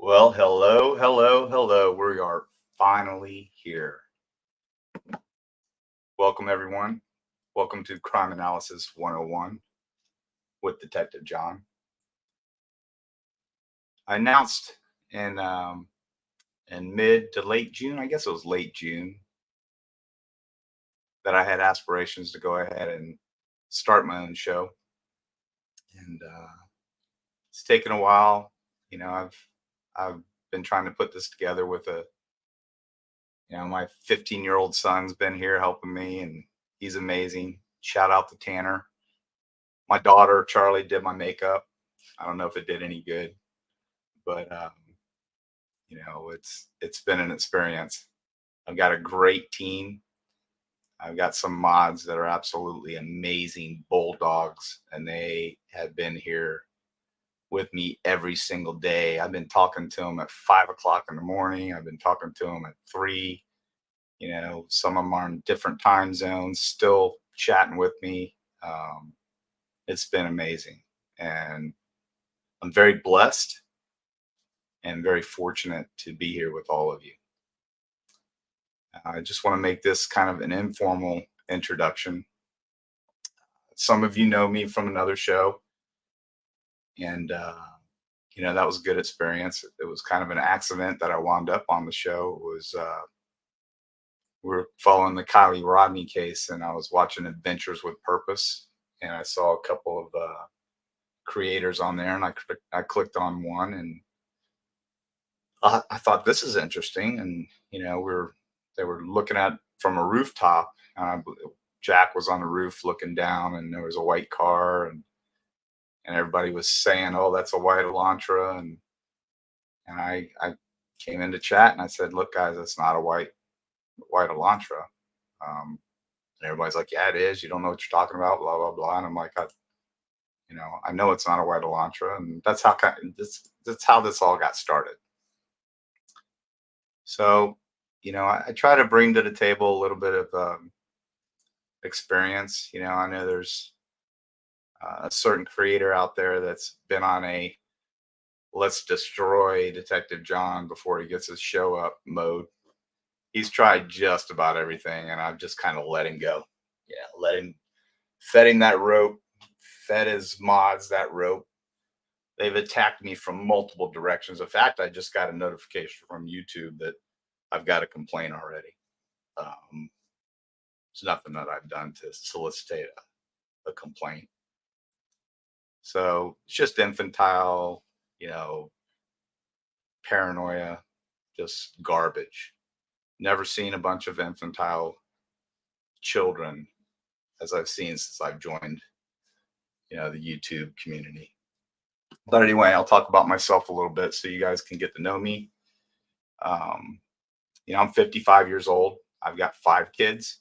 Well, hello, hello, hello. We are finally here. Welcome, everyone. Welcome to Crime Analysis 101 with Detective John. I announced in mid to late June, I guess it was late June, that I had aspirations to go ahead and start my own show. And it's taken a while. I've been trying to put this together with my 15-year-old son's been here helping me, and he's amazing. Shout out to Tanner. My daughter Charlie did my makeup. I don't know if it did any good, but it's been an experience. I've got a great team. I've got some mods that are absolutely amazing bulldogs, and they have been here with me every single day. I've been talking to them at 5 o'clock in the morning. I've been talking to them at 3. Some of them are in different time zones, still chatting with me. It's been amazing, and I'm very blessed and very fortunate to be here with all of you. I just want to make this kind of an informal introduction. Some of you know me from another show, and that was a good experience. It was kind of an accident that I wound up on the show. It was we were following the Kylie Rodney case, and I was watching Adventures with Purpose, and I saw a couple of creators on there, and I clicked on one, and I thought this is interesting. And they were looking at from a rooftop. Jack was on the roof looking down, and there was a white car, and everybody was saying, "Oh, that's a white Elantra," and I came into chat and I said, "Look, guys, it's not a white Elantra." And everybody's like, "Yeah, it is. You don't know what you're talking about." Blah blah blah. And I'm like, I know it's not a white Elantra, and that's how this all got started. So, I try to bring to the table a little bit of experience. I know there's a certain creator out there that's been on a let's destroy Detective John before he gets his show up mode. He's tried just about everything, and I've just kind of let him go. Fed him that rope, fed his mods that rope. They've attacked me from multiple directions. In fact, I just got a notification from YouTube that I've got a complaint already. It's nothing that I've done to solicit a complaint. So it's just infantile, paranoia, just garbage. Never seen a bunch of infantile children as I've seen since I've joined, the YouTube community. But anyway, I'll talk about myself a little bit so you guys can get to know me. I'm 55 years old. I've got 5 kids.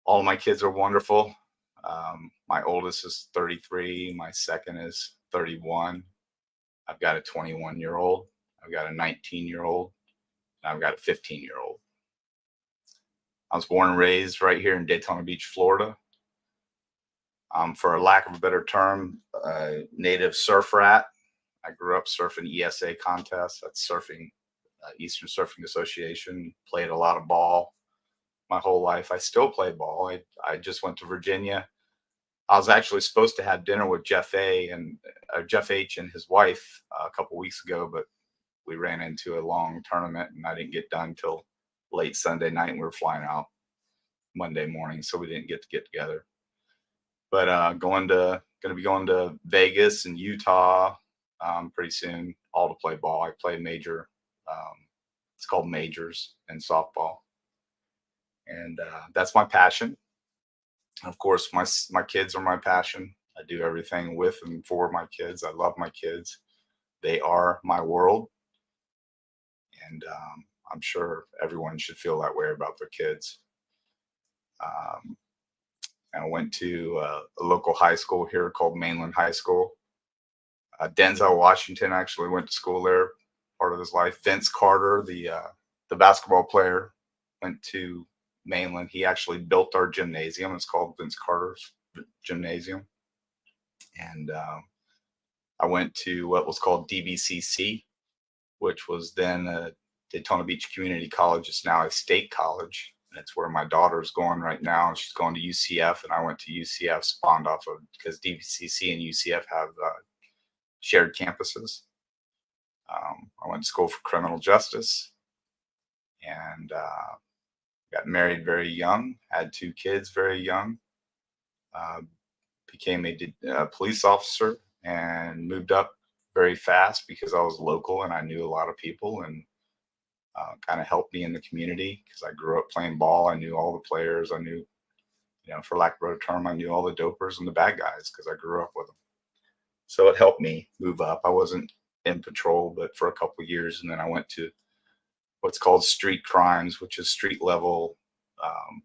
All of my kids are wonderful. My oldest is 33. My second is 31. I've got a 21-year-old. I've got a 19-year-old. And I've got a 15-year-old. I was born and raised right here in Daytona Beach, Florida. For a lack of a better term, native surf rat. I grew up surfing ESA contests. That's surfing, Eastern Surfing Association. Played a lot of ball my whole life. I still play ball. I just went to Virginia. I was actually supposed to have dinner with Jeff H and his wife a couple weeks ago, but we ran into a long tournament, and I didn't get done till late Sunday night, and we were flying out Monday morning, so we didn't get together. But going to be going to Vegas and Utah pretty soon, all to play ball. I play major. It's called majors in softball, and that's my passion. Of course, my kids are my passion. I do everything with and for my kids. I love my kids. They are my world, and I'm sure everyone should feel that way about their kids. I went to a local high school here called Mainland High School. Denzel Washington actually went to school there part of his life. Vince Carter, the basketball player, went to Mainland. He actually built our gymnasium. It's called Vince Carter's Gymnasium. And I went to what was called DBCC, which was then Daytona Beach Community College. It's now a state college. And it's where my daughter's going right now. She's going to UCF, and I went to UCF, spawned off of because DVCC and UCF have shared campuses. I went to school for criminal justice and got married very young, had 2 kids very young, uh, became a police officer, and moved up very fast because I was local and I knew a lot of people, and kind of helped me in the community because I grew up playing ball. I knew all the players. I knew, for lack of a better term, I knew all the dopers and the bad guys because I grew up with them. So it helped me move up. I wasn't in patrol, but for a couple of years, and then I went to what's called street crimes, which is street level um,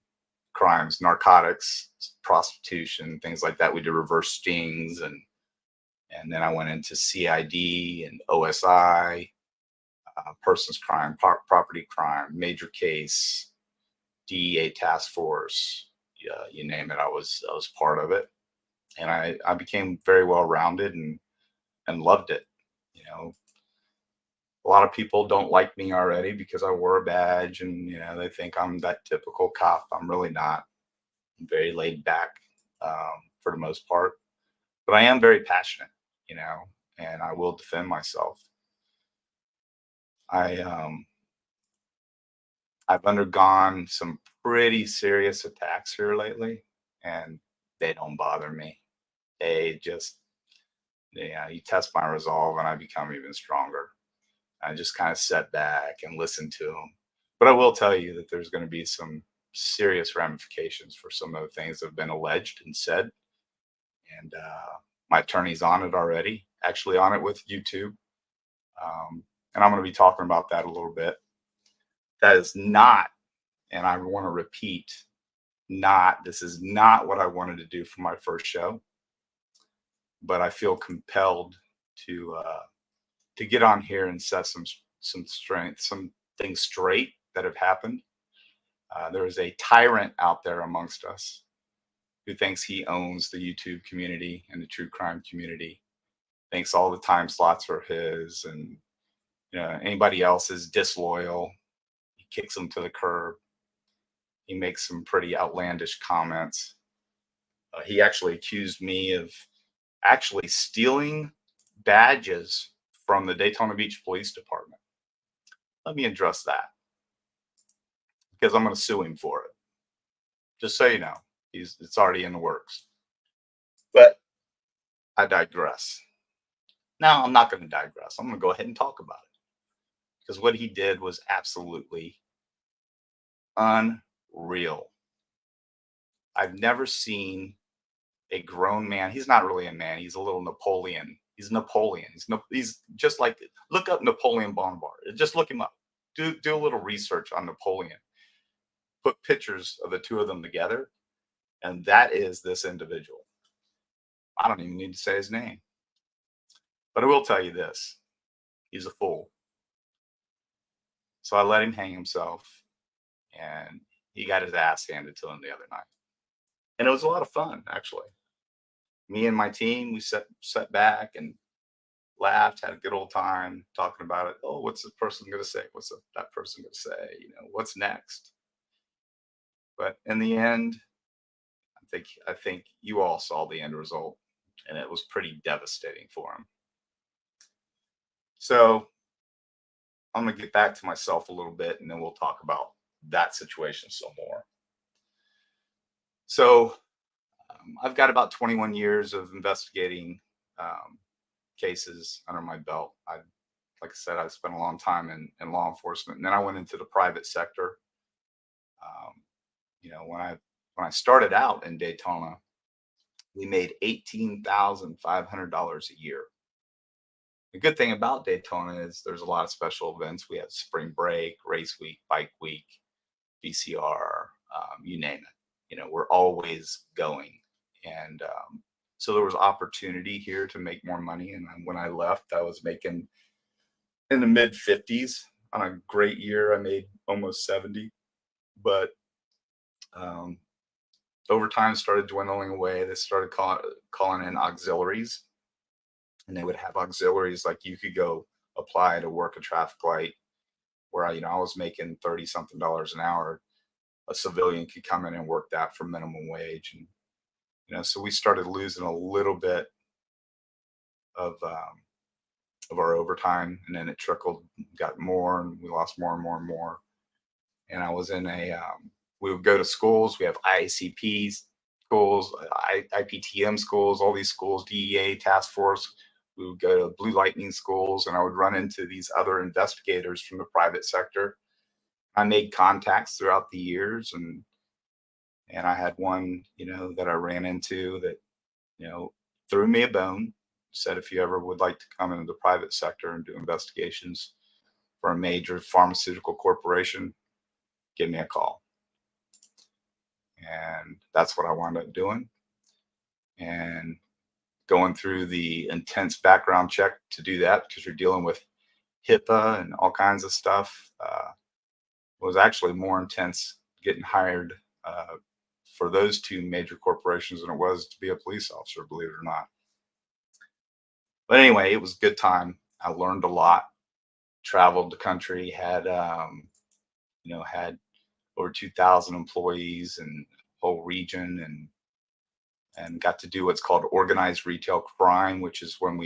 crimes, narcotics, prostitution, things like that. We did reverse stings, and then I went into CID and OSI, persons crime, property crime, major case, DEA task force. Yeah, you name it. I was part of it, and I became very well rounded and loved it. You know, a lot of people don't like me already because I wore a badge, and they think I'm that typical cop. I'm really not. I'm very laid back for the most part, but I am very passionate. You know, and I will defend myself. I I've undergone some pretty serious attacks here lately, and they don't bother me. They just, you test my resolve, and I become even stronger. I just kind of sit back and listen to them. But I will tell you that there's going to be some serious ramifications for some of the things that have been alleged and said. And my attorney's on it already, actually on it with YouTube. And I'm going to be talking about that a little bit. That is not, and I want to repeat, this is not what I wanted to do for my first show, but I feel compelled to get on here and set some things straight that have happened. There is a tyrant out there amongst us who thinks he owns the YouTube community and the true crime community, thinks all the time slots are his, and anybody else is disloyal. He kicks them to the curb. He makes some pretty outlandish comments. He actually accused me of actually stealing badges from the Daytona Beach Police Department. Let me address that because I'm going to sue him for it. Just so you know, it's already in the works. But I digress. Now I'm not going to digress. I'm going to go ahead and talk about it because what he did was absolutely unreal. I've never seen a grown man. He's not really a man. He's a little Napoleon. He's Napoleon. He's just like, look up Napoleon Bonaparte. Just look him up. Do a little research on Napoleon. Put pictures of the two of them together, and that is this individual. I don't even need to say his name, but I will tell you this: he's a fool. So I let him hang himself, and he got his ass handed to him the other night, and it was a lot of fun actually. Me and my team, we sat back and laughed, had a good old time talking about it. Oh, what's this person going to say? What's that person going to say? What's next? But in the end, I think you all saw the end result, and it was pretty devastating for him. So I'm going to get back to myself a little bit, and then we'll talk about that situation some more. So I've got about 21 years of investigating cases under my belt. Like I said, I spent a long time in law enforcement, and then I went into the private sector. When I started out in Daytona, we made $18,500 a year. The good thing about Daytona is there's a lot of special events. We have spring break, race week, bike week, VCR, you name it. We're always going, and so there was opportunity here to make more money. And when I left, I was making in the mid 50s. On a great year, I made almost 70, but over time started dwindling away. They started calling in auxiliaries, and they would have auxiliaries like you could go apply to work a traffic light where I was making 30 something dollars an hour. A civilian could come in and work that for minimum wage. And, so we started losing a little bit of our overtime, and then it trickled, got more, and we lost more and more and more. And I was in we would go to schools. We have IACP schools, IPTM schools, all these schools, DEA task force. We would go to Blue Lightning schools, and I would run into these other investigators from the private sector. I made contacts throughout the years, and I had one, that I ran into that, you know, threw me a bone, said if you ever would like to come into the private sector and do investigations for a major pharmaceutical corporation, give me a call. And that's what I wound up doing. And going through the intense background check to do that, because you're dealing with HIPAA and all kinds of stuff, was actually more intense getting hired for those two major corporations than it was to be a police officer, believe it or not. But anyway, it was a good time. I learned a lot, traveled the country, had over 2,000 employees and whole region, and got to do what's called organized retail crime, which is when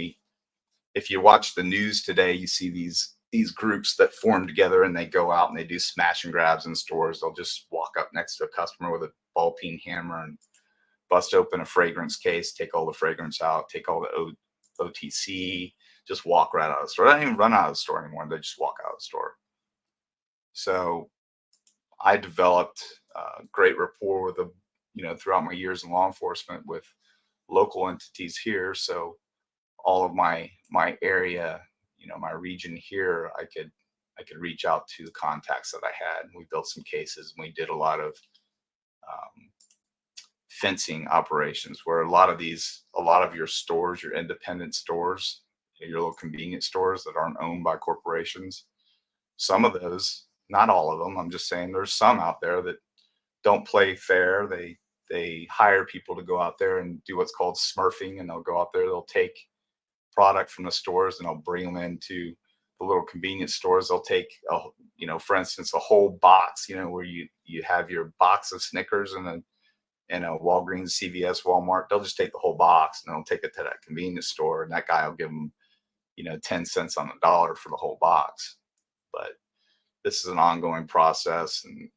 if you watch the news today, you see these groups that form together and they go out and they do smash and grabs in stores. They'll just walk up next to a customer with a ball peen hammer and bust open a fragrance case, take all the fragrance out, take all the OTC, just walk right out of the store. They don't even run out of the store anymore. They just walk out of the store. So I developed great rapport with throughout my years in law enforcement with local entities here. So all of my area, my region here, I could reach out to the contacts that I had. And we built some cases, and we did a lot of fencing operations where a lot of your stores, your independent stores, your little convenience stores that aren't owned by corporations, some of those, not all of them, I'm just saying there's some out there that don't play fair. They hire people to go out there and do what's called smurfing, and they'll go out there, they'll take product from the stores and they'll bring them into the little convenience stores. They'll take for instance, a whole box, where you have your box of Snickers and a Walgreens, CVS, Walmart. They'll just take the whole box and they'll take it to that convenience store, and that guy will give them 10 cents on the dollar for the whole box. But this is an ongoing process, and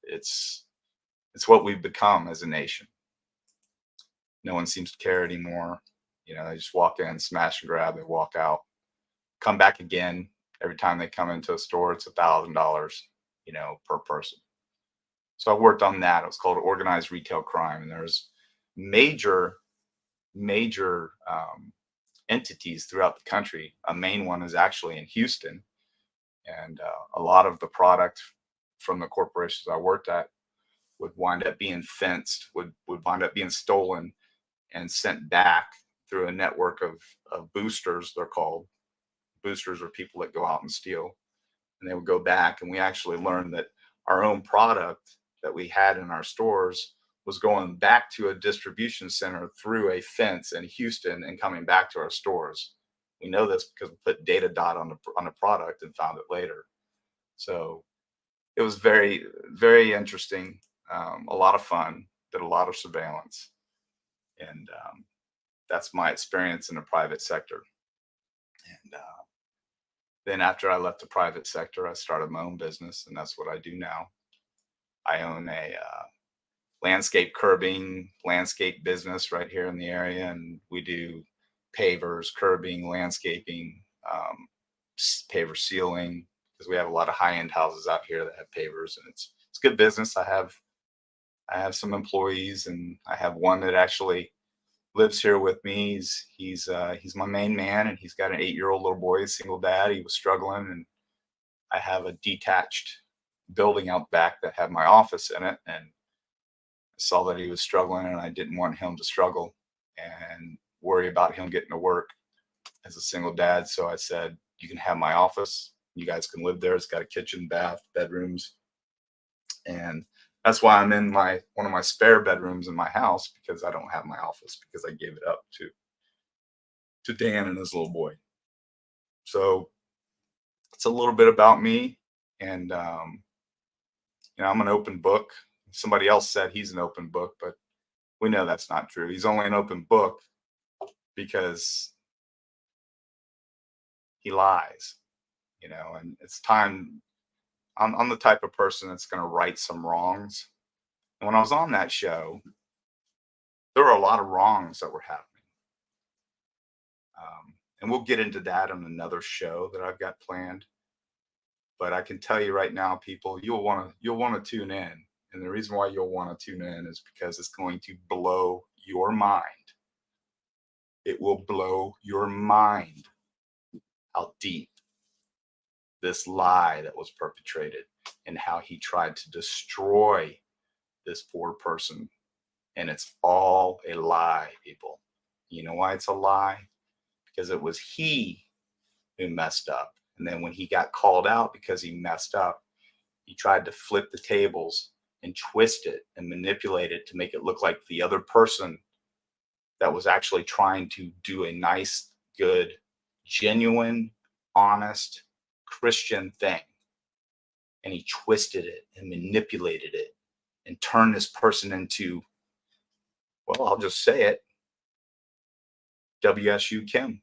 it's what we've become as a nation. No one seems to care anymore. They just walk in, smash and grab, they walk out, come back again. Every time they come into a store, it's $1,000, per person. So I worked on that. It was called organized retail crime, and there's major entities throughout the country. A main one is actually in Houston, and a lot of the product from the corporations I worked at would wind up being fenced, would wind up being stolen and sent back through a network of boosters. They're called boosters, are people that go out and steal, and they would go back. And we actually learned that our own product that we had in our stores was going back to a distribution center through a fence in Houston and coming back to our stores. We know this because we put data dot on the product and found it later. So it was very, very interesting. A lot of fun, did a lot of surveillance. And that's my experience in the private sector. And then after I left the private sector, I started my own business, and that's what I do now. I own a landscape curbing, landscape business right here in the area, and we do pavers, curbing, landscaping, paver sealing, because we have a lot of high-end houses out here that have pavers, and it's good business. I have some employees, and I have one that actually lives here with me. He's my main man, and he's got an 8-year-old little boy, a single dad. He was struggling, and I have a detached building out back that had my office in it, and I saw that he was struggling, and I didn't want him to struggle and worry about him getting to work as a single dad. So I said, you can have my office. You guys can live there. It's got a kitchen, bath, bedrooms. And that's why I'm in one of my spare bedrooms in my house, because I don't have my office, because I gave it up to Dan and his little boy. So it's a little bit about me. And, I'm an open book. Somebody else said he's an open book, but we know that's not true. He's only an open book because he lies, and it's time. I'm the type of person that's going to right some wrongs. And when I was on that show, there were a lot of wrongs that were happening. And we'll get into that on another show that I've got planned. But I can tell you right now, people, you'll want to tune in. And the reason why you'll want to tune in is because it's going to blow your mind. It will blow your mind how deep this lie that was perpetrated and how he tried to destroy this poor person. And it's all a lie, people. You know why it's a lie? Because it was he who messed up. And then when he got called out because he messed up, he tried to flip the tables and twist it and manipulate it to make it look like the other person that was actually trying to do a nice, good, genuine, honest Christian thing. And he twisted it and manipulated it and turned this person into, well, I'll just say it, WSU Kim.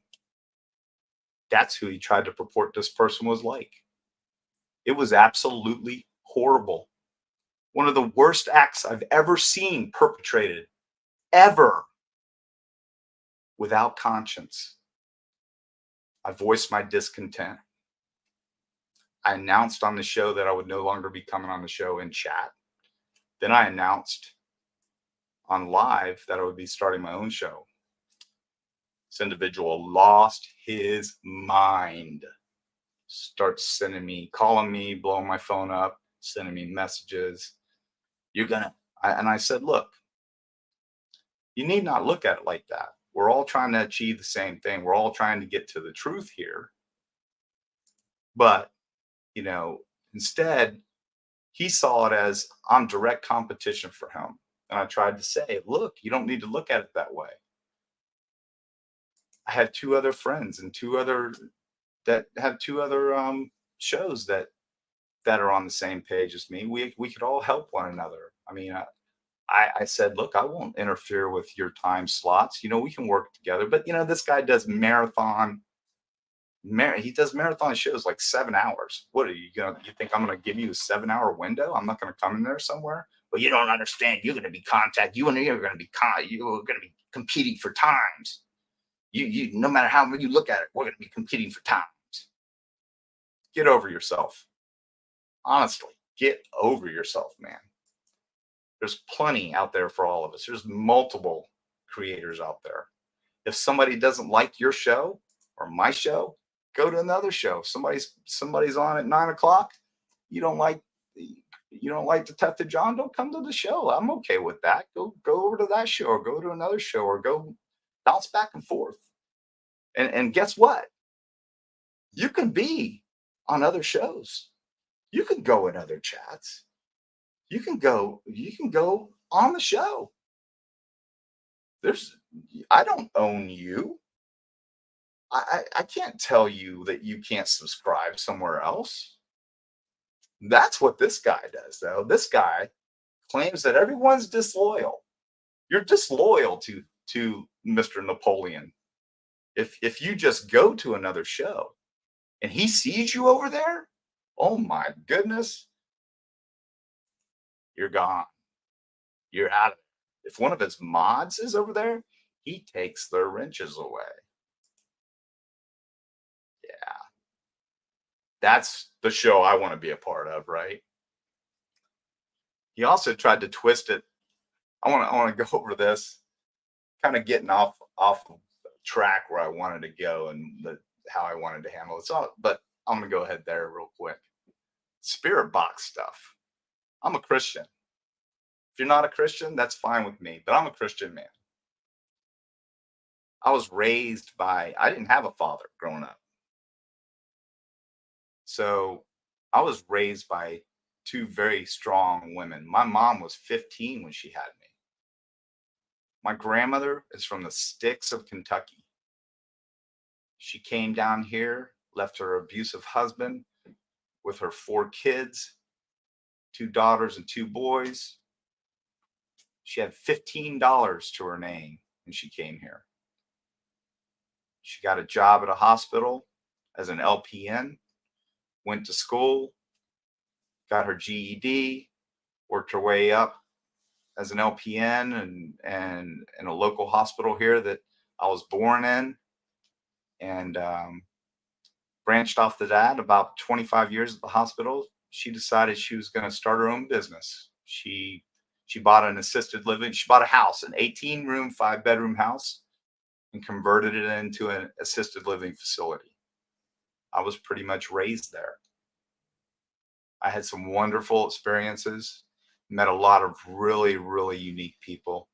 That's who he tried to purport this person was like. It was absolutely horrible. One of the worst acts I've ever seen perpetrated, ever, without conscience. I voiced my discontent. I announced on the show that I would no longer be coming on the show in chat. Then I announced on live that I would be starting my own show. This individual lost his mind. Starts sending me, calling me, blowing my phone up, sending me messages. And I said, look, you need not look at it like that. We're all trying to achieve the same thing. We're all trying to get to the truth here. But, instead, he saw it as I'm direct competition for him. And I tried to say, look, you don't need to look at it that way. I have two other friends and two other shows that are on the same page as me. We could all help one another. I mean, I said, look, I won't interfere with your time slots. We can work together. But this guy does he does marathon shows like 7 hours. What are you think I'm gonna give you a 7-hour window? I'm not gonna come in there somewhere. Well, you don't understand. You're gonna be contacted. You're gonna be competing for times. You no matter how you look at it, we're gonna be competing for times. Get over yourself. Honestly, get over yourself, man. There's plenty out there for all of us. There's multiple creators out there. If somebody doesn't like your show or my show, go to another show. Somebody's on at 9 o'clock. You don't like Detective John? Don't come to the show. I'm okay with that. Go over to that show or go to another show or go bounce back and forth. And guess what? You can be on other shows. You can go in other chats. You can go on the show. I don't own you. I can't tell you that you can't subscribe somewhere else. That's what this guy does, though. This guy claims that everyone's disloyal. You're disloyal to Mr. Napoleon. If you just go to another show and he sees you over there, oh my goodness, you're gone. You're out of it. If one of his mods is over there, he takes their wrenches away. Yeah. That's the show I want to be a part of, right? He also tried to twist it. I want to go over this, kind of getting off track where I wanted to go and how I wanted to handle it. But I'm gonna go ahead there real quick. Spirit box stuff. I'm a Christian. If you're not a Christian, that's fine with me, but I'm a Christian man. I didn't have a father growing up. So I was raised by two very strong women. My mom was 15 when she had me. My grandmother is from the sticks of Kentucky. She came down here left her abusive husband with her 4 kids, 2 daughters and 2 boys. She had $15 to her name when she came here. She got a job at a hospital as an LPN, went to school, got her GED, worked her way up as an LPN and in a local hospital here that I was born in, and branched off of that. About 25 years at the hospital, she decided she was going to start her own business. She bought an assisted living. She bought a house, an 18-room, 5-bedroom house, and converted it into an assisted living facility. I was pretty much raised there. I had some wonderful experiences, met a lot of really, really unique people.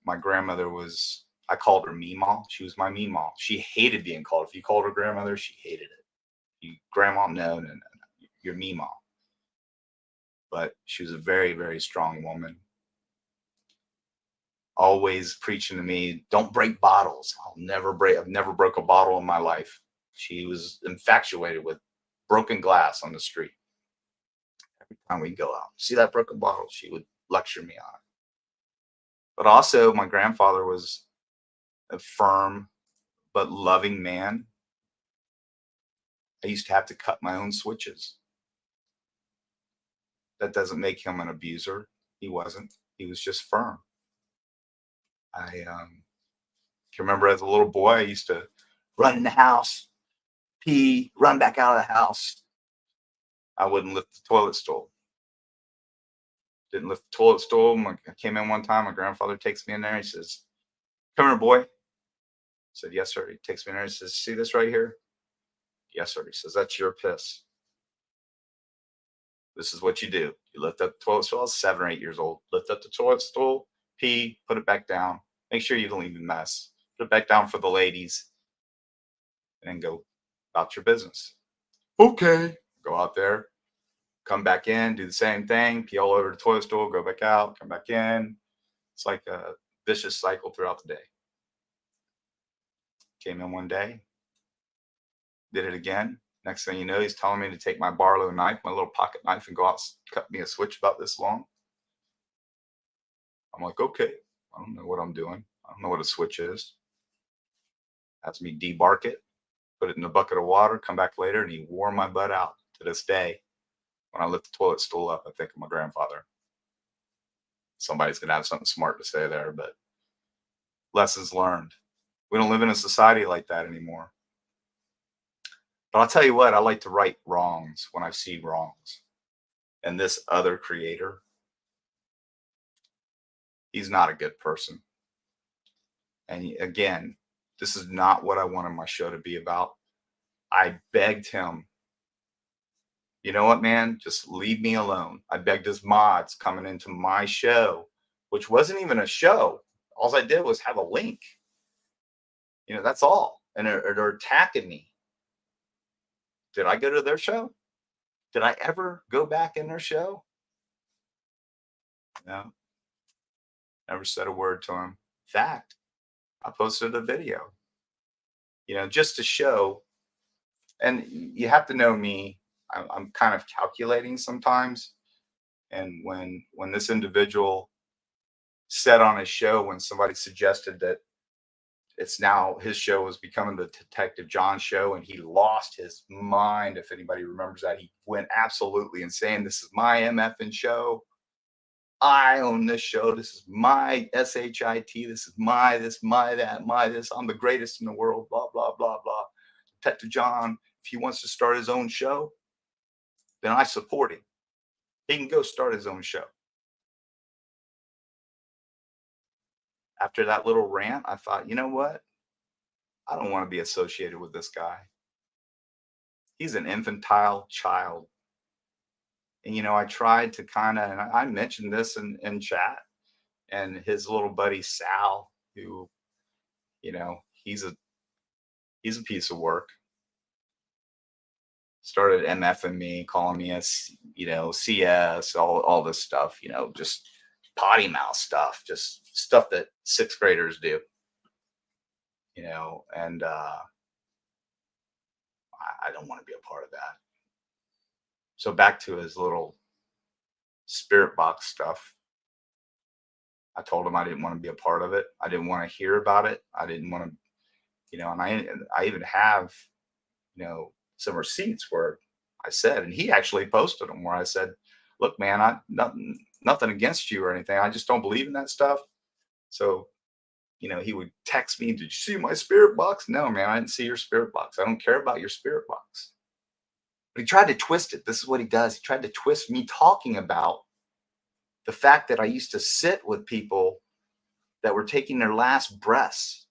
My grandmother was, I called her Meemaw. She was my Meemaw. She hated being called. If you called her grandmother, she hated it. You, grandma, no, no, no, no. You're Meemaw. But she was a very, very strong woman. Always preaching to me, don't break bottles. I've never broke a bottle in my life. She was infatuated with broken glass on the street. Every time we go out, see that broken bottle, she would lecture me on it. But also, my grandfather was a firm but loving man. I used to have to cut my own switches. That doesn't make him an abuser. He wasn't. He was just firm. I can remember as a little boy, I used to run in the house, pee, run back out of the house. I wouldn't lift the toilet stool. Didn't lift the toilet stool. I came in one time. My grandfather takes me in there. He says, "Come here, boy." I said, "Yes, sir." He takes me in there. He says, "See this right here?" "Yes, sir." He says, "That's your piss. This is what you do. You lift up the toilet stool." I was 7 or 8 years old. Lift up the toilet stool, pee, put it back down. Make sure you don't leave a mess. Put it back down for the ladies, and then go about your business. Okay. Go out there, come back in, do the same thing, pee all over the toilet stool, go back out, come back in. It's like a vicious cycle throughout the day. Came in one day, did it again. Next thing you know, he's telling me to take my Barlow knife, my little pocket knife, and go out, cut me a switch about this long. I'm like, okay, I don't know what I'm doing. I don't know what a switch is. Has me debark it, put it in a bucket of water, come back later, and he wore my butt out. To this day, when I lift the toilet stool up, I think of my grandfather. Somebody's going to have something smart to say there, but lessons learned. We don't live in a society like that anymore. But I'll tell you what, I like to right wrongs when I see wrongs. And this other creator, he's not a good person. And again, this is not what I wanted my show to be about. I begged him, you know what, man, just leave me alone. I begged his mods coming into my show, which wasn't even a show. All I did was have a link. You know, that's all. And they're attacking me. Did I go to their show? Did I ever go back in their show? No. Never said a word to him. In fact, I posted a video, you know, just to show. And you have to know me. I'm kind of calculating sometimes. And when this individual said on his show, when somebody suggested that it's now his show was becoming the Detective John show, and he lost his mind. If anybody remembers that, he went absolutely insane. This is my MFN show. I own this show. This is my SHIT. This is my this, my that, my this. I'm the greatest in the world. Blah, blah, blah, blah. Detective John, if he wants to start his own show, then I support him. He can go start his own show. After that little rant, I thought, you know what? I don't want to be associated with this guy. He's an infantile child. And, you know, I tried to kind of, and I mentioned this in chat, and his little buddy, Sal, who, you know, he's a piece of work. Started MFing me, calling me a, you know, CS, all this stuff, you know, just potty mouth stuff, just stuff that 6th graders do, you know, and I don't want to be a part of that. So back to his little spirit box stuff. I told him I didn't want to be a part of it. I didn't want to hear about it. I didn't want to, and I even have, some receipts where I said, and he actually posted them where I said, look, man, I nothing against you or anything. I just don't believe in that stuff. So, he would text me, did you see my spirit box? No, man, I didn't see your spirit box. I don't care about your spirit box. But he tried to twist it. This is what he does. He tried to twist me talking about the fact that I used to sit with people that were taking their last breaths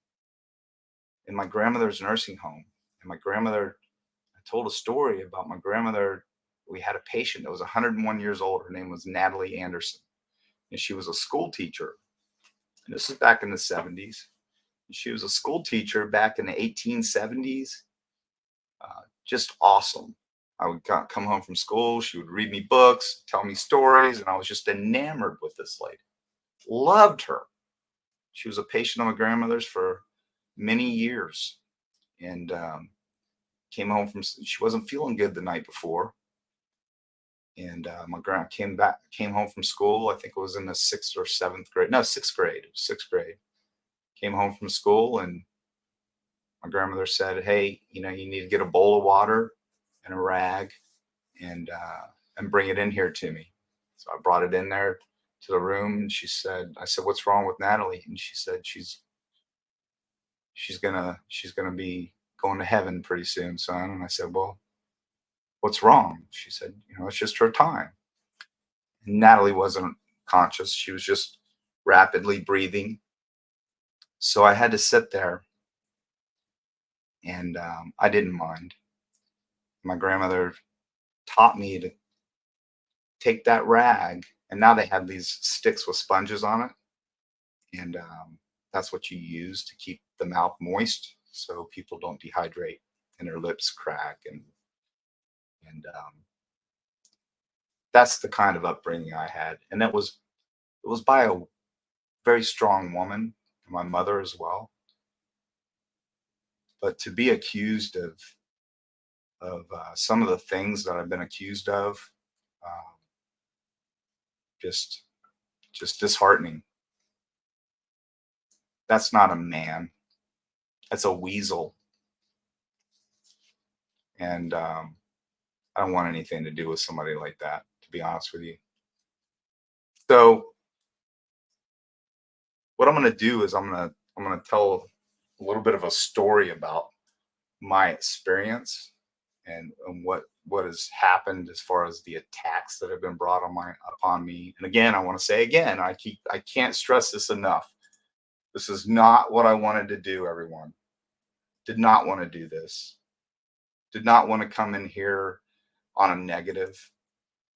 in my grandmother's nursing home. And my grandmother, I told a story about my grandmother. We had a patient that was 101 years old. Her name was Natalie Anderson. And she was a school teacher. And this is back in the 70s. She was a school teacher back in the 1870s. Just awesome. I would come home from school. She would read me books, tell me stories, and I was just enamored with this lady. Loved her. She was a patient of my grandmother's for many years, and came home from. She wasn't feeling good the night before, and my grandma came home from school. I think it was in the sixth or seventh grade. No, sixth grade. It was sixth grade. Came home from school, and my grandmother said, "Hey, you need to get a bowl of water and a rag, and bring it in here to me." So I brought it in there to the room, and I said, "What's wrong with Natalie?" And she said, she's gonna be going to heaven pretty soon, son." And I said, "Well, what's wrong?" She said, "It's just her time." And Natalie wasn't conscious. She was just rapidly breathing. So I had to sit there, and I didn't mind. My grandmother taught me to take that rag, and now they have these sticks with sponges on it, and that's what you use to keep the mouth moist so people don't dehydrate and their lips crack, and that's the kind of upbringing I had, and it was by a very strong woman, my mother as well. But to be accused of some of the things that I've been accused of, um, just just disheartening. That's not a man. That's a weasel, and I don't want anything to do with somebody like that, to be honest with you. So what I'm going to do is I'm going to tell a little bit of a story about my experience, and what has happened as far as the attacks that have been brought upon me. And again, I want to say again, I can't stress this enough. This is not what I wanted to do, everyone. Did not want to do this. Did not want to come in here on a negative.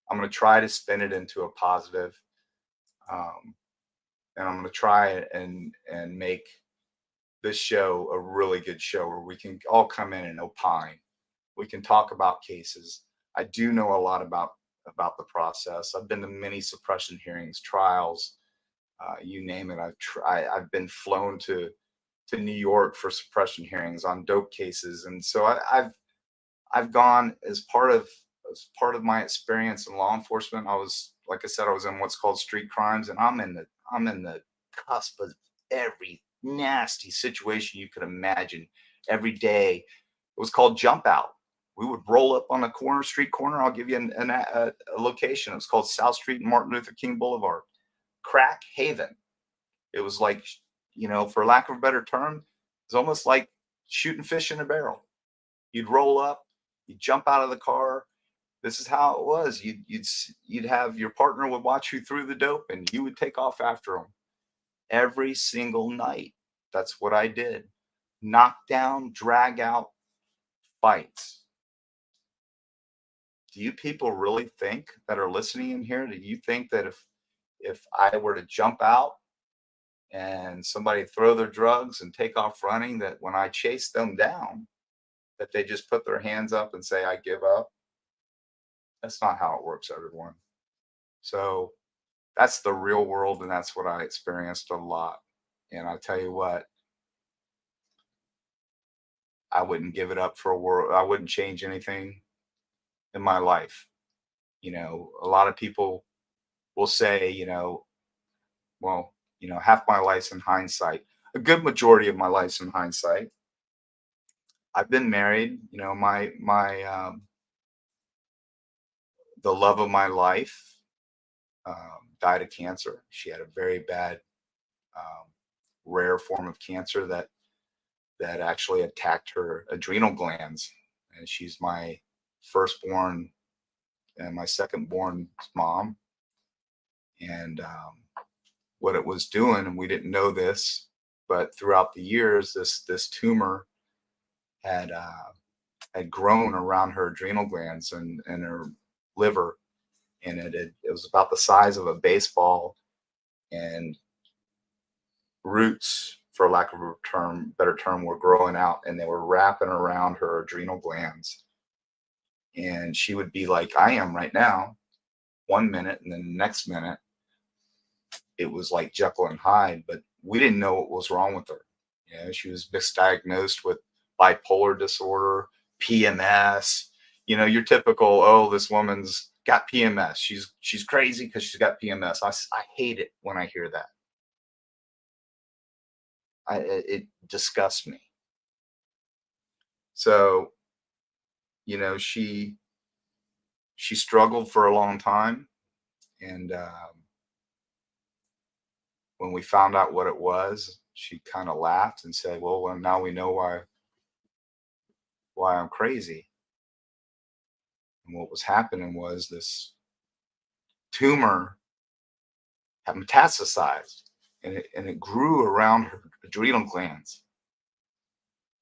I'm going to try to spin it into a positive. Um, and I'm going to try and make this show a really good show where we can all come in and opine. We can talk about cases. I do know a lot about the process. I've been to many suppression hearings, trials, you name it. I've been flown to New York for suppression hearings on dope cases, and so I've gone as part of my experience in law enforcement. I was, like I said, I was in what's called street crimes, and I'm in the cusp of every nasty situation you could imagine every day. It was called jump out. We would roll up on a street corner. I'll give you a location. It was called South Street and Martin Luther King Boulevard. Crack haven. It was like, for lack of a better term, it's almost like shooting fish in a barrel. You'd roll up, you'd jump out of the car. This is how it was. You'd have your partner would watch you through the dope, and you would take off after them every single night. That's what I did. Knock down, drag out fights. Do you people really think that are listening in here? Do you think that if I were to jump out and somebody throw their drugs and take off running, that when I chase them down, that they just put their hands up and say, I give up? That's not how it works, everyone. So that's the real world, and that's what I experienced a lot. And I tell you what, I wouldn't give it up for a world. I wouldn't change anything in my life. A lot of people will say, well, half my life's in hindsight. A good majority of my life's in hindsight. I've been married. My the love of my life died of cancer. She had a very bad, um, rare form of cancer that actually attacked her adrenal glands, and she's my firstborn and my second-born mom. And what it was doing, and we didn't know this, but throughout the years, this tumor had had grown around her adrenal glands and her liver, and it was about the size of a baseball, and roots, for lack of a better term, were growing out, and they were wrapping around her adrenal glands. And she would be like I am right now, 1 minute, and then the next minute it was like Jekyll and Hyde. But we didn't know what was wrong with her. She was misdiagnosed with bipolar disorder, PMS. Your typical, oh, this woman's got PMS. She's crazy because she's got PMS. I hate it when I hear that. It disgusts me. So, she struggled for a long time, and when we found out what it was, she kind of laughed and said, well, now we know why I'm crazy. And what was happening was this tumor had metastasized, and it grew around her adrenal glands,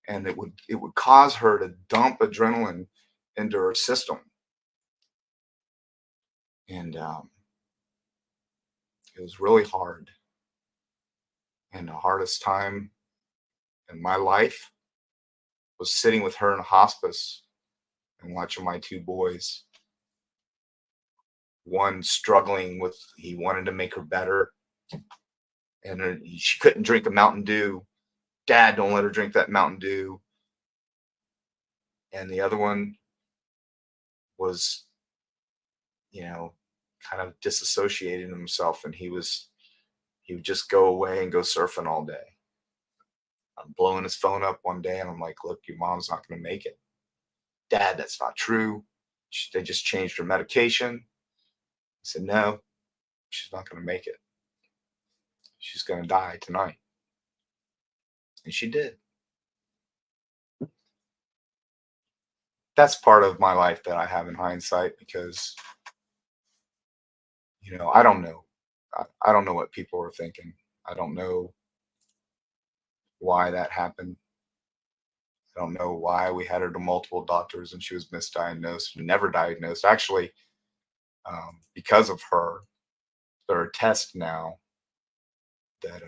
and it would cause her to dump adrenaline into her system. And it was really hard. And the hardest time in my life was sitting with her in a hospice and watching my two boys, one struggling with, he wanted to make her better, and she couldn't drink a Mountain Dew. Dad, don't let her drink that Mountain Dew. And the other one was, you know, kind of disassociating himself, and he would just go away and go surfing all day. I'm blowing his phone up one day, and I'm like, look, your mom's not going to make it. Dad, that's not true. They just changed her medication. I said, no, she's not going to make it. She's going to die tonight. And she did. That's part of my life that I have in hindsight, because, I don't know. I don't know what people are thinking. I don't know why that happened. I don't know why we had her to multiple doctors and she was misdiagnosed, never diagnosed. Actually, because of her, there are tests now that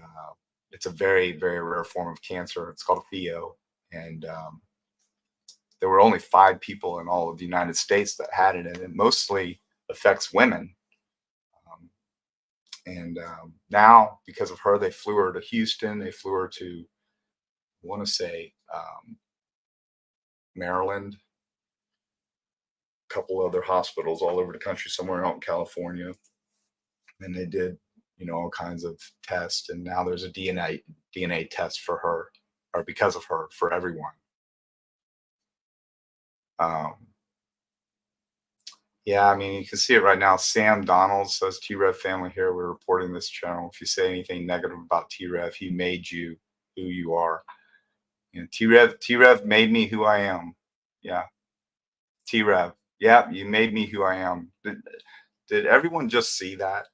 it's a very, very rare form of cancer. It's called theo. And there were only 5 people in all of the United States that had it, and it mostly affects women. Um, and now, because of her, they flew her to Houston. They flew her to, I want to say, Maryland, a couple other hospitals all over the country, somewhere out in California. And they did, all kinds of tests. And now there's a DNA test for her, or because of her, for everyone. Um, yeah, I mean, you can see it right now. Sam Donald says, T-Rev family here. We're reporting this channel. If you say anything negative about T-Rev, he made you who you are. T-Rev made me who I am. Yeah. T-Rev. Yeah, you made me who I am. Did everyone just see that?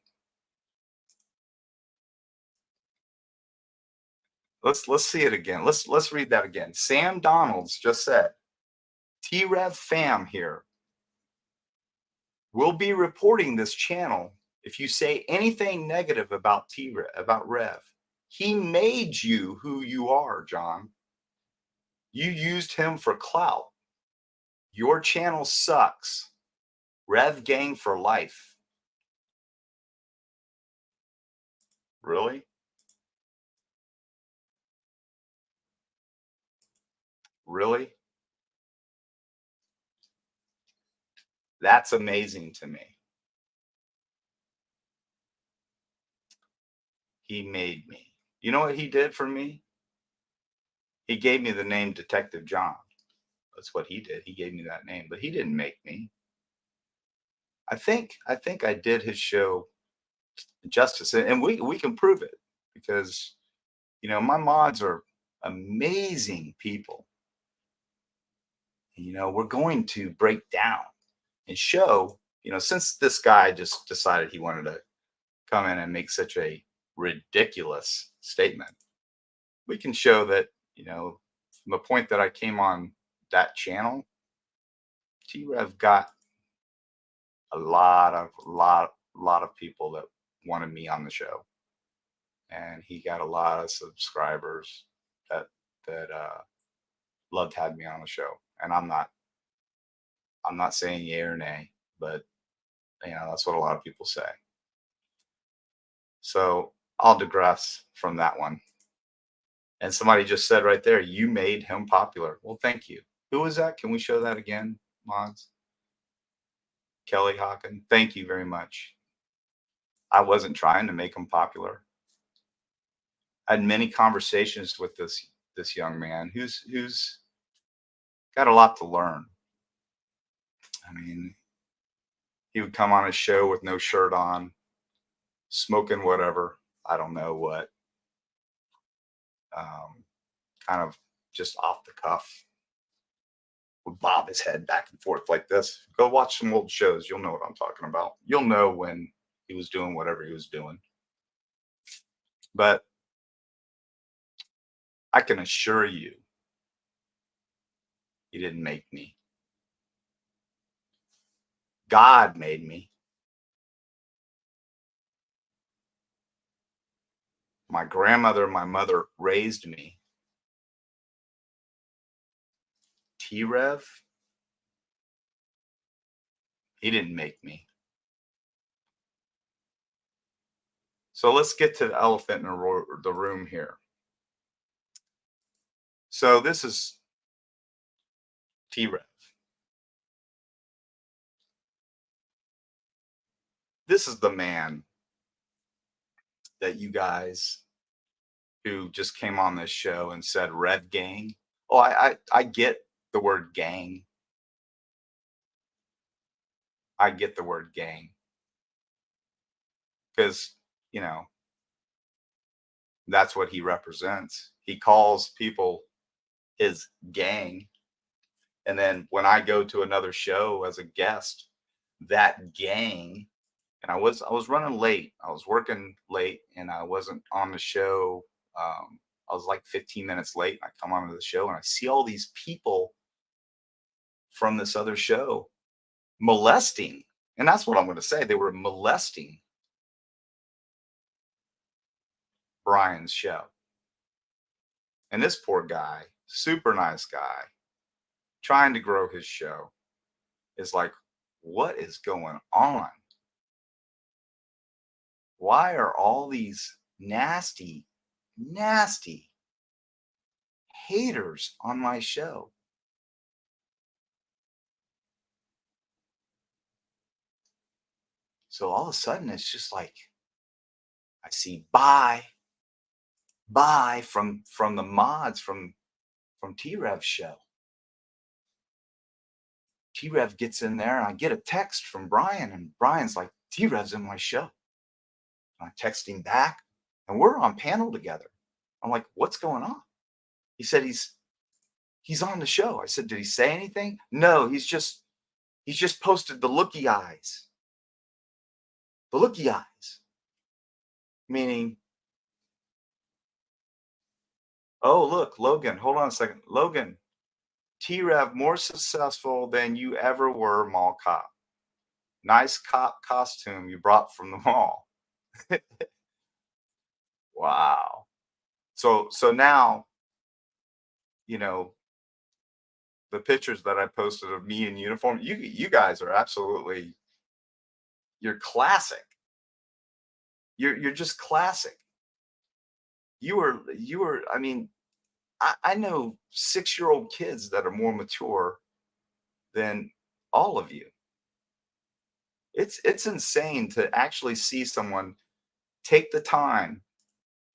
Let's see it again. Let's read that again. Sam Donalds just said, T-Rev fam here. We'll be reporting this channel if you say anything negative about T-Rev, about Rev. He made you who you are, John. You used him for clout. Your channel sucks. Rev gang for life. Really? Really? That's amazing to me. He made me. You know what he did for me? He gave me the name Detective John. That's what he did. He gave me that name, but he didn't make me. I think I did his show justice, and we can prove it because my mods are amazing people. We're going to break down and show. Since this guy just decided he wanted to come in and make such a ridiculous statement, we can show that from the point that I came on that channel, T-Rev got a lot of people that wanted me on the show, and he got a lot of subscribers that loved having me on the show. And I'm not saying yay or nay, but that's what a lot of people say. So I'll digress from that one. And somebody just said right there, you made him popular. Well, thank you. Who was that? Can we show that again, mods? Kelly Hawken. Thank you very much. I wasn't trying to make him popular. I had many conversations with this young man who's got a lot to learn. I mean, he would come on a show with no shirt on, smoking whatever, I don't know what, kind of just off the cuff, would bob his head back and forth like this. Go watch some old shows. You'll know what I'm talking about. You'll know when he was doing whatever he was doing. But I can assure you, he didn't make me. God made me. My grandmother and my mother raised me. T-Rev, he didn't make me. So let's get to the elephant in the room here. So this is T-Rev. This is the man that you guys who just came on this show and said Rev Gang. Oh, I get the word gang. I get the word gang because that's what he represents. He calls people his gang, and then when I go to another show as a guest, that gang. And I was running late. I was working late, and I wasn't on the show. I was like 15 minutes late. I come onto the show, and I see all these people from this other show molesting, and that's what I'm going to say. They were molesting Brian's show, and this poor guy, super nice guy, trying to grow his show, is like, what is going on? Why are all these nasty, nasty haters on my show? So all of a sudden, it's just like I see bye from the mods from T-Rev's show. T-Rev gets in there, and I get a text from Brian, and Brian's like, T-Rev's in my show. And I text him back, and we're on panel together. I'm like, what's going on? He said he's on the show. I said, did he say anything? No, he's just posted the looky eyes. The looky eyes. Meaning, oh, look, Logan, hold on a second. Logan, T-Rev more successful than you ever were, mall cop. Nice cop costume you brought from the mall. Wow. So now, you know, the pictures that I posted of me in uniform, you guys are absolutely, you're classic. You're just classic. You were, I mean, I know 6-year-old kids that are more mature than all of you. It's insane to actually see someone take the time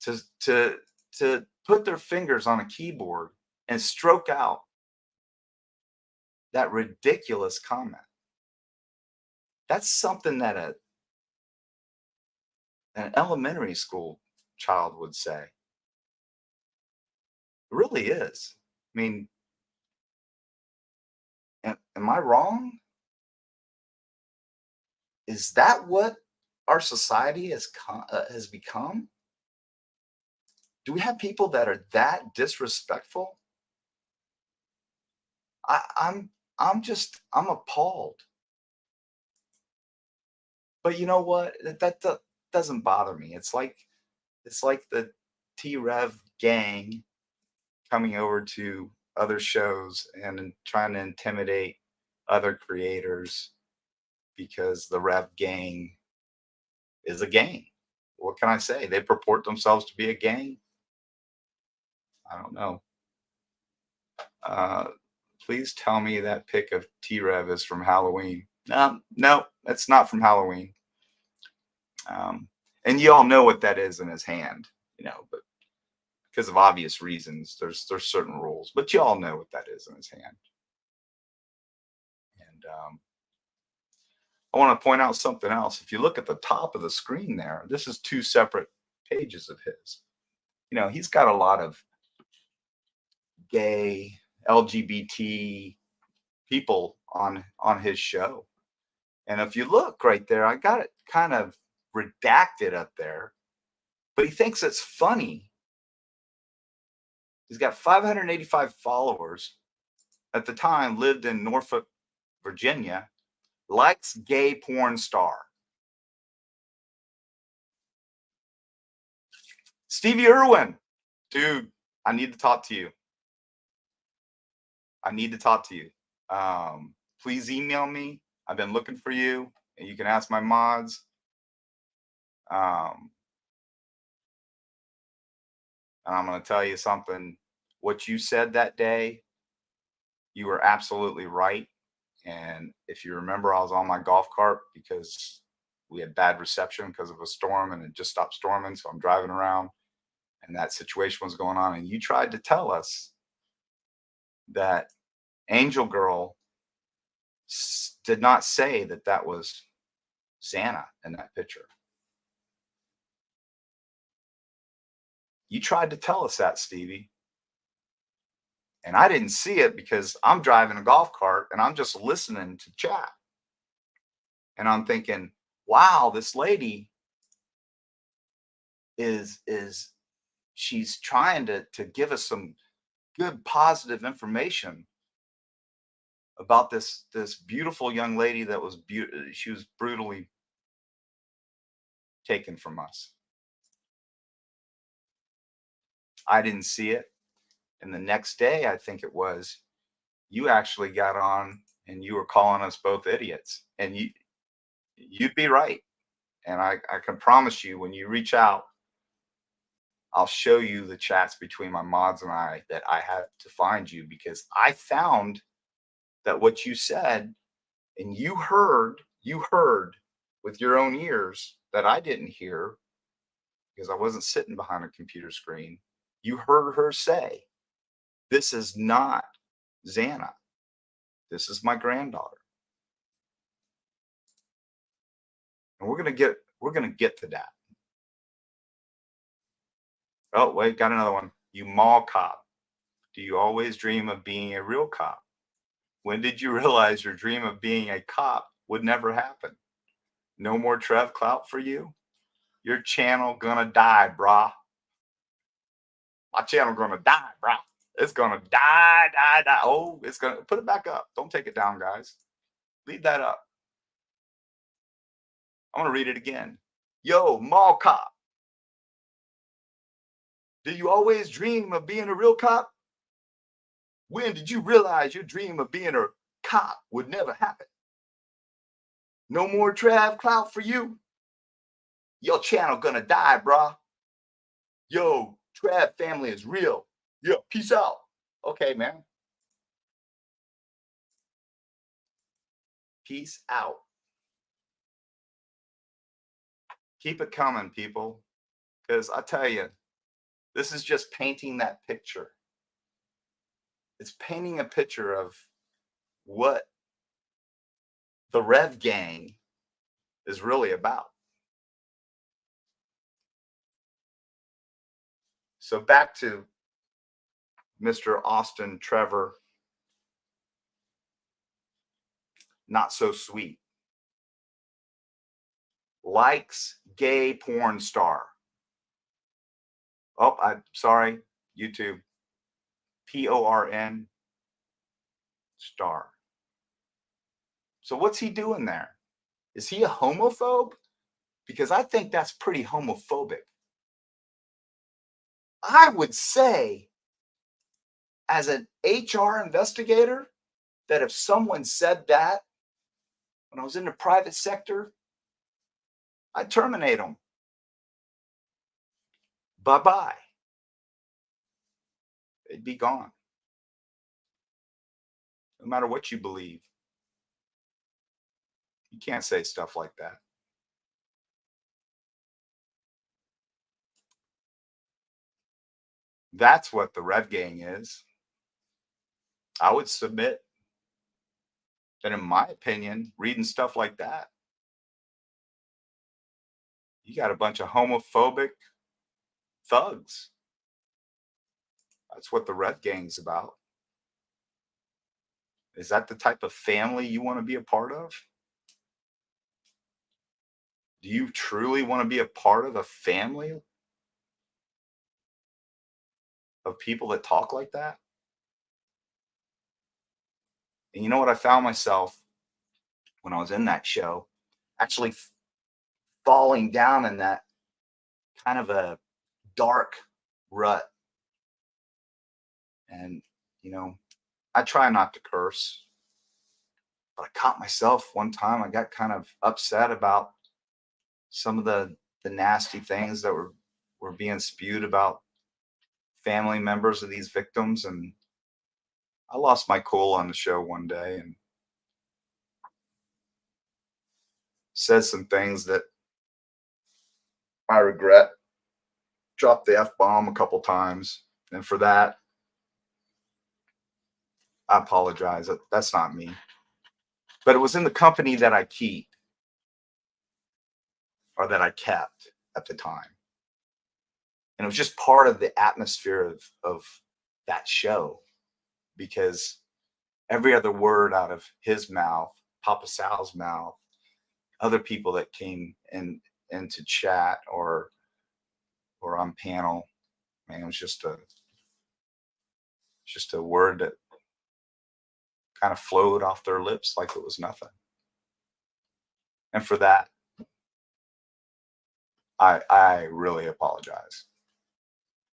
to to to put their fingers on a keyboard and stroke out that ridiculous comment. That's something that an elementary school child would say. It really is. I mean, am I wrong? Is that what our society has become? Do we have people that are that disrespectful? I, I'm I'm appalled. But you know what? Doesn't bother me. It's like the T Rev gang coming over to other shows and trying to intimidate other creators because the Rev gang is a gang. What can I say? They purport themselves to be a gang. I don't know. Uh, please tell me that pic of T Rev is from Halloween. No, it's not from Halloween. Um, and you all know what that is in his hand, but because of obvious reasons, there's certain rules, but you all know what that is in his hand. And I want to point out something else. If you look at the top of the screen there, this is two separate pages of his. He's got a lot of gay, LGBT people on his show. And if you look right there, I got it kind of redacted up there, but he thinks it's funny. He's got 585 followers. At the time, lived in Norfolk, Virginia, likes gay porn star. Stevie Irwin, dude, I need to talk to you. I need to talk to you. Please email me. I've been looking for you, and you can ask my mods. And I'm going to tell you something. What you said that day, you were absolutely right. And if you remember, I was on my golf cart because we had bad reception because of a storm and it just stopped storming. So I'm driving around and that situation was going on. And you tried to tell us that Angel Girl did not say that that was Xana in that picture. You tried to tell us that, Stevie. And I didn't see it because I'm driving a golf cart and I'm just listening to chat. And I'm thinking, wow, this lady is she's trying to give us some good positive information about this beautiful young lady that was she was brutally taken from us. I didn't see it. And the next day, I think it was, you actually got on and you were calling us both idiots. And you'd be right. And I can promise you, when you reach out, I'll show you the chats between my mods and I that I had to find you, because I found that what you said, and you heard with your own ears that I didn't hear because I wasn't sitting behind a computer screen. You heard her say, "This is not Xana. This is my granddaughter." And we're gonna get to that. Oh, wait, got another one. You mall cop. Do you always dream of being a real cop? When did you realize your dream of being a cop would never happen? No more Trev clout for you? Your channel gonna die, brah. My channel gonna die, brah. It's gonna die, die, die. Oh, it's gonna put it back up. Don't take it down, guys. Leave that up. I'm gonna read it again. Yo, mall cop. Did you always dream of being a real cop? When did you realize your dream of being a cop would never happen? No more Trav clout for you? Your channel gonna die, brah. Yo, Trav family is real. Yeah, peace out. Okay, man. Peace out. Keep it coming, people. Because I tell you, this is just painting that picture. It's painting a picture of what the Rev Gang is really about. So back to Mr. Austin Trevor, not so sweet. Likes gay porn star. Oh, I'm sorry, YouTube. PORN star. So what's he doing there? Is he a homophobe? Because I think that's pretty homophobic. I would say, as an HR investigator, that if someone said that when I was in the private sector, I'd terminate them. Bye bye. They'd be gone. No matter what you believe, you can't say stuff like that. That's what the Rev Gang is. I would submit that, in my opinion, reading stuff like that, you got a bunch of homophobic thugs. That's what the Rev Gang's about. Is that the type of family you want to be a part of? Do you truly want to be a part of a family of people that talk like that? And you know what? I found myself when I was in that show actually falling down in that kind of a dark rut. And, you know, I try not to curse, but I caught myself one time. I got kind of upset about some of the nasty things that were being spewed about family members of these victims. And I lost my cool on the show one day and said some things that I regret. Dropped the F bomb a couple times. And for that, I apologize. That's not me. But it was in the company that I keep, or that I kept at the time. And it was just part of the atmosphere of that show, because every other word out of his mouth, Papa Sal's mouth, other people that came in into chat or on panel, man, it was just a word that kind of flowed off their lips like it was nothing. And for that, I really apologize.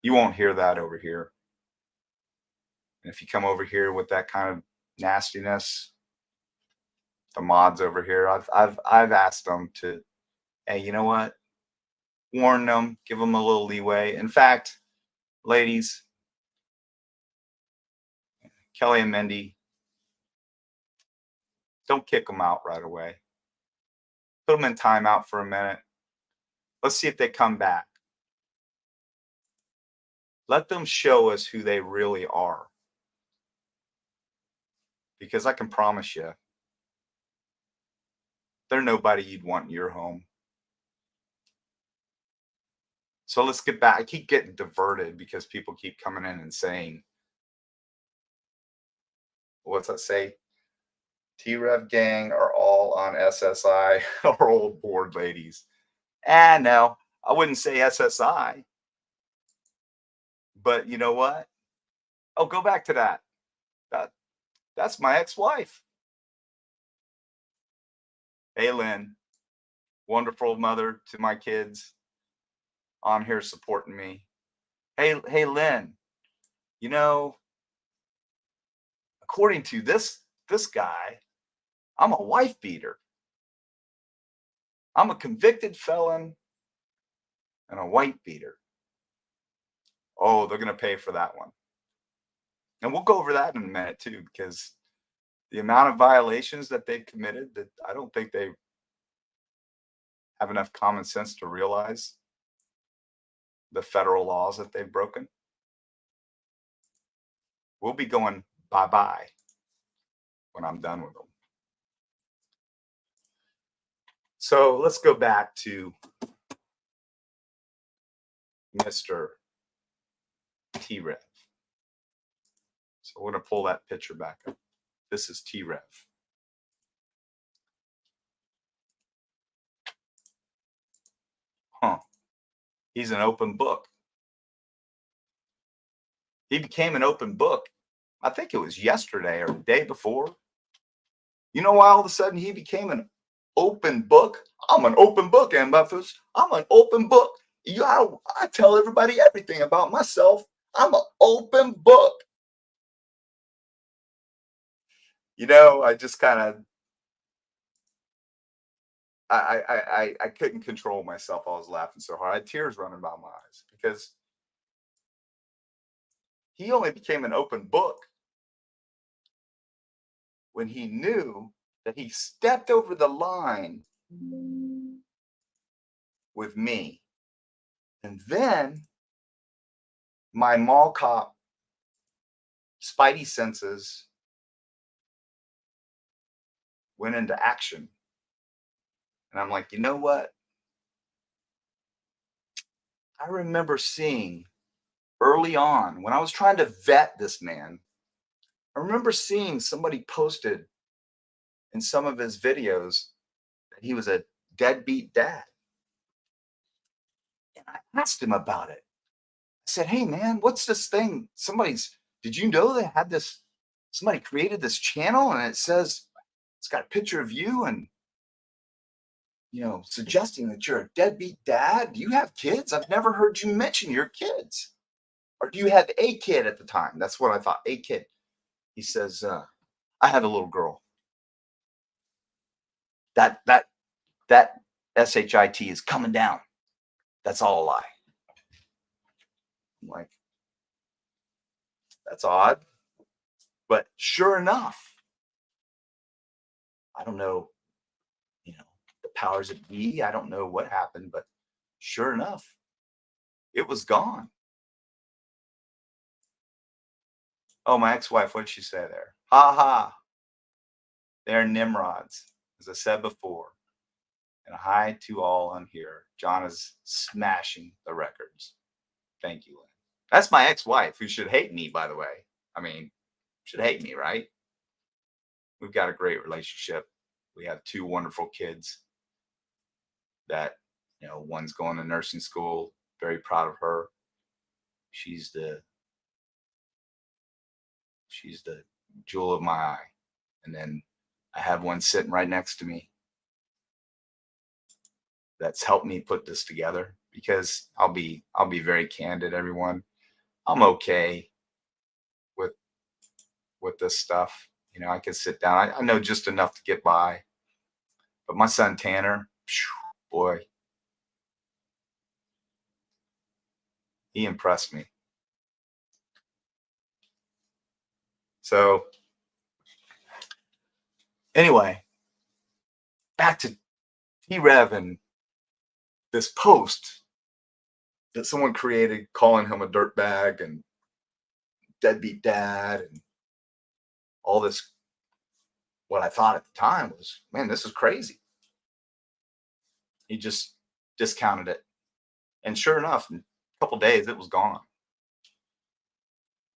You won't hear that over here. And if you come over here with that kind of nastiness, the mods over here, I've asked them to, hey, you know what? Warn them, give them a little leeway. In fact, ladies, Kelly and Mindy, don't kick them out right away. Put them in timeout for a minute. Let's see if they come back. Let them show us who they really are. Because I can promise you, they're nobody you'd want in your home. So let's get back. I keep getting diverted because people keep coming in and saying, what's that say? T-Rev gang are all on SSI or old board ladies. And no, I wouldn't say SSI. But you know what? Oh, go back to that. That's my ex-wife. Hey, Lynn, wonderful mother to my kids, on here supporting me. Hey, Lynn, you know, according to this guy, I'm a wife beater. I'm a convicted felon and a wife beater. Oh, they're going to pay for that one. And we'll go over that in a minute too, because the amount of violations that they've committed, that I don't think they have enough common sense to realize the federal laws that they've broken. We'll be going bye-bye when I'm done with them. So let's go back to Mr. T-Rev. So we're going to pull that picture back up. This is T-Rev. Huh. He's an open book. He became an open book. I think it was yesterday or the day before. You know why all of a sudden he became an open book? I'm an open book, MFers. I'm an open book. I tell everybody everything about myself. I'm an open book. I just kind of I couldn't control myself. I was laughing so hard. I had tears running down my eyes because he only became an open book when he knew that he stepped over the line with me. And then my mall cop spidey senses went into action. And I'm like, you know what? I remember seeing early on when I was trying to vet this man, I remember seeing somebody posted in some of his videos that he was a deadbeat dad. And I asked him about it. I said, hey, man, what's this thing? Did you know they had this? Somebody created this channel and it says, it's got a picture of you and, suggesting that you're a deadbeat dad. Do you have kids? I've never heard you mention your kids. Or do you have a kid at the time? That's what I thought, a kid. He says, I have a little girl. That SHIT is coming down. That's all a lie. I'm like, that's odd. But sure enough, I don't know, the powers that be. I don't know what happened, but sure enough, it was gone. Oh, my ex-wife, what did she say there? Ha ha. They're Nimrods, as I said before. And hi to all on here. John is smashing the records. Thank you, Lynn. That's my ex-wife, who should hate me, by the way. I mean, should hate me, right? We've got a great relationship. We have two wonderful kids that, one's going to nursing school. Very proud of her. She's the jewel of my eye. And then I have one sitting right next to me that's helped me put this together, because I'll be very candid, everyone. I'm okay with this stuff. I can sit down. I know just enough to get by. But my son Tanner, boy, he impressed me. So anyway, back to T-Rev and this post that someone created calling him a dirtbag and deadbeat dad and all this. What I thought at the time was, man, this is crazy. He just discounted it. And sure enough, in a couple days, it was gone.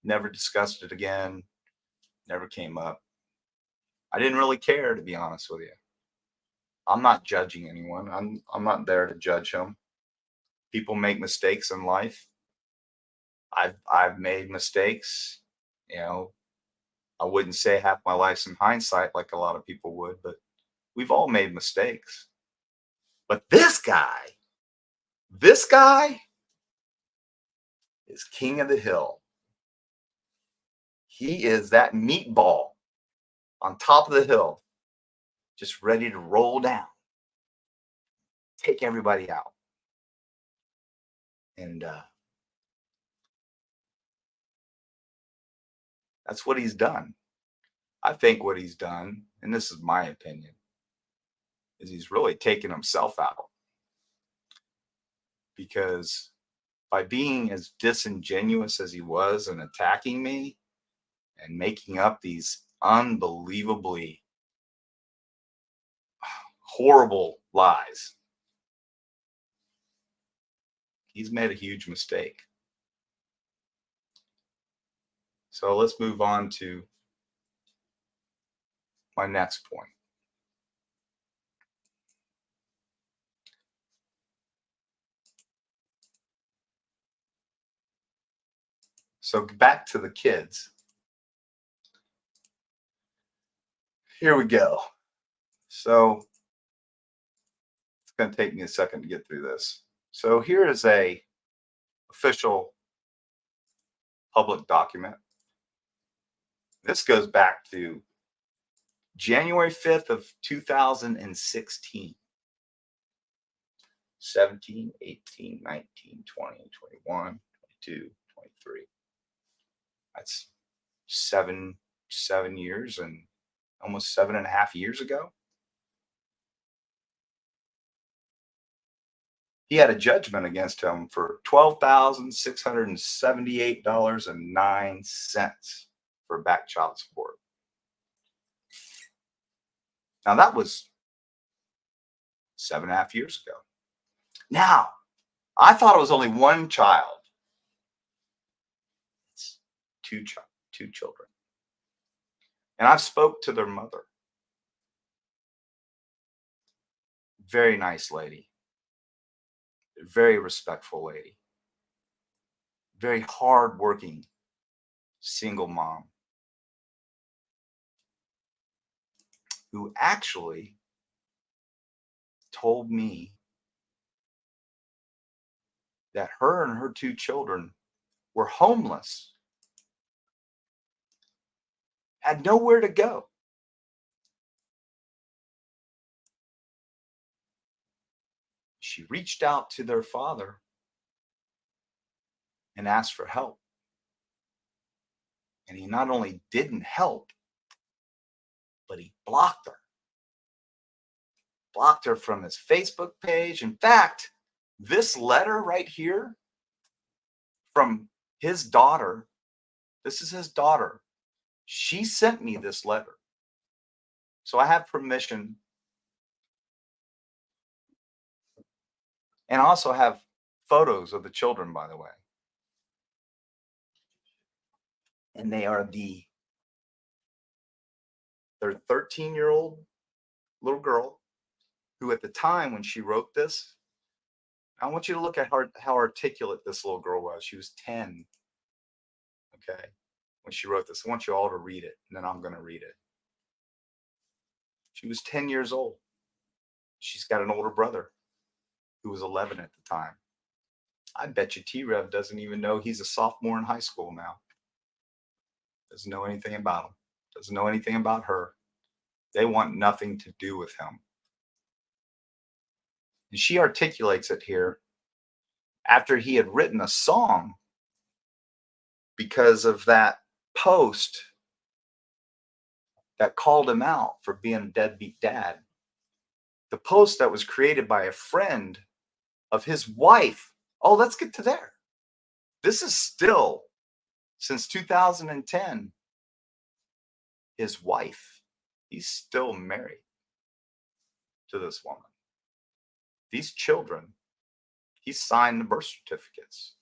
Never discussed it again. Never came up. I didn't really care, to be honest with you. I'm not judging anyone. I'm not there to judge him. People make mistakes in life. I've made mistakes. I wouldn't say half my life's in hindsight like a lot of people would, but we've all made mistakes. But this guy is king of the hill. He is that meatball on top of the hill, just ready to roll down, take everybody out. And That's what he's done. I think what he's done, and this is my opinion, is he's really taken himself out, because by being as disingenuous as he was and attacking me and making up these unbelievably horrible lies, he's made a huge mistake. So let's move on to my next point. So back to the kids. Here we go. So it's going to take me a second to get through this. So here is a official public document. This goes back to January 5th of 2016. 17, 18, 19, 20, 21, 22, 23. That's seven years and almost 7.5 years ago. He had a judgment against him for $12,678.09 for back child support. Now that was 7.5 years ago. Now, I thought it was only one child. It's two children. And I've spoke to their mother. Very nice lady. Very respectful lady. Very hardworking single mom who actually told me that her and her two children were homeless, had nowhere to go. She reached out to their father and asked for help. And he not only didn't help, but he blocked her. Blocked her from his Facebook page. In fact, this letter right here from his daughter, this is his daughter. She sent me this letter. So I have permission. And I also have photos of the children, by the way. And they are their 13-year-old little girl who, at the time when she wrote this, I want you to look at how articulate this little girl was. She was 10. Okay. When she wrote this, I want you all to read it, and then I'm going to read it. She was 10 years old. She's got an older brother who was 11 at the time. I bet you T-Rev doesn't even know he's a sophomore in high school now. Doesn't know anything about him. Doesn't know anything about her. They want nothing to do with him. And she articulates it here after he had written a song because of that post that called him out for being a deadbeat dad. The post that was created by a friend of his wife. Oh, let's get to there. This is still, since 2010, his wife. He's still married to this woman. These children, he signed the birth certificates.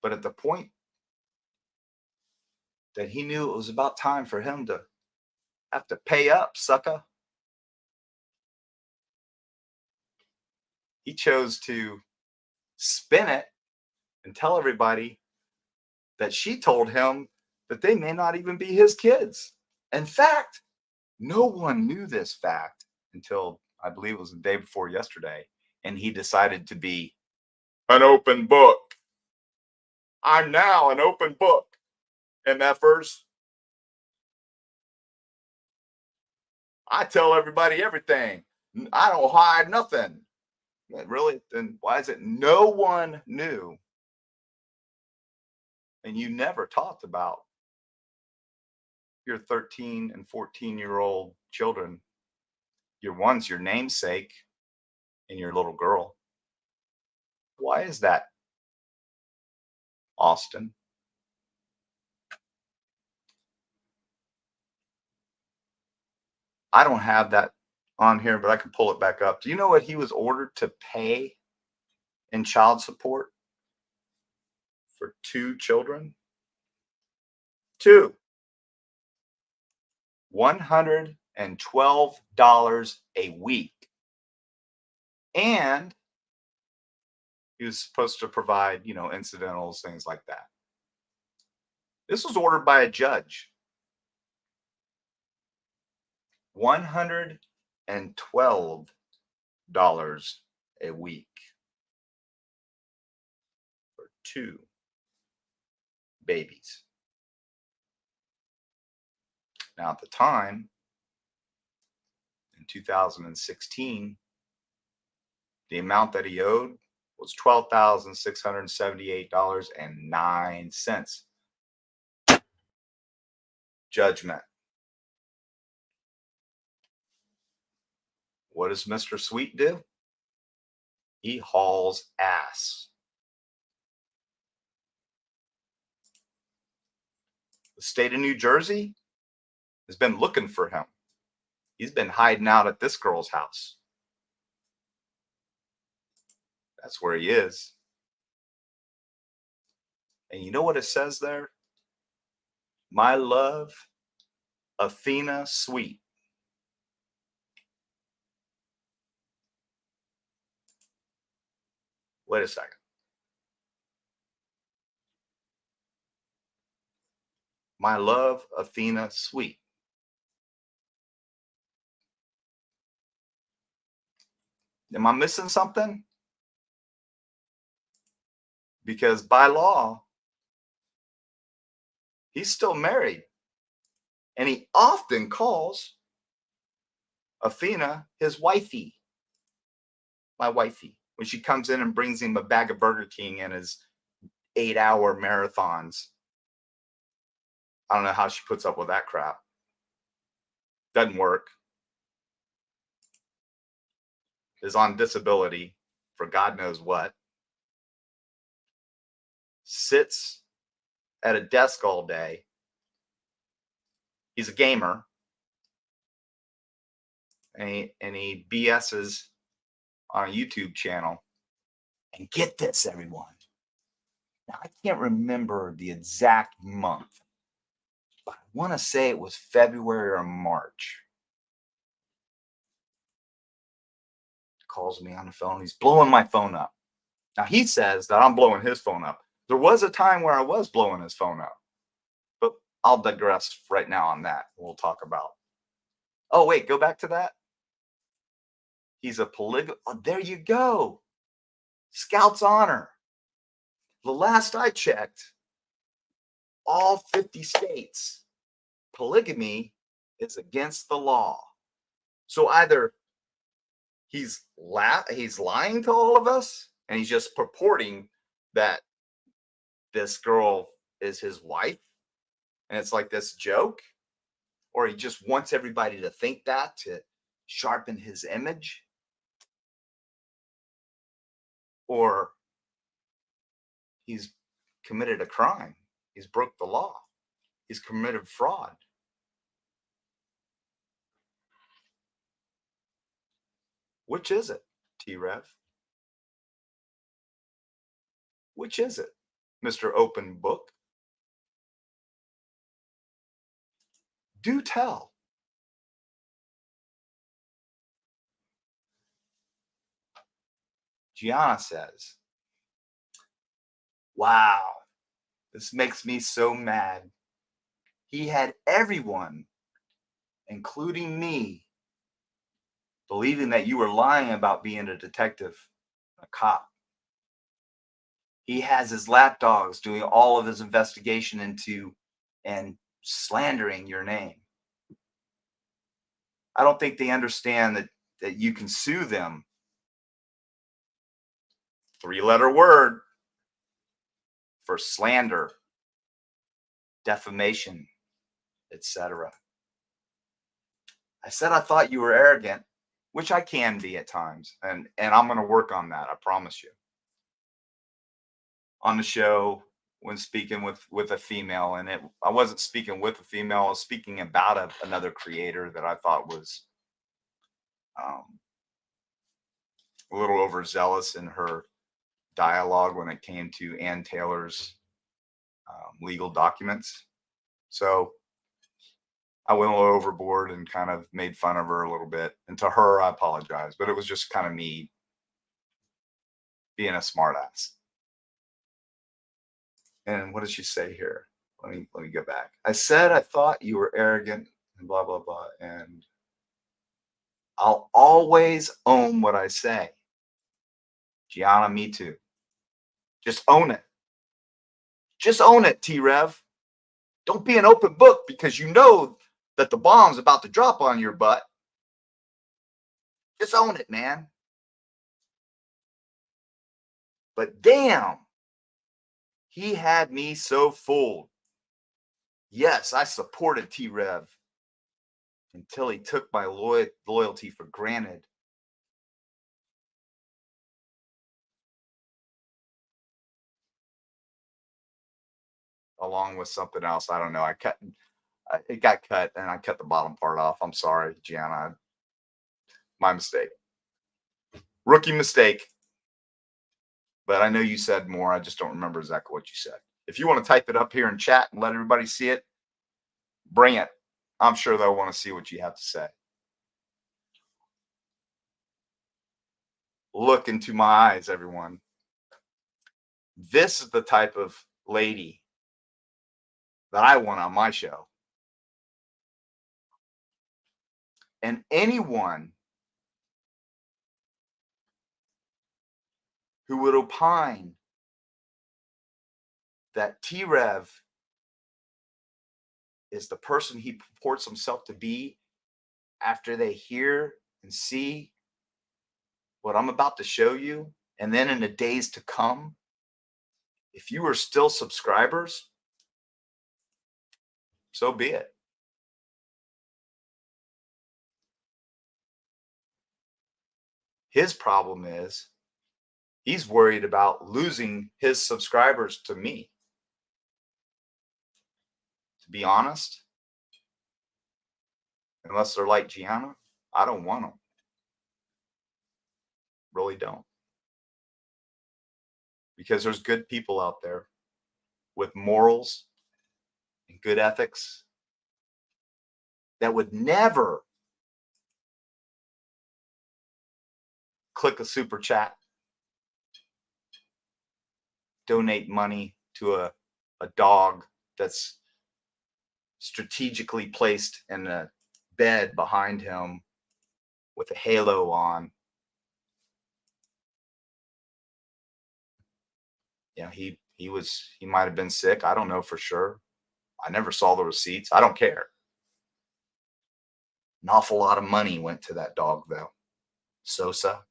But at the point that he knew it was about time for him to have to pay up, sucker, he chose to spin it and tell everybody that she told him that they may not even be his kids. In fact, no one knew this fact until, I believe it was the day before yesterday, and he decided to be an open book. I'm now an open book, MFers. I tell everybody everything. I don't hide nothing. Really? Then why is it no one knew And you never talked about your 13 and 14-year-old children, your namesake and your little girl. Why is that, Austin? I don't have that on here, but I can pull it back up. Do you know what he was ordered to pay in child support for 2 children? 2. $112 a week. And he was supposed to provide, incidentals, things like that. This was ordered by a judge. $112 a week for 2 babies. Now, at the time, in 2016, the amount that he owed was $12,678.09. Judgment. What does Mr. Sweet do? He hauls ass. The state of New Jersey has been looking for him. He's been hiding out at this girl's house. That's where he is. And you know what it says there? My love, Athena Sweet. Wait a second. My love, Athena Sweet. Am I missing something? Because by law, he's still married. And he often calls Athena his wifey. My wifey. When she comes in and brings him a bag of Burger King and his 8-hour marathons. I don't know how she puts up with that crap. Doesn't work. Is on disability for God knows what. Sits at a desk all day. He's a gamer. And he BS's on a YouTube channel. And get this, everyone. Now, I can't remember the exact month, but I want to say it was February or March. Calls me on the phone. He's blowing my phone up. Now, he says that I'm blowing his phone up. There was a time where I was blowing his phone up, but I'll digress right now on that. We'll talk about. Oh, wait, go back to that. He's a polygamist. Oh, there you go. Scout's honor. The last I checked, all 50 states, polygamy is against the law. So either he's lying to all of us, and he's just purporting that this girl is his wife, and it's like this joke, or he just wants everybody to think that to sharpen his image, or he's committed a crime. He's broke the law. He's committed fraud. Which is it, T-Rev? Which is it, Mr. Open Book? Do tell. Gianna says, wow, this makes me so mad. He had everyone, including me, believing that you were lying about being a detective, a cop. He has his lapdogs doing all of his investigation into and slandering your name. I don't think they understand that you can sue them. 3-letter word for slander defamation, etc. I said I thought you were arrogant, which I can be at times, and I'm going to work on that. I promise you. On the show, when speaking with a female, and I wasn't speaking with a female. I was speaking about another creator that I thought was um, a little overzealous in her dialogue when it came to Ann Taylor's legal documents. So I went a little overboard and kind of made fun of her a little bit. And to her, I apologize, but it was just kind of me being a smartass. And what did she say here? Let me go back. I said I thought you were arrogant and blah blah blah. And I'll always own what I say. Gianna, me too. Just own it. Just own it, T-Rev. Don't be an open book because you know that the bomb's about to drop on your butt. Just own it, man. But damn, he had me so fooled. Yes, I supported T-Rev until he took my loyalty for granted. Along with something else. I don't know. It got cut and I cut the bottom part off. I'm sorry, Gianna. My mistake. Rookie mistake. But I know you said more. I just don't remember exactly what you said. If you want to type it up here in chat and let everybody see it, bring it. I'm sure they'll want to see what you have to say. Look into my eyes, everyone. This is the type of lady that I want on my show. And anyone who would opine that T-Rev is the person he purports himself to be after they hear and see what I'm about to show you, and then in the days to come, if you are still subscribers, so be it. His problem is he's worried about losing his subscribers to me. To be honest, unless they're like Gianna, I don't want them. Really don't. Because there's good people out there with morals and good ethics that would never click a super chat, donate money to a dog that's strategically placed in a bed behind him with a halo on. You know, he might have been sick. I don't know for sure. I never saw the receipts. I don't care. An awful lot of money went to that dog, though. Sosa,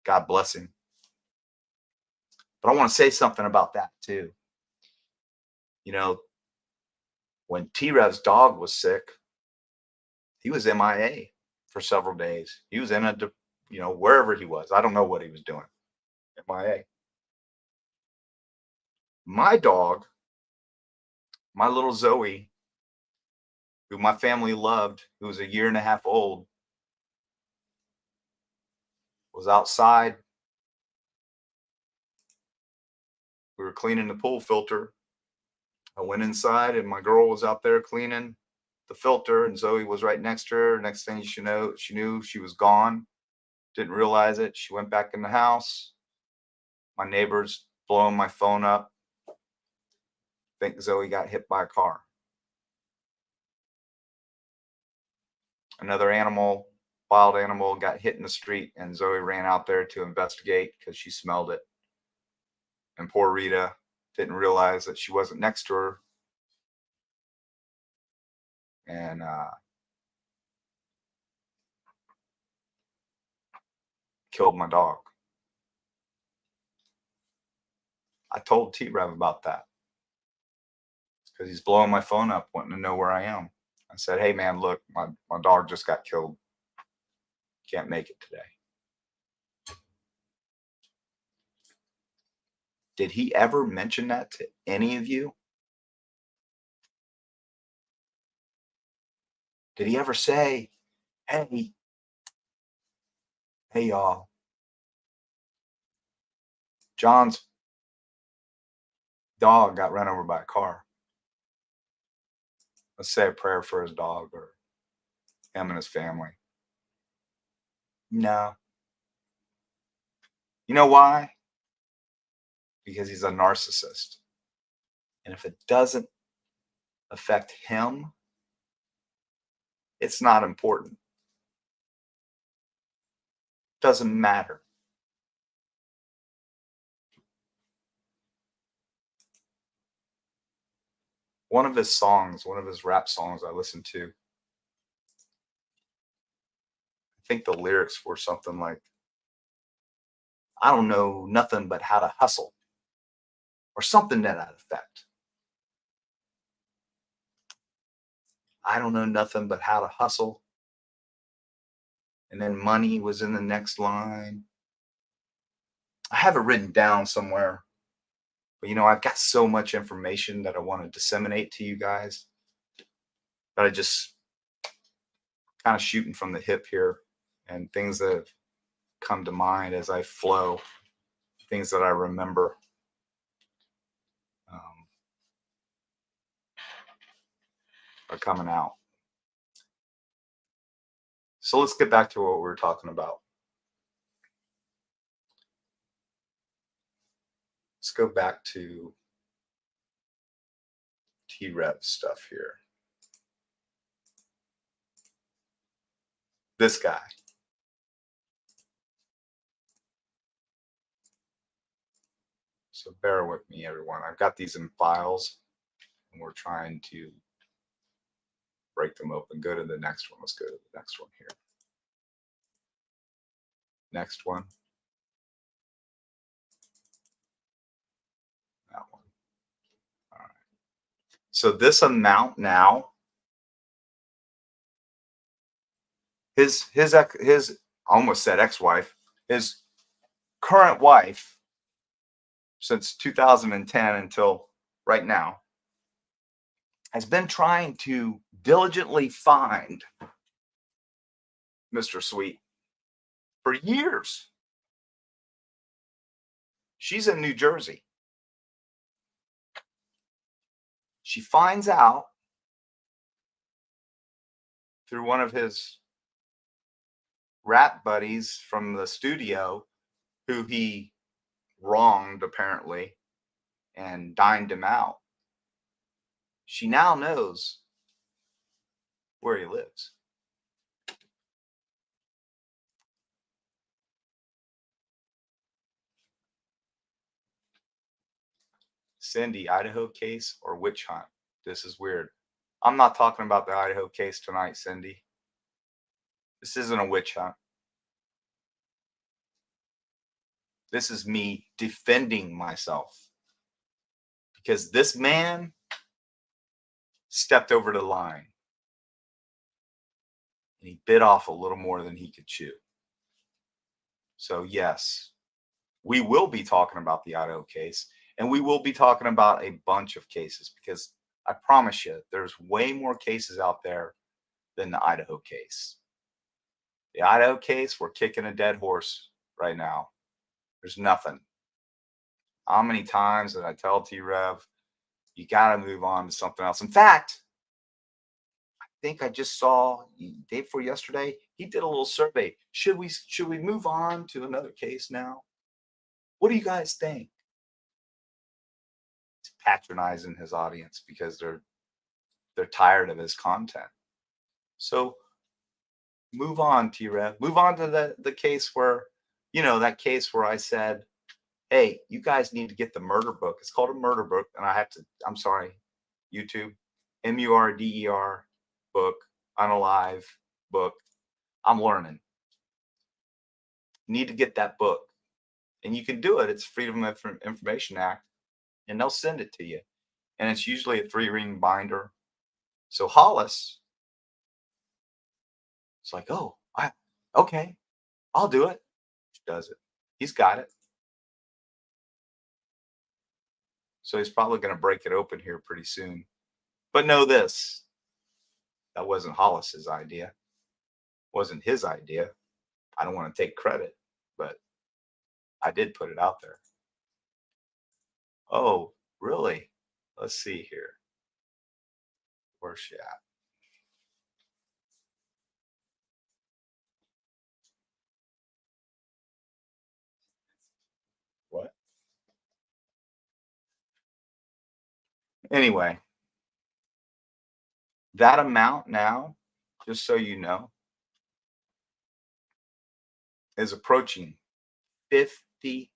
God bless him. But I want to say something about that, too. You know, when T-Rev's dog was sick, he was MIA for several days. He was in wherever he was. I don't know what he was doing. MIA. My dog, my little Zoe, who my family loved, who was 1.5 years old, was outside. We were cleaning the pool filter. I went inside and my girl was out there cleaning the filter and Zoe was right next to her. Next thing she knew she was gone. Didn't realize it. She went back in the house. My neighbor's blowing my phone up. Think Zoe got hit by a car. Another animal, wild animal, got hit in the street and Zoe ran out there to investigate because she smelled it. And poor Rita didn't realize that she wasn't next to her. And killed my dog. I told T-Rev about that. because he's blowing my phone up, wanting to know where I am. I said, "Hey, man, look, my dog just got killed. Can't make it today." Did he ever mention that to any of you? Did he ever say, "Hey, hey, y'all, John's dog got run over by a car. Let's say a prayer for his dog or him and his family"? No. You know why? Because he's a narcissist. And if it doesn't affect him, it's not important. Doesn't matter. One of his songs, one of his rap songs I listened to, I think the lyrics were something like, "I don't know nothing but how to hustle," or something to that effect. I don't know nothing but how to hustle. And then money was in the next line. I have it written down somewhere, but I've got so much information that I want to disseminate to you guys that I just kind of shooting from the hip here, and things that have come to mind as I flow, things that I remember. um, are coming out. So let's get back to what we were talking about. Let's go back to T-Rev stuff here. This guy. So bear with me, everyone. I've got these in files, and we're trying to break them open. Go to the next one. Let's go to the next one here. Next one. That one. All right. So this amount now, his I almost said ex-wife, his current wife, since 2010 until right now, has been trying to diligently find Mr. Sweet for years. She's in New Jersey. She finds out through one of his rap buddies from the studio, who he wronged apparently and dined him out. She now knows where he lives. Cindy, Idaho case or witch hunt? This is weird. I'm not talking about the Idaho case tonight, Cindy. This isn't a witch hunt. This is me defending myself, because this man stepped over the line and he bit off a little more than he could chew. So yes, we will be talking about the Idaho case, and we will be talking about a bunch of cases, because I promise you, there's way more cases out there than the Idaho case. The Idaho case, we're kicking a dead horse right now. There's nothing. How many times did I tell T-Rev, you got to move on to something else? In fact, I think I just saw day before yesterday, he did a little survey. Should we move on to another case now? What do you guys think? He's patronizing his audience because they're tired of his content. So move on, T-Rev. Move on to the case where, that case where I said, hey, you guys need to get the murder book. It's called a murder book. And I'm sorry, YouTube, MURDER book, unalive book. I'm learning. You need to get that book. And you can do it. It's Freedom of Information Act. And they'll send it to you. and it's usually a 3-ring binder. So Hollis is like, oh, okay, I'll do it. She does it. He's got it. So he's probably going to break it open here pretty soon. But know this, that wasn't Hollis's idea. Wasn't his idea. I don't want to take credit, but I did put it out there. Oh, really? Let's see here. Where's she at? What? Anyway, that amount now, just so you know, is approaching $50,000.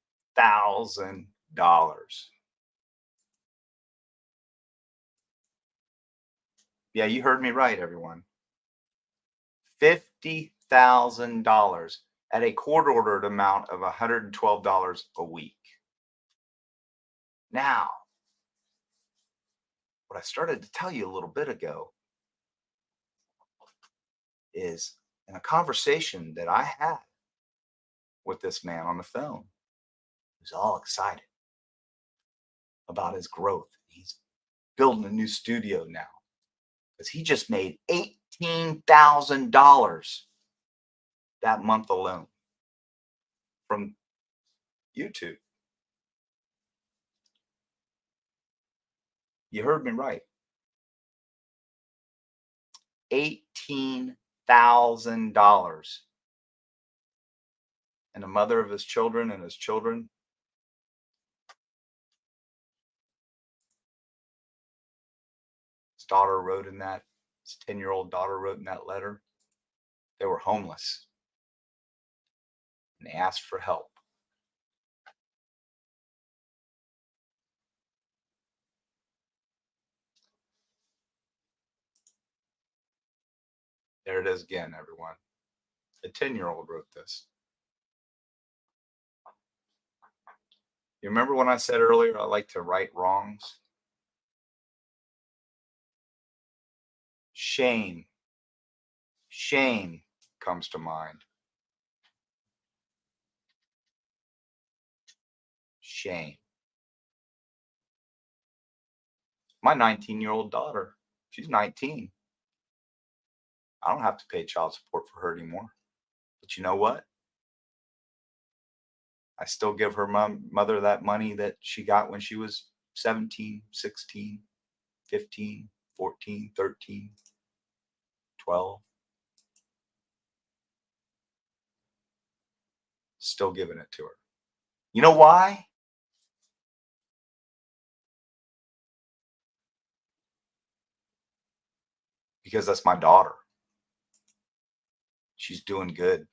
Yeah, you heard me right, everyone. $50,000 at a court ordered amount of $112 a week. Now, what I started to tell you a little bit ago is in a conversation that I had with this man on the phone, he was all excited about his growth. He's building a new studio now because he just made $18,000 that month alone from YouTube. You heard me right. $18,000. And the mother of his children and his children, his daughter wrote in that, his 10-year-old daughter wrote in that letter, they were homeless and they asked for help. There it is again, everyone. A 10-year-old wrote this. You remember when I said earlier I like to right wrongs? Shame. Shame comes to mind. Shame. My 19-year-old daughter, she's 19. I don't have to pay child support for her anymore. But you know what? I still give her mother that money that she got when she was 17, 16, 15, 14, 13, 12. Still giving it to her. You know why? Because that's my daughter. She's doing good.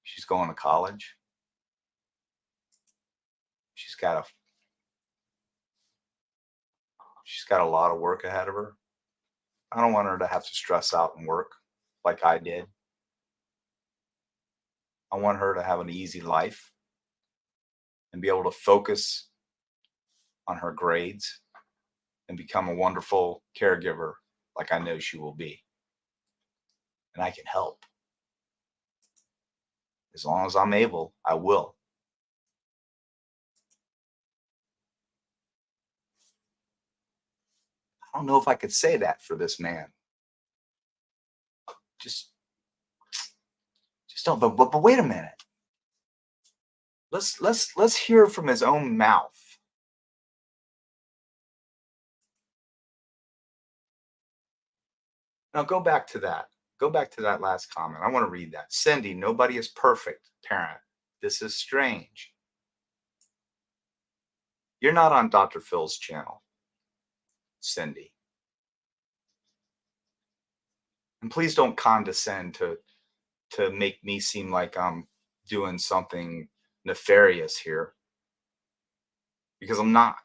She's going to college. She's got a lot of work ahead of her. I don't want her to have to stress out and work like I did. I want her to have an easy life and be able to focus on her grades and become a wonderful caregiver like I know she will be. And I can help. As long as I'm able, I will. I don't know if I could say that for this man. Just don't. But wait a minute. Let's hear from his own mouth. Now go back to that. Go back to that last comment. I want to read that. Cindy, nobody is perfect, parent. This is strange. You're not on Dr. Phil's channel, Cindy. And please don't condescend to make me seem like I'm doing something nefarious here, because I'm not.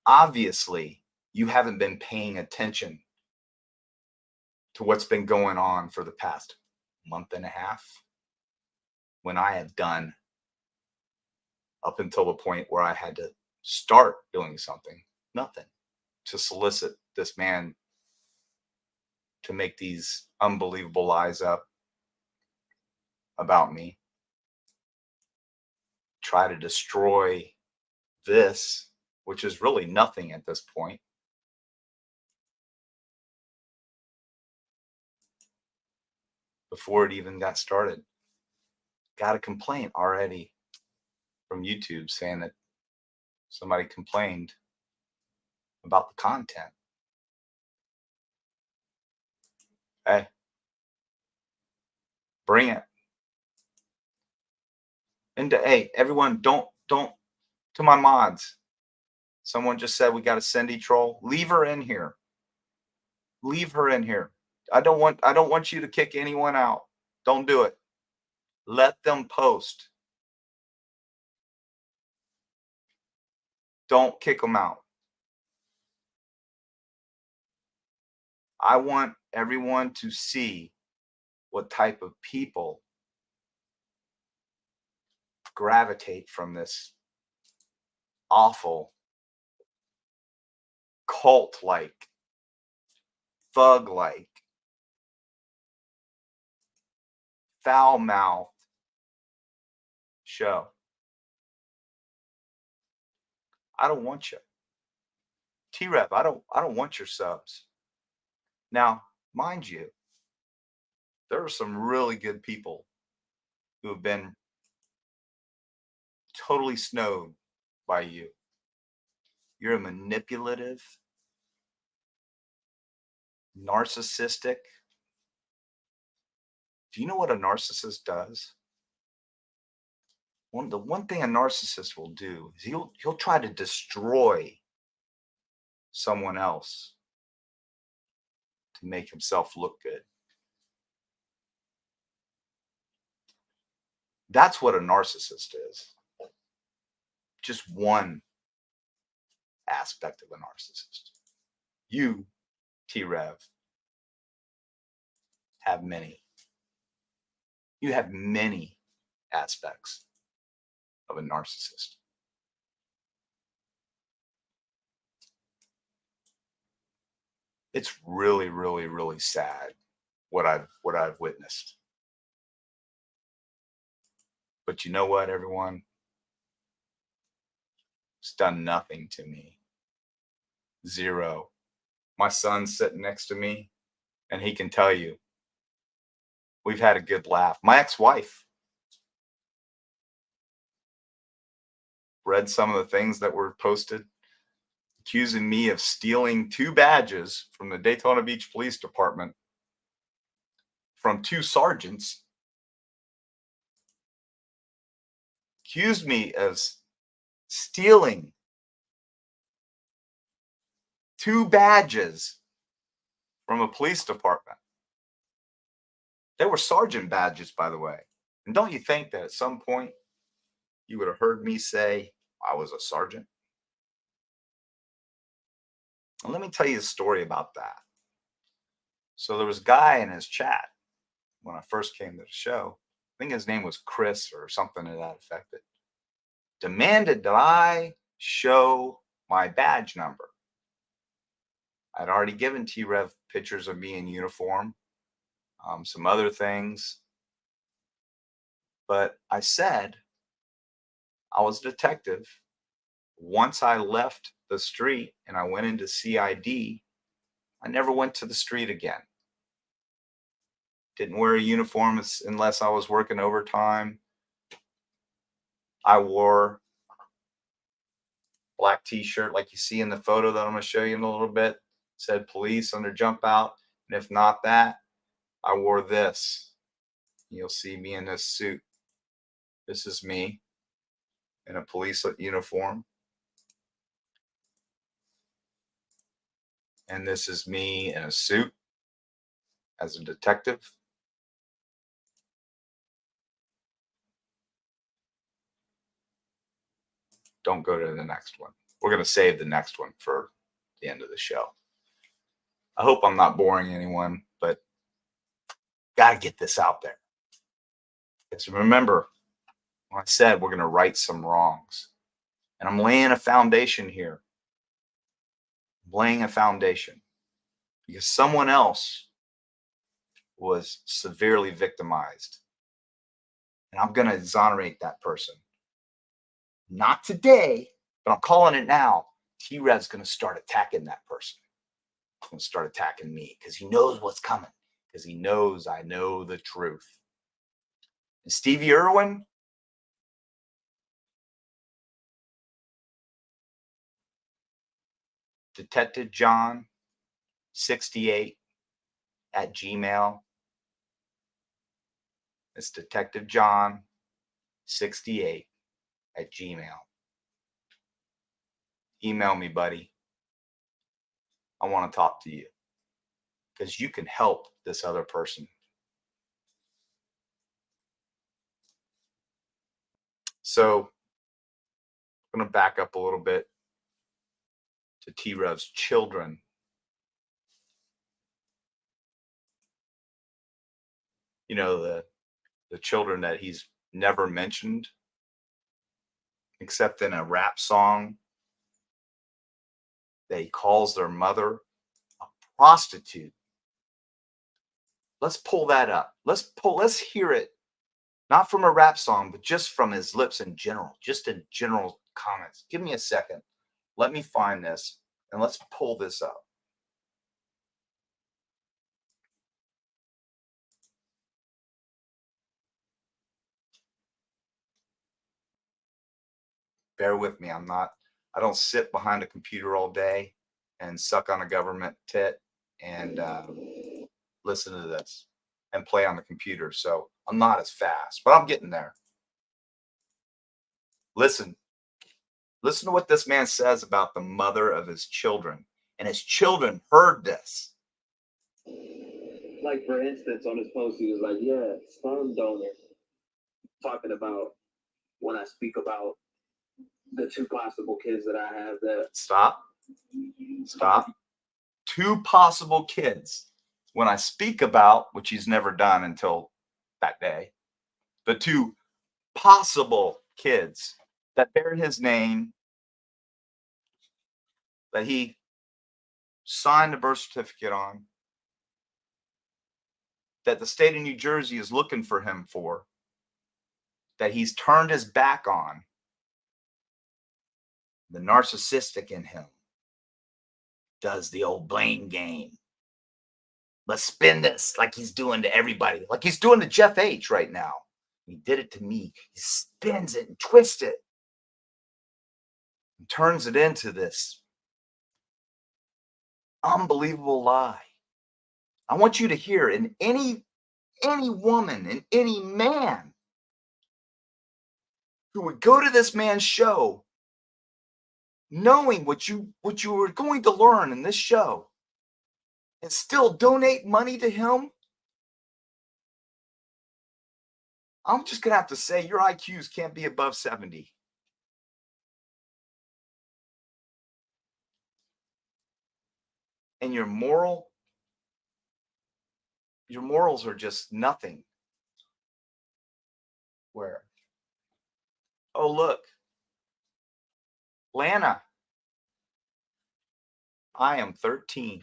Obviously, you haven't been paying attention to what's been going on for the past month and a half when I have done up until the point where I had to start doing something, nothing, to solicit this man to make these unbelievable lies up about me, try to destroy this, which is really nothing at this point. Before it even got started, got a complaint already from YouTube saying that somebody complained about the content. Hey, bring it. And hey, everyone, don't to my mods. Someone just said we got a Cindy troll. Leave her in here. Leave her in here. I don't want you to kick anyone out. Don't do it. Let them post. Don't kick them out. I want everyone to see what type of people gravitate from this awful cult-like, thug-like, foul-mouthed show. I don't want you. T-Rev, I don't want your subs. Now, mind you, there are some really good people who have been totally snowed by you. You're a manipulative, narcissistic. Do you know what a narcissist does? The one thing a narcissist will do is he'll try to destroy someone else to make himself look good. That's what a narcissist is. Just one aspect of a narcissist. You, T-Rev, have many. You have many aspects of a narcissist. It's really, really, really sad what I've witnessed. But you know what, everyone? It's done nothing to me. Zero. My son's sitting next to me, and he can tell you we've had a good laugh. My ex-wife read some of the things that were posted, accusing me of stealing 2 badges from the Daytona Beach Police Department from 2 sergeants. Accused me of stealing 2 badges from a police department. They were sergeant badges, by the way. And don't you think that at some point you would have heard me say I was a sergeant? And let me tell you a story about that. So there was a guy in his chat when I first came to the show. I think his name was Chris or something to that effect. That demanded that I show my badge number. I'd already given T-Rev pictures of me in uniform, some other things. But I said I was a detective. Once I left the street and I went into CID, I never went to the street again. Didn't wear a uniform unless I was working overtime. I wore black t-shirt like you see in the photo that I'm going to show you in a little bit. It said police under jump out. And if not that, I wore this. You'll see me in this suit. This is me in a police uniform. And this is me in a suit as a detective. Don't go to the next one. We're going to save the next one for the end of the show. I hope I'm not boring anyone, but got to get this out there. Because remember, When I said we're going to right some wrongs. And I'm laying a foundation here. I'm laying a foundation because someone else was severely victimized. And I'm going to exonerate that person. Not today, but I'm calling it now. T-Rev's going to start attacking that person. He's going to start attacking me because he knows what's coming, because he knows I know the truth. And Stevie Irwin, Detective John 68 at Gmail. It's Detective John 68 at Gmail. Email me, buddy. I want to talk to you because you can help this other person. So I'm going to back up a little bit to T-Rev's children. You know, the children that he's never mentioned except in a rap song that he calls their mother a prostitute. Let's pull that up. Let's hear it, not from a rap song, but just from his lips in general, just in general comments. Give me a second. Let me find this and let's pull this up. Bear with me. I don't sit behind a computer all day and suck on a government tit and listen to this and play on the computer. So I'm not as fast, but I'm getting there. Listen to what this man says about the mother of his children. And his children heard this. Like, for instance, on his post, he was like, yeah, sperm donor. Talking about when I speak about the two possible kids that I have that. Stop. 2 possible kids. When I speak about, which he's never done until that day, the 2 possible kids that bear his name, that he signed a birth certificate on, that the state of New Jersey is looking for him for, that he's turned his back on, the narcissistic in him does the old blame game. Let's spin this like he's doing to everybody, like he's doing to Jeff H right now. He did it to me. He spins it and twists it and turns it into this unbelievable lie. I want you to hear, in any woman and any man who would go to this man's show knowing what you were going to learn in this show and still donate money to him, I'm just going to have to say your IQs can't be above 70. And your morals are just nothing. Where? Oh, look. Lana. I am 13.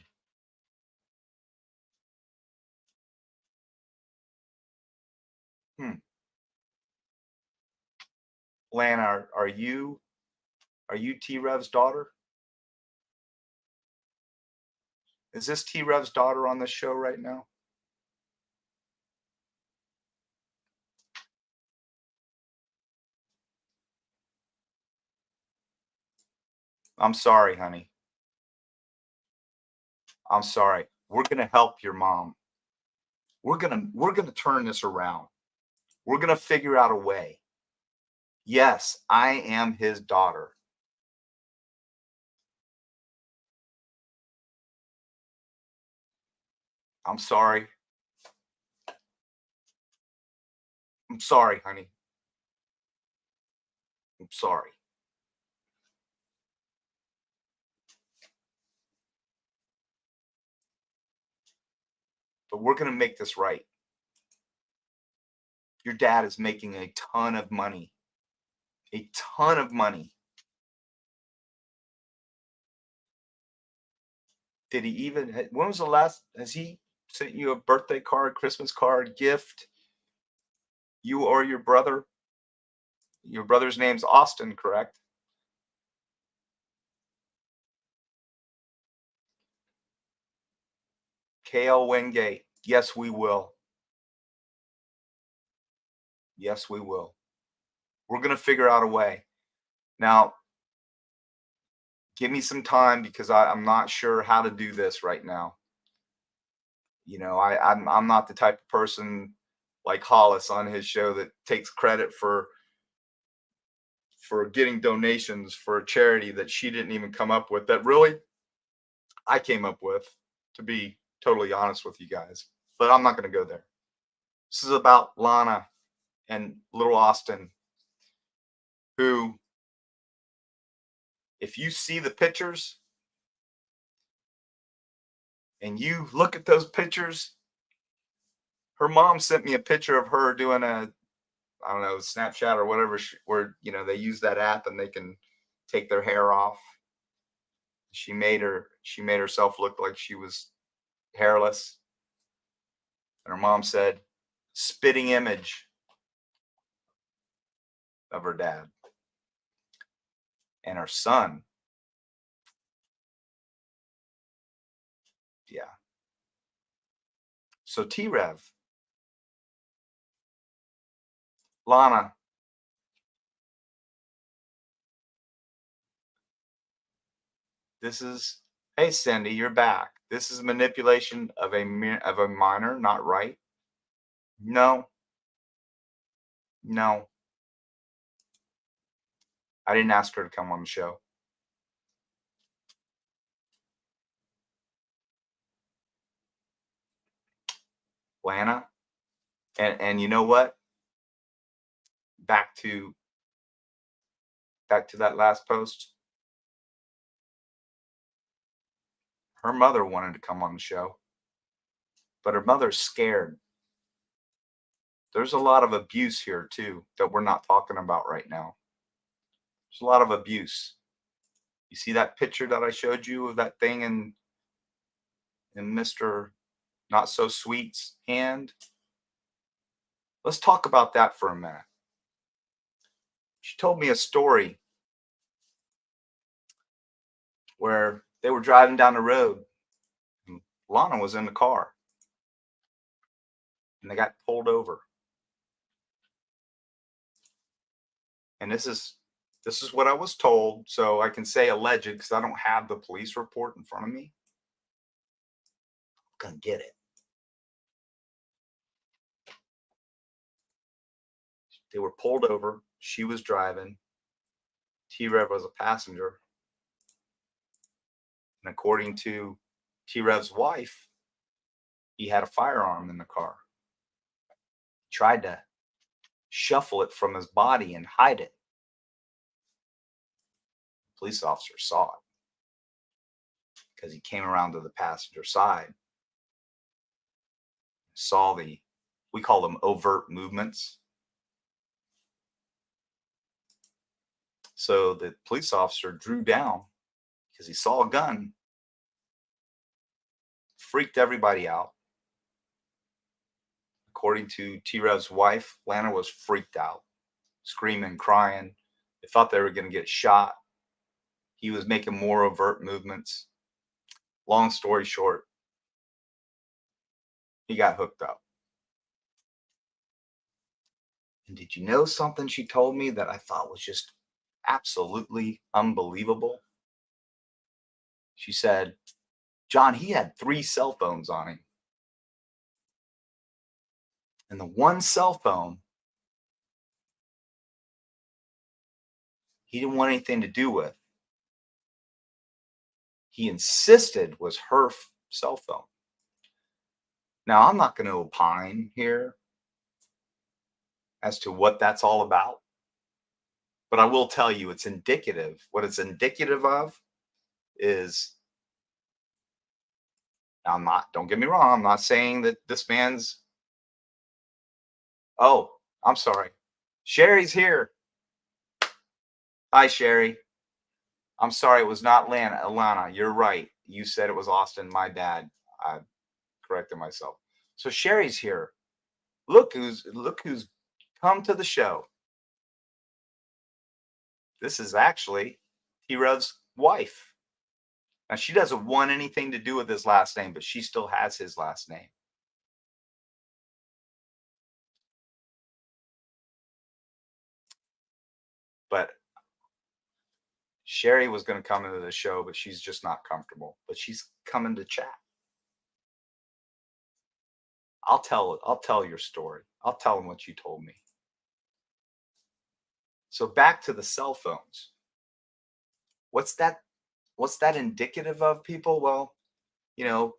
Lana, are you T-Rev's daughter? Is this T-Rev's daughter on the show right now? I'm sorry, honey. I'm sorry. We're going to help your mom. We're going to turn this around. We're going to figure out a way. Yes, I am his daughter. I'm sorry. I'm sorry, honey. I'm sorry. But we're going to make this right. Your dad is making a ton of money. A ton of money. Did he even when was the last has he sent you a birthday card, Christmas card, gift? You or your brother? Your brother's name's Austin, correct? KL Wingate. Yes, we will. Yes, we will. We're going to figure out a way. Now, give me some time because I'm not sure how to do this right now. You know, I'm not the type of person like Hollis on his show that takes credit for getting donations for a charity that she didn't even come up with, that really I came up with, to be totally honest with you guys. But I'm not going to go there. This is about Lana and little Austin, who, if you see the pictures and you look at those pictures, her mom sent me a picture of her doing I don't know, Snapchat or whatever, where, you know, they use that app and they can take their hair off. She made herself look like she was hairless. And her mom said, spitting image of her dad. And her son, yeah. So T-Rev, Lana, this is, hey Cindy, you're back. This is manipulation of a minor, not right. No, no, I didn't ask her to come on the show. Lana, and you know what? Back to that last post. Her mother wanted to come on the show, but her mother's scared. There's a lot of abuse here too that we're not talking about right now. There's a lot of abuse. You see that picture that I showed you of that thing in Mr. Not So Sweet's hand? Let's talk about that for a minute. She told me a story where they were driving down the road and Lana was in the car and they got pulled over. And this is what I was told, so I can say alleged because I don't have the police report in front of me. I'm gonna get it. They were pulled over. She was driving. T-Rev was a passenger. And according to T-Rev's wife, he had a firearm in the car. He tried to shuffle it from his body and hide it. The police officer saw it because he came around to the passenger side, saw we call them overt movements. So the police officer drew down because he saw a gun, freaked everybody out. According to T-Rev's wife, Lana was freaked out, screaming, crying. They thought they were going to get shot. He was making more overt movements. Long story short, he got hooked up. And did you know something she told me that I thought was just absolutely unbelievable? She said, John, he had 3 cell phones on him. And the one cell phone he didn't want anything to do with, he insisted was her cell phone. Now, I'm not going to opine here as to what that's all about, but I will tell you it's indicative. What it's indicative of is, don't get me wrong, I'm not saying that this man's, oh, I'm sorry. Sherry's here. Hi, Sherry. I'm sorry, it was not Lana. Alana, you're right. You said it was Austin. My bad. I corrected myself. So Sherry's here. Look who's come to the show. This is actually T-Rev's wife. Now she doesn't want anything to do with his last name, but she still has his last name. But Sherry was going to come into the show, but she's just not comfortable. But she's coming to chat. I'll tell your story. I'll tell them what you told me. So back to the cell phones. What's that what's that indicative of, people? Well,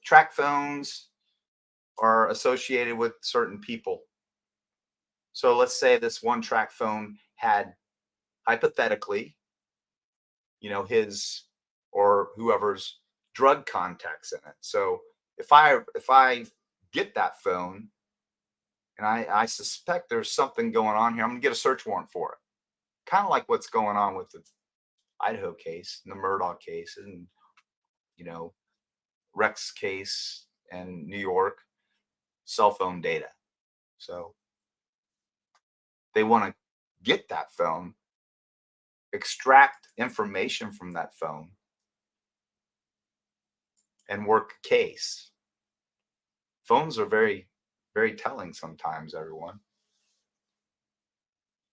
track phones are associated with certain people. So let's say this one track phone had, hypothetically, his or whoever's drug contacts in it. So if I get that phone and I suspect there's something going on here, I'm gonna get a search warrant for it. Kind of like what's going on with the Idaho case, and the Murdoch case, and you know Rex case, and New York cell phone data. So they want to get that phone, extract information from that phone, and work a case. Phones are very, very telling sometimes, everyone.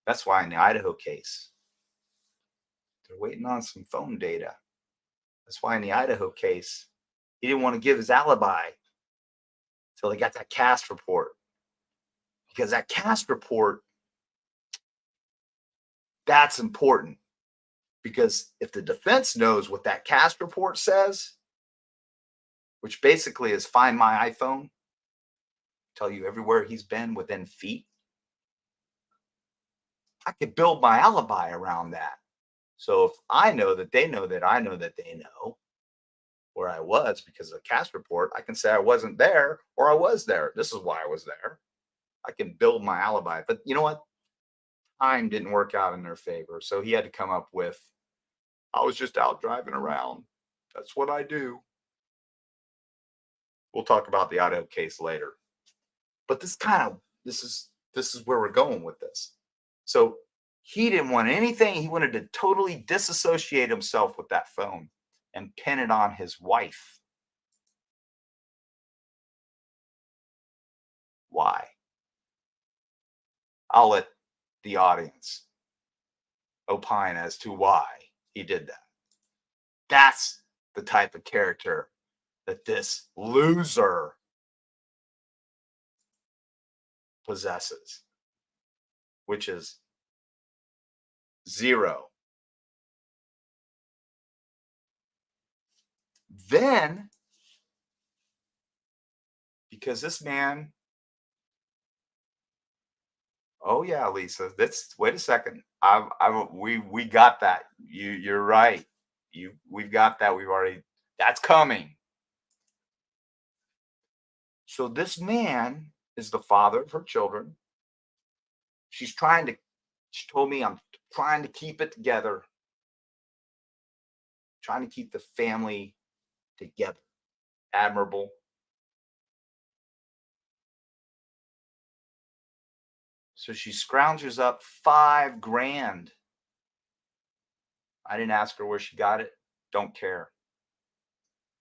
That's why in the Idaho case, they're waiting on some phone data. That's why in the Idaho case, he didn't want to give his alibi until he got that cast report. Because that cast report, that's important. Because if the defense knows what that cast report says, which basically is find my iPhone, tell you everywhere he's been within feet, I could build my alibi around that. So if I know that they know that I know that they know where I was because of the cast report, I can say I wasn't there or I was there. This is why I was there. I can build my alibi. But you know what? Time didn't work out in their favor. So he had to come up with, I was just out driving around. That's what I do. We'll talk about the Idaho case later. But this is where we're going with this. So he didn't want anything. He wanted to totally disassociate himself with that phone and pin it on his wife. Why? I'll let the audience opine as to why he did that. That's the type of character that this loser possesses, which is zero. Then, because this man, oh yeah, Lisa, that's, wait a second. We got that. You're right. We've got that. We've already, that's coming. So this man is the father of her children. She told me, I'm trying to keep it together, trying to keep the family together. Admirable. So she scrounges up $5,000. I didn't ask her where she got it. Don't care.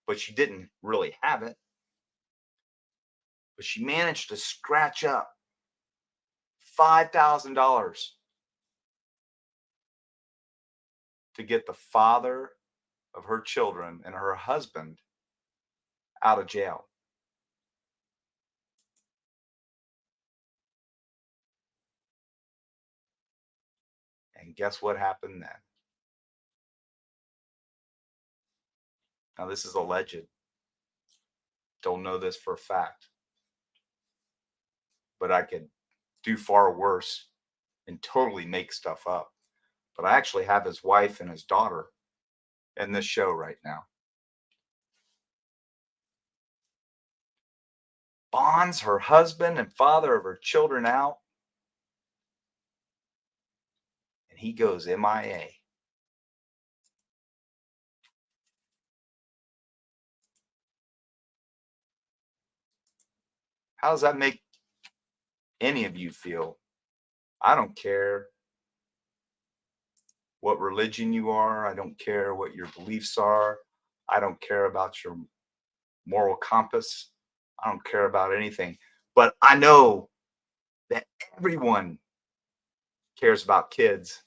But she didn't really have it. But she managed to scratch up $5,000 to get the father of her children and her husband out of jail. And guess what happened then? Now, this is alleged. Don't know this for a fact. But I could do far worse and totally make stuff up. But I actually have his wife and his daughter in this show right now. Bonds her husband and father of her children out he goes MIA. How does that make any of you feel? I don't care what religion you are. I don't care what your beliefs are. I don't care about your moral compass. I don't care about anything. But I know that everyone cares about kids.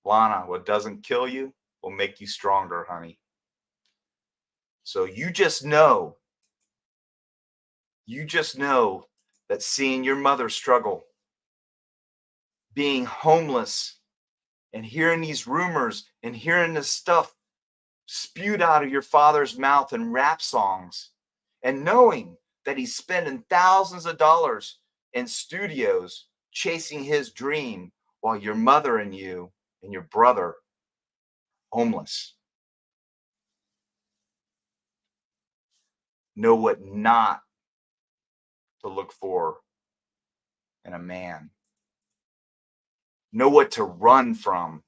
Lana, what doesn't kill you will make you stronger, honey. So you just know that seeing your mother struggle, being homeless, and hearing these rumors and hearing this stuff spewed out of your father's mouth in rap songs, and knowing that he's spending thousands of dollars in studios chasing his dream while your mother and you and your brother homeless. Know what not to look for in a man. Know what to run from.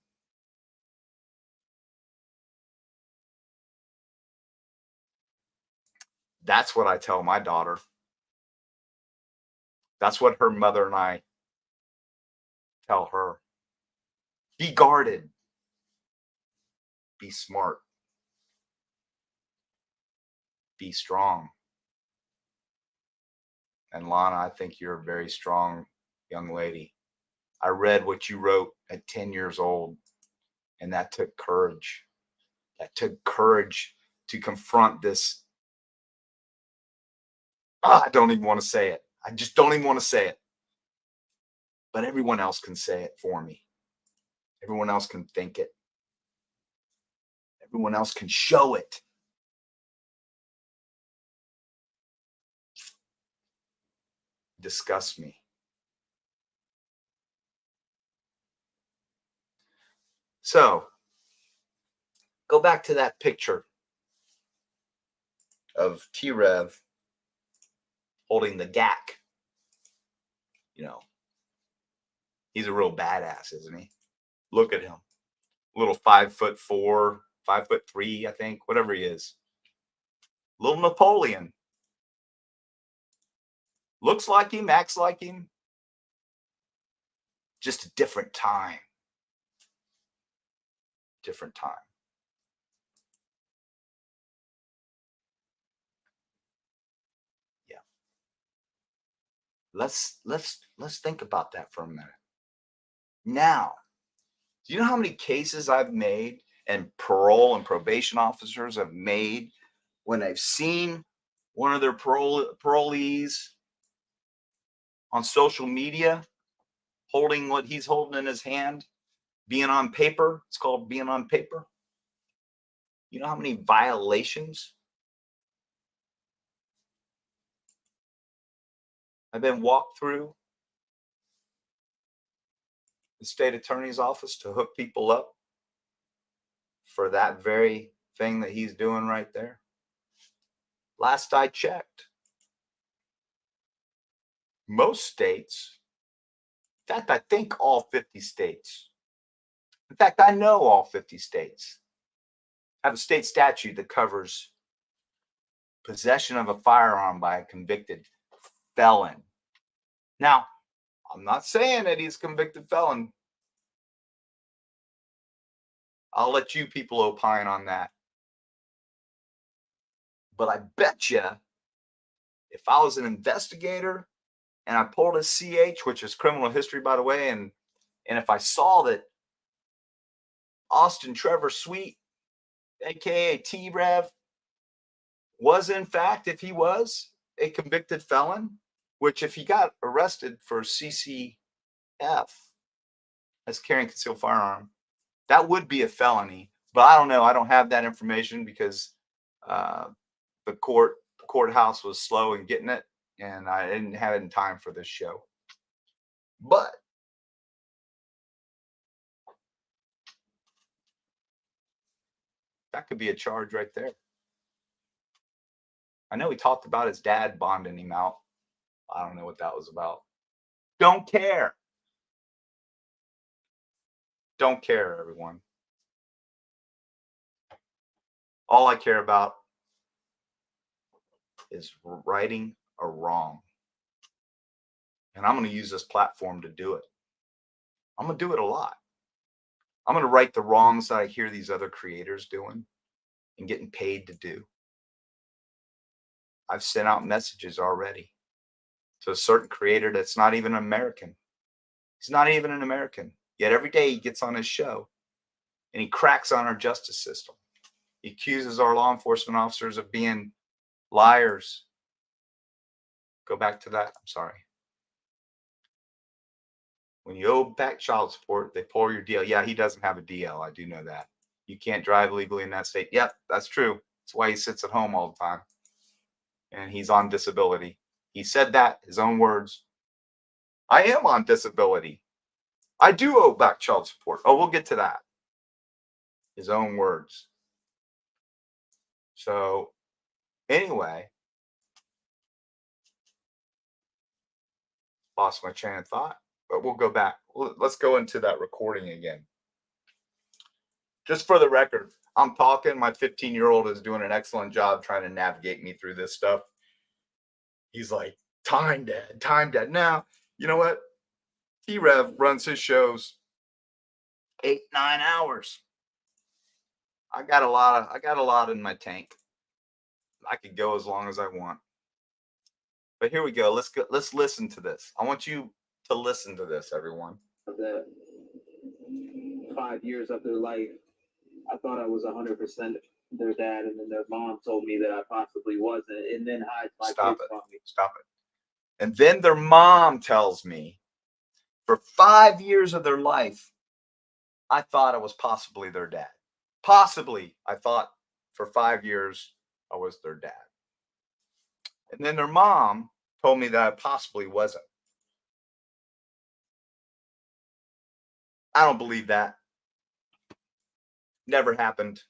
That's what I tell my daughter. That's what her mother and I tell her. Be guarded. Be smart. Be strong. And Lana, I think you're a very strong young lady. I read what you wrote at 10 years old, and that took courage. That took courage to confront this. I don't even want to say it. I just don't even want to say it. But everyone else can say it for me. Everyone else can think it. Everyone else can show it. Disgust me. So, go back to that picture of T-Rev holding the GAC. You know, he's a real badass, isn't he? Look at him. Little 5'4", 5'3", I think, whatever he is. Little Napoleon. Looks like him, acts like him. Just a different time. Different time. Yeah. Let's think about that for a minute. Now, do you know how many cases I've made and parole and probation officers have made when they've seen one of their parolees on social media holding what he's holding in his hand, being on paper? It's called being on paper. You know how many violations have been walked through the state attorney's office to hook people up for that very thing that he's doing right there? Last I checked, most states, in fact, I think all 50 states, in fact, I know all 50 states have a state statute that covers possession of a firearm by a convicted felon. Now, I'm not saying that he's a convicted felon. I'll let you people opine on that. But I bet you if I was an investigator and I pulled a CH, which is criminal history, by the way, and if I saw that Austin Trevor Sweet, aka T-Rev, was in fact, if he was a convicted felon, which if he got arrested for CCF, as carrying concealed firearm, that would be a felony. But I don't know. I don't have that information because the courthouse was slow in getting it, and I didn't have it in time for this show. But that could be a charge right there. I know he talked about his dad bonding him out. I don't know what that was about. Don't care. Don't care, everyone. All I care about is righting a wrong. And I'm going to use this platform to do it. I'm going to do it a lot. I'm going to right the wrongs that I hear these other creators doing and getting paid to do. I've sent out messages already to a certain creator that's not even an American. He's not even an American. Yet every day he gets on his show and he cracks on our justice system. He accuses our law enforcement officers of being liars. Go back to that. I'm sorry. When you owe back child support, they pull your DL. Yeah, he doesn't have a DL. I do know that. You can't drive legally in that state. Yep, that's true. That's why he sits at home all the time. And he's on disability. He said that, his own words. I am on disability. I do owe back child support. Oh, we'll get to that. His own words. So, anyway, lost my train of thought, but we'll go back. Let's go into that recording again. Just for the record, I'm talking. My 15-year-old is doing an excellent job trying to navigate me through this stuff. He's like, time, Dad, time, Dad. Now, you know what? T-Rev runs his shows 8-9 hours. I got a lot in my tank. I could go as long as I want. But here we go. Let's listen to this. I want you to listen to this, everyone. That 5 years of their life, I thought I was 100% their dad, and then their mom told me that I possibly wasn't, and then hides my Stop kids it. from me. Stop it. And then their mom tells me, for 5 years of their life, I thought I was possibly their dad. Possibly, I thought for 5 years I was their dad. And then their mom told me that I possibly wasn't. I don't believe that. Never happened.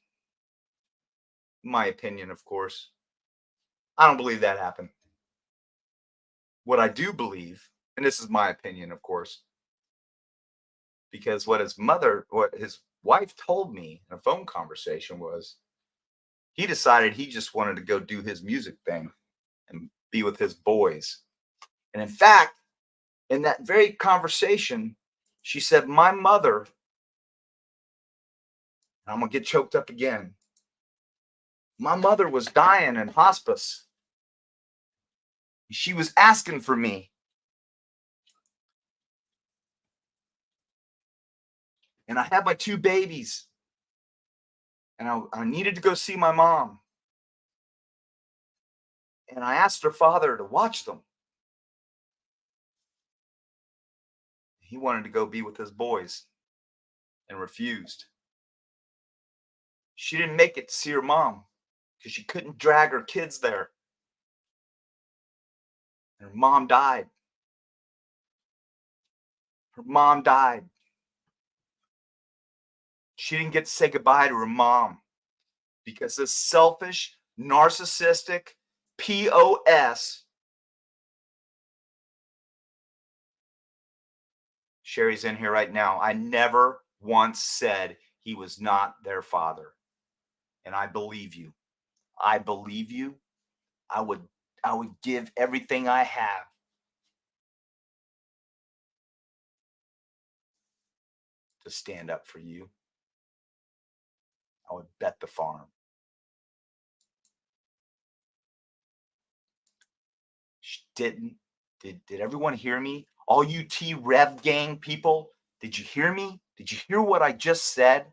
My opinion, of course. I don't believe that happened. What I do believe, and this is my opinion, of course, because what his wife told me in a phone conversation was he decided he just wanted to go do his music thing and be with his boys. And in fact, in that very conversation, she said, my mother, and I'm going to get choked up again. My mother was dying in hospice. She was asking for me. And I had my 2 babies. And I needed to go see my mom. And I asked her father to watch them. He wanted to go be with his boys and refused. She didn't make it to see her mom because she couldn't drag her kids there. And her mom died. Her mom died. She didn't get to say goodbye to her mom because this selfish, narcissistic POS. Sherry's in here right now. I never once said he was not their father. And I believe you. I believe you. I would give everything I have to stand up for you. I would bet the farm. Did everyone hear me? All you T-Rev gang people, did you hear me? Did you hear what I just said?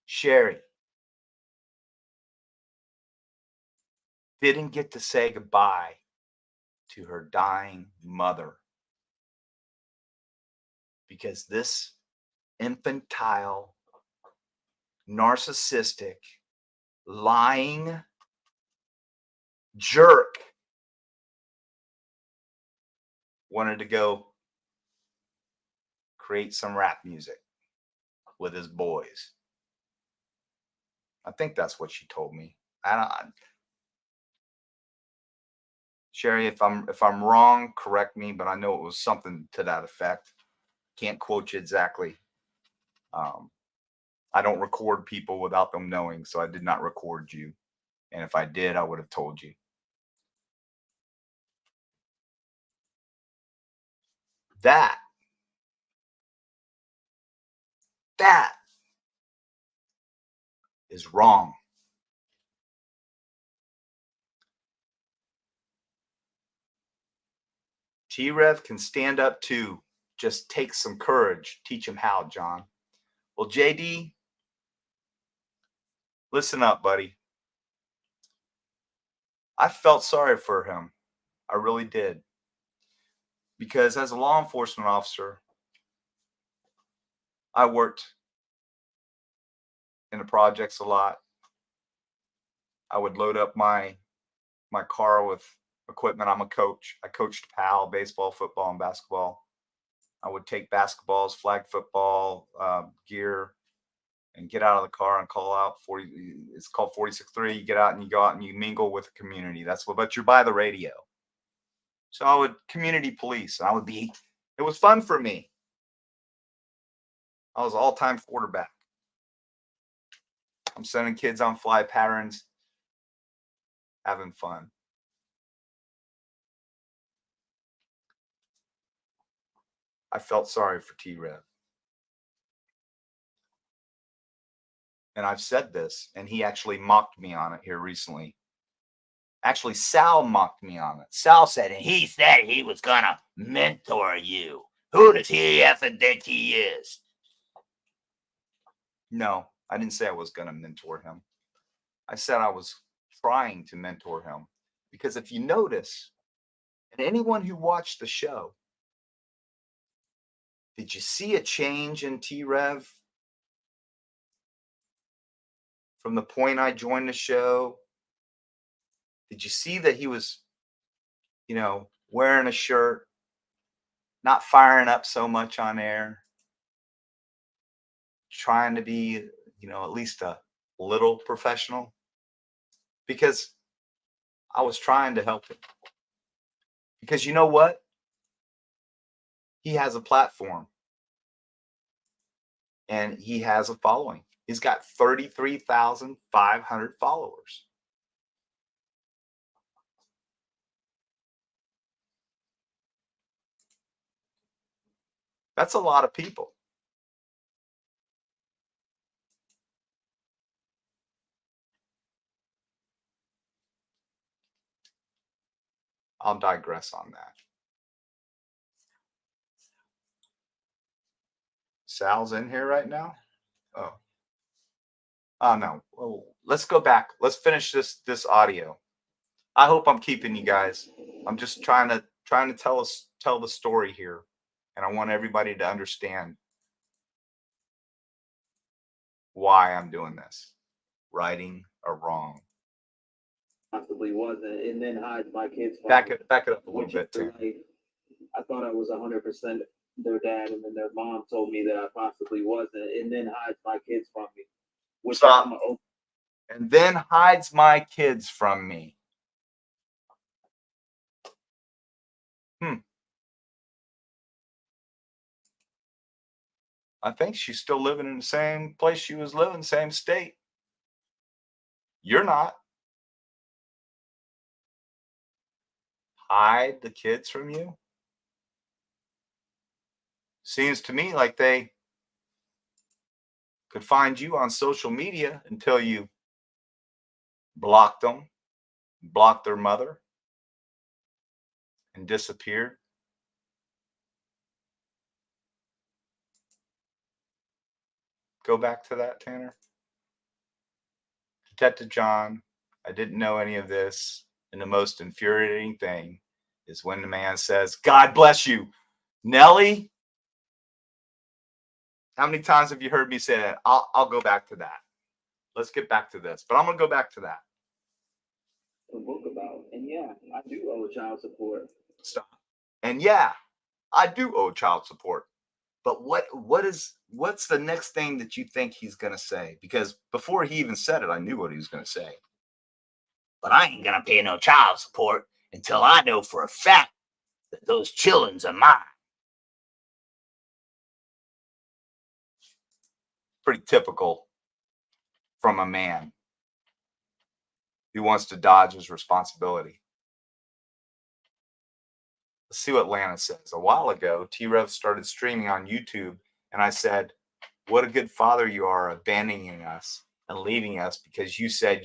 Sherry didn't get to say goodbye to her dying mother because this infantile, narcissistic, lying jerk wanted to go create some rap music with his boys. I think that's what she told me. Sherry, if I'm wrong, correct me, but I know it was something to that effect. Can't quote you exactly. I don't record people without them knowing, so I did not record you. And if I did, I would have told you. That is wrong. T-Rev can stand up too. Just take some courage. Teach him how, John. Well, JD, listen up, buddy. I felt sorry for him. I really did. Because as a law enforcement officer, I worked in the projects a lot. I would load up my car with equipment. I'm a coach. I coached PAL, baseball, football, and basketball. I would take basketballs, flag football, gear, and get out of the car and call out 40. It's called 46.3. You get out and you go out and you mingle with the community. That's what, but you're by the radio. So I would community police. And it was fun for me. I was all-time quarterback. I'm sending kids on fly patterns, having fun. I felt sorry for T-Rev. And I've said this, and he actually mocked me on it here recently. Actually, Sal mocked me on it. Sal said, and he said he was going to mentor you. Who does he effing think he is? No, I didn't say I was going to mentor him. I said I was trying to mentor him. Because if you notice, and anyone who watched the show, did you see a change in T-Rev from the point I joined the show? Did you see that he was, wearing a shirt, not firing up so much on air, trying to be, at least a little professional? Because I was trying to help him. Because you know what? He has a platform. And he has a following. He's got 33,500 followers. That's a lot of people. I'll digress on that. Sal's in here right now? Oh no. Well, let's go back. Let's finish this audio. I hope I'm keeping you guys. I'm just trying to tell the story here, and I want everybody to understand why I'm doing this. Righting or wrong. Possibly wasn't, and then hides my kids. Back it up a little bit, Tim. I thought I was 100% their dad, and then their mom told me that I possibly wasn't, and then hides my kids from me. Stop. And then hides my kids from me. I think she's still living in the same place she was living, same state. You're not. Hide the kids from you? Seems to me like they could find you on social media until you blocked them, blocked their mother, and disappeared. Go back to that, Tanner. Detective John, I didn't know any of this. And the most infuriating thing is when the man says, God bless you, Nellie. How many times have you heard me say that? I'll go back to that. Let's get back to this, but I'm going to go back to that. A book about, and yeah, I do owe child support. Stop. And yeah, I do owe child support. But what's the next thing that you think he's gonna say? Because before he even said it, I knew what he was gonna say. But I ain't gonna pay no child support until I know for a fact that those children's are mine. Pretty typical from a man who wants to dodge his responsibility. Let's see what Lana says. A while ago, T-Rev started streaming on YouTube, and I said, "What a good father you are, abandoning us and leaving us because you said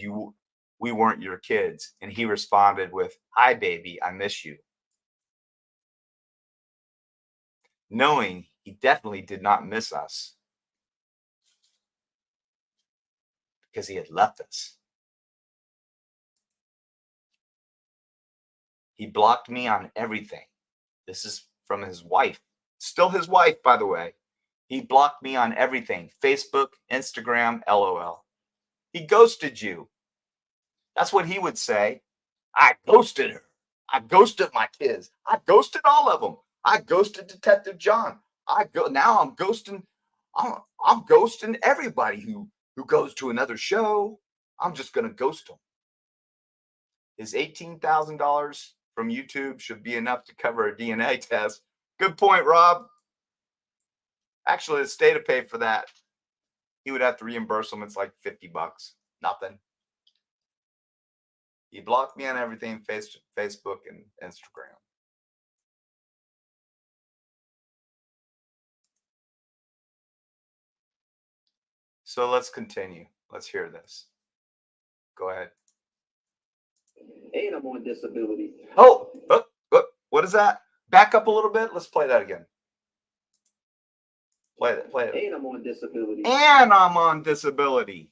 we weren't your kids." And he responded with, "Hi, baby, I miss you." Knowing he definitely did not miss us because he had left us. He blocked me on everything. This is from his wife. Still his wife, by the way. He blocked me on everything. Facebook, Instagram, LOL. He ghosted you. That's what he would say. I ghosted her. I ghosted my kids. I ghosted all of them. I ghosted Detective John. Now I'm ghosting. I'm ghosting everybody who goes to another show. I'm just gonna ghost them. His $18,000 from YouTube should be enough to cover a DNA test. Good point, Rob. Actually, the state would pay for that. He would have to reimburse him. It's like $50. Nothing. He blocked me on everything, Facebook and Instagram. So let's continue. Let's hear this. Go ahead. And I'm on disability. Oh, what is that? Back up a little bit. Let's play that again. Play it. And I'm on disability. And I'm on disability.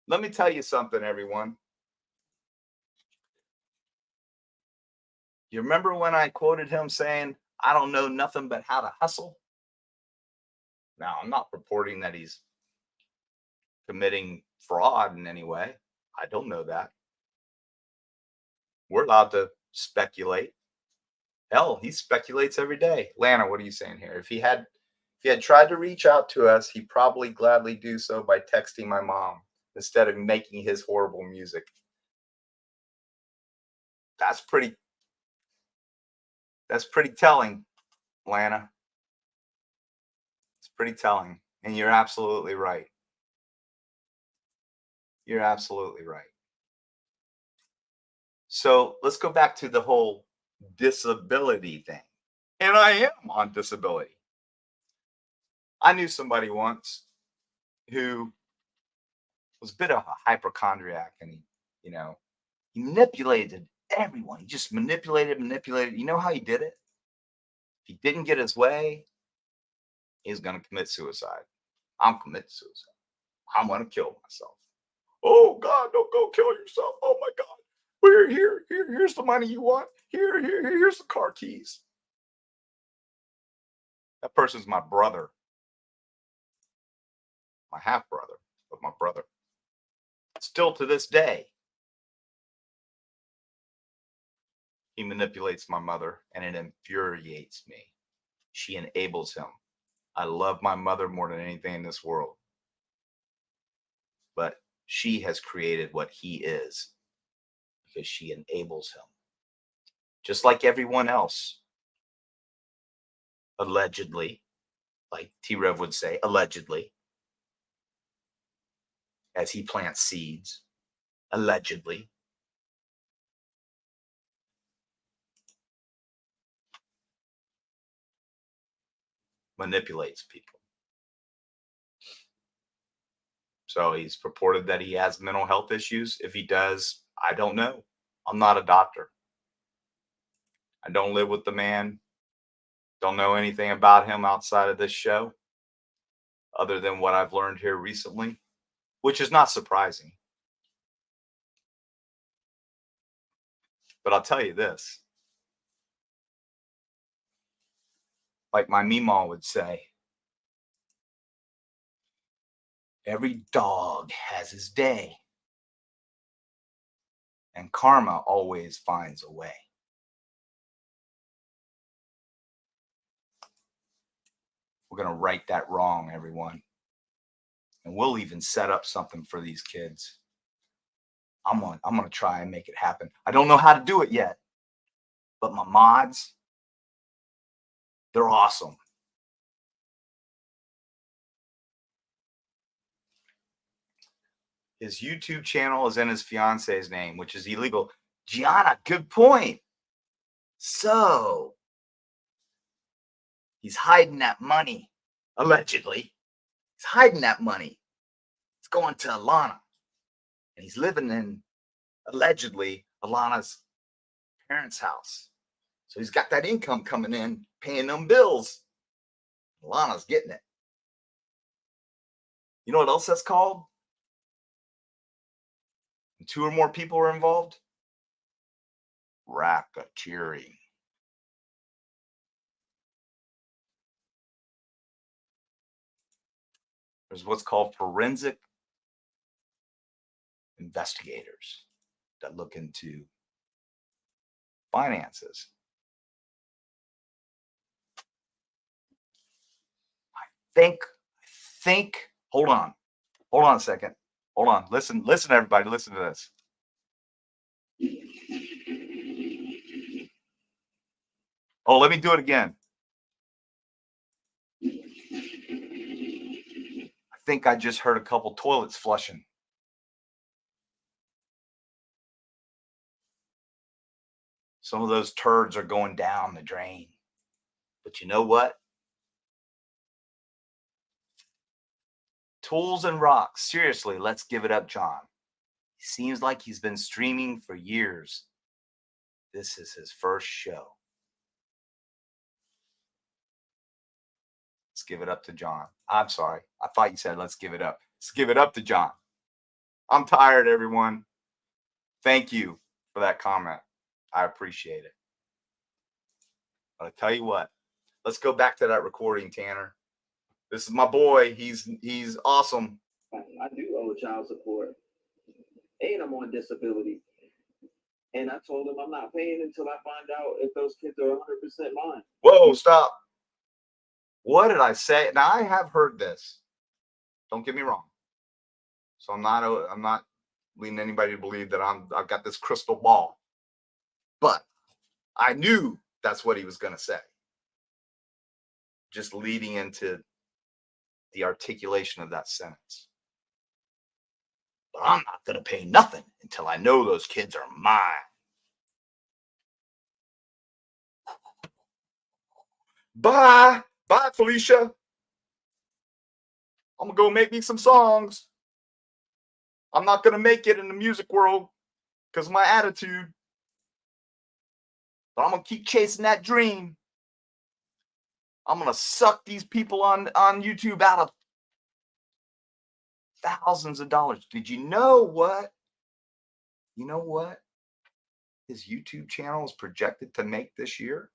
Let me tell you something, everyone. You remember when I quoted him saying, "I don't know nothing but how to hustle"? Now, I'm not purporting that he's committing fraud in any way. I don't know that. We're allowed to speculate. Hell, he speculates every day. Lana, what are you saying here? If he had tried to reach out to us, he'd probably gladly do so by texting my mom instead of making his horrible music. That's pretty telling, Lana. It's pretty telling. And you're absolutely right. You're absolutely right. So let's go back to the whole disability thing. And I am on disability. I knew somebody once who was a bit of a hypochondriac, and he manipulated everyone. He just manipulated. You know how he did it? If he didn't get his way, he was going to commit suicide. I'm committing suicide. I'm going to kill myself. Oh God, don't go kill yourself. Oh my God. Here's the money you want. Here's the car keys. That person's my brother. My half brother, but my brother. Still to this day, he manipulates my mother, and it infuriates me. She enables him. I love my mother more than anything in this world, but she has created what he is because she enables him. Just like everyone else, allegedly, like T-Rev would say, allegedly, as he plants seeds, allegedly. Manipulates people. So he's purported that he has mental health issues. If he does, I don't know. I'm not a doctor. I don't live with the man. Don't know anything about him outside of this show, other than what I've learned here recently, which is not surprising. But I'll tell you this. Like my Meemaw would say, every dog has his day, and karma always finds a way. We're going to right that wrong, everyone. And we'll even set up something for these kids. I'm going to try and make it happen. I don't know how to do it yet, but my mods, they're awesome. His YouTube channel is in his fiance's name, which is illegal. Gianna, good point. So he's hiding that money, allegedly. He's hiding that money. It's going to Alana. And he's living in, allegedly, Alana's parents' house. So he's got that income coming in, paying them bills. Alana's getting it. You know what else that's called? When 2 or more people are involved? Racketeering. There's what's called forensic investigators that look into finances. I think, hold on a second. Hold on. Listen, everybody, listen to this. Oh, let me do it again. I think I just heard a couple toilets flushing. Some of those turds are going down the drain. But you know what? Tools and rocks. Seriously, let's give it up, John. He seems like he's been streaming for years. This is his first show. Let's give it up to John. I'm sorry. I thought you said let's give it up. Let's give it up to John. I'm tired, everyone. Thank you for that comment. I appreciate it. But I tell you what, let's go back to that recording, Tanner. This is my boy. He's awesome. I do owe child support, and I'm on disability. And I told him I'm not paying until I find out if those kids are 100% mine. Whoa, stop. What did I say? Now, I have heard this. Don't get me wrong. So I'm not leading anybody to believe that I've got this crystal ball. But I knew that's what he was going to say. Just leading into the articulation of that sentence. But I'm not going to pay nothing until I know those kids are mine. Bye, Felicia. I'm going to go make me some songs. I'm not going to make it in the music world because of my attitude. But I'm going to keep chasing that dream. I'm going to suck these people on YouTube out of thousands of dollars. Did you know what? You know what his YouTube channel is projected to make this year?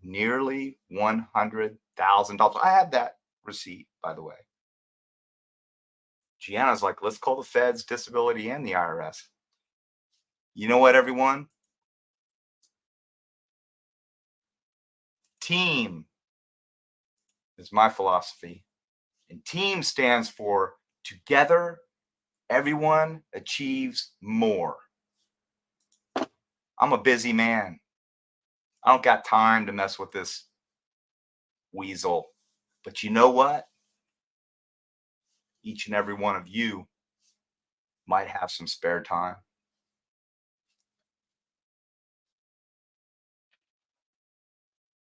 Nearly $100,000. I have that receipt, by the way. Gianna's like, let's call the feds, disability, and the IRS. You know what, everyone? Team is my philosophy. And team stands for together, everyone achieves more. I'm a busy man. I don't got time to mess with this weasel. But you know what? Each and every one of you might have some spare time.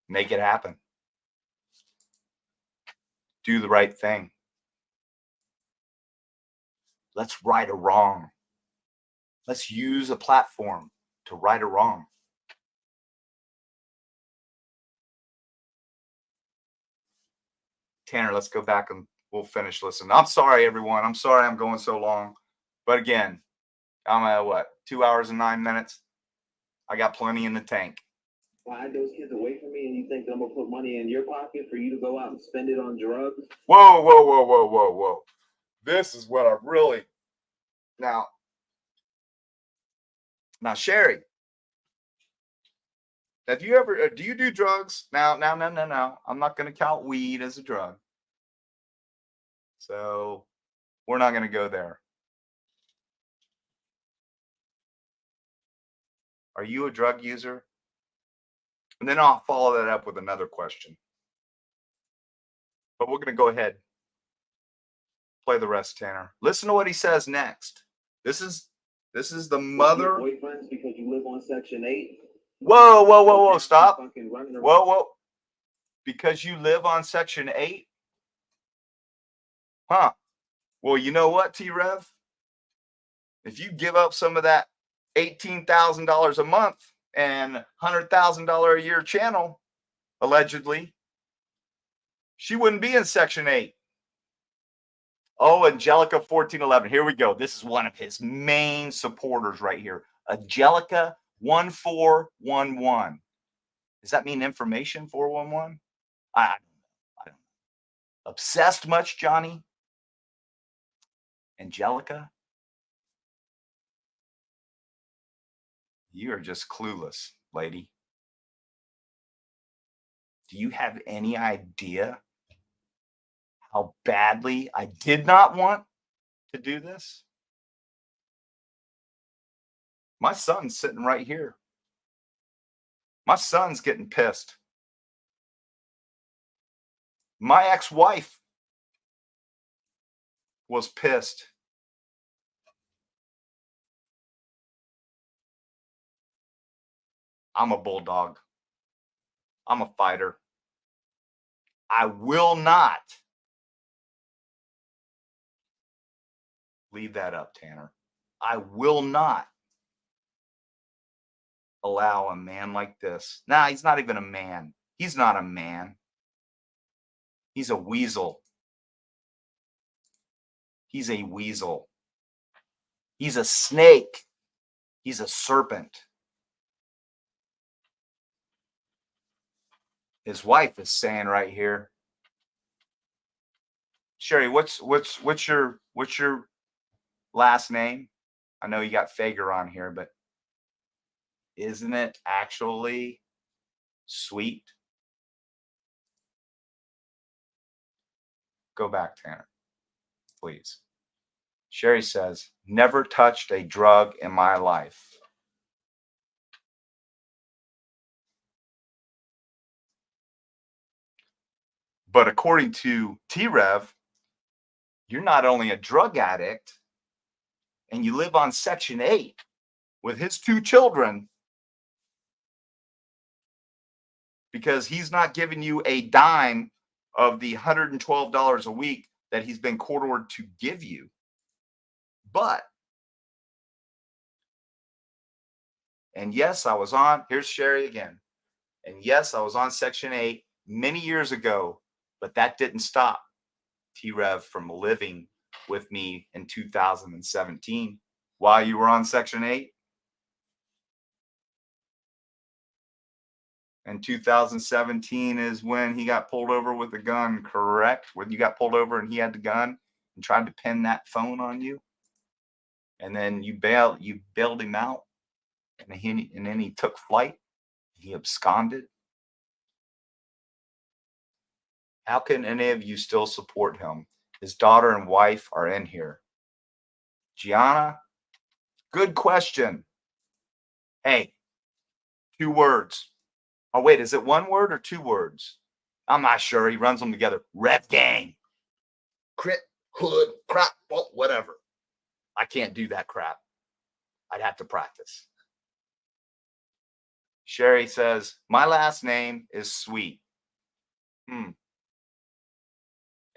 Make it happen. Do the right thing. Let's right a wrong. Let's use a platform to right a wrong. Tanner, let's go back and we'll finish listening. I'm sorry, everyone. I'm sorry I'm going so long. But again, I'm at 2 hours and 9 minutes. I got plenty in the tank. Hide those kids away from me, and you think I'm gonna put money in your pocket for you to go out and spend it on drugs? Whoa. This is what I really now, Sherry. Have you ever, do you do drugs? Now, no. I'm not going to count weed as a drug. So we're not going to go there. Are you a drug user? And then I'll follow that up with another question. But we're going to go ahead, play the rest, Tanner. Listen to what he says next. This is the mother. Boyfriends because you live on Section 8. Whoa! Stop. Whoa! Because you live on Section 8, huh? Well, you know what, T-Rev? If you give up some of that $18,000 a month and $100,000 a year channel, allegedly, she wouldn't be in Section 8. Oh, Angelica 1411. Here we go. This is one of his main supporters right here. Angelica 1411. Does that mean information 411? I don't know. Obsessed much, Johnny? Angelica? You are just clueless, lady. Do you have any idea how badly I did not want to do this? My son's sitting right here. My son's getting pissed. My ex-wife was pissed. I'm a bulldog. I'm a fighter. I will not leave that up, Tanner. I will not allow a man like this. Nah, he's not even a man. He's not a man. He's a weasel. He's a weasel. He's a snake. He's a serpent. His wife is saying right here, Sherry, what's your last name? I know you got Fager on here, but isn't it actually Sweet? Go back, Tanner, please. Sherry says, never touched a drug in my life. But according to T-Rev, you're not only a drug addict and you live on Section 8 with his 2 children because he's not giving you a dime of the $112 a week that he's been court-ordered to give you. But, and yes, I was on, here's Sherry again. And yes, I was on Section 8 many years ago, but that didn't stop T-Rev from living with me in 2017 while you were on Section 8. And 2017 is when he got pulled over with a gun, correct? When you got pulled over and he had the gun and tried to pin that phone on you. And then you bailed him out. And then he took flight. He absconded. How can any of you still support him? His daughter and wife are in here. Gianna, good question. Hey, 2 words. Oh, wait, is it 1 word or 2 words? I'm not sure. He runs them together. Rep gang. Crit, hood, crap, whatever. I can't do that crap. I'd have to practice. Sherry says, my last name is Sweet. And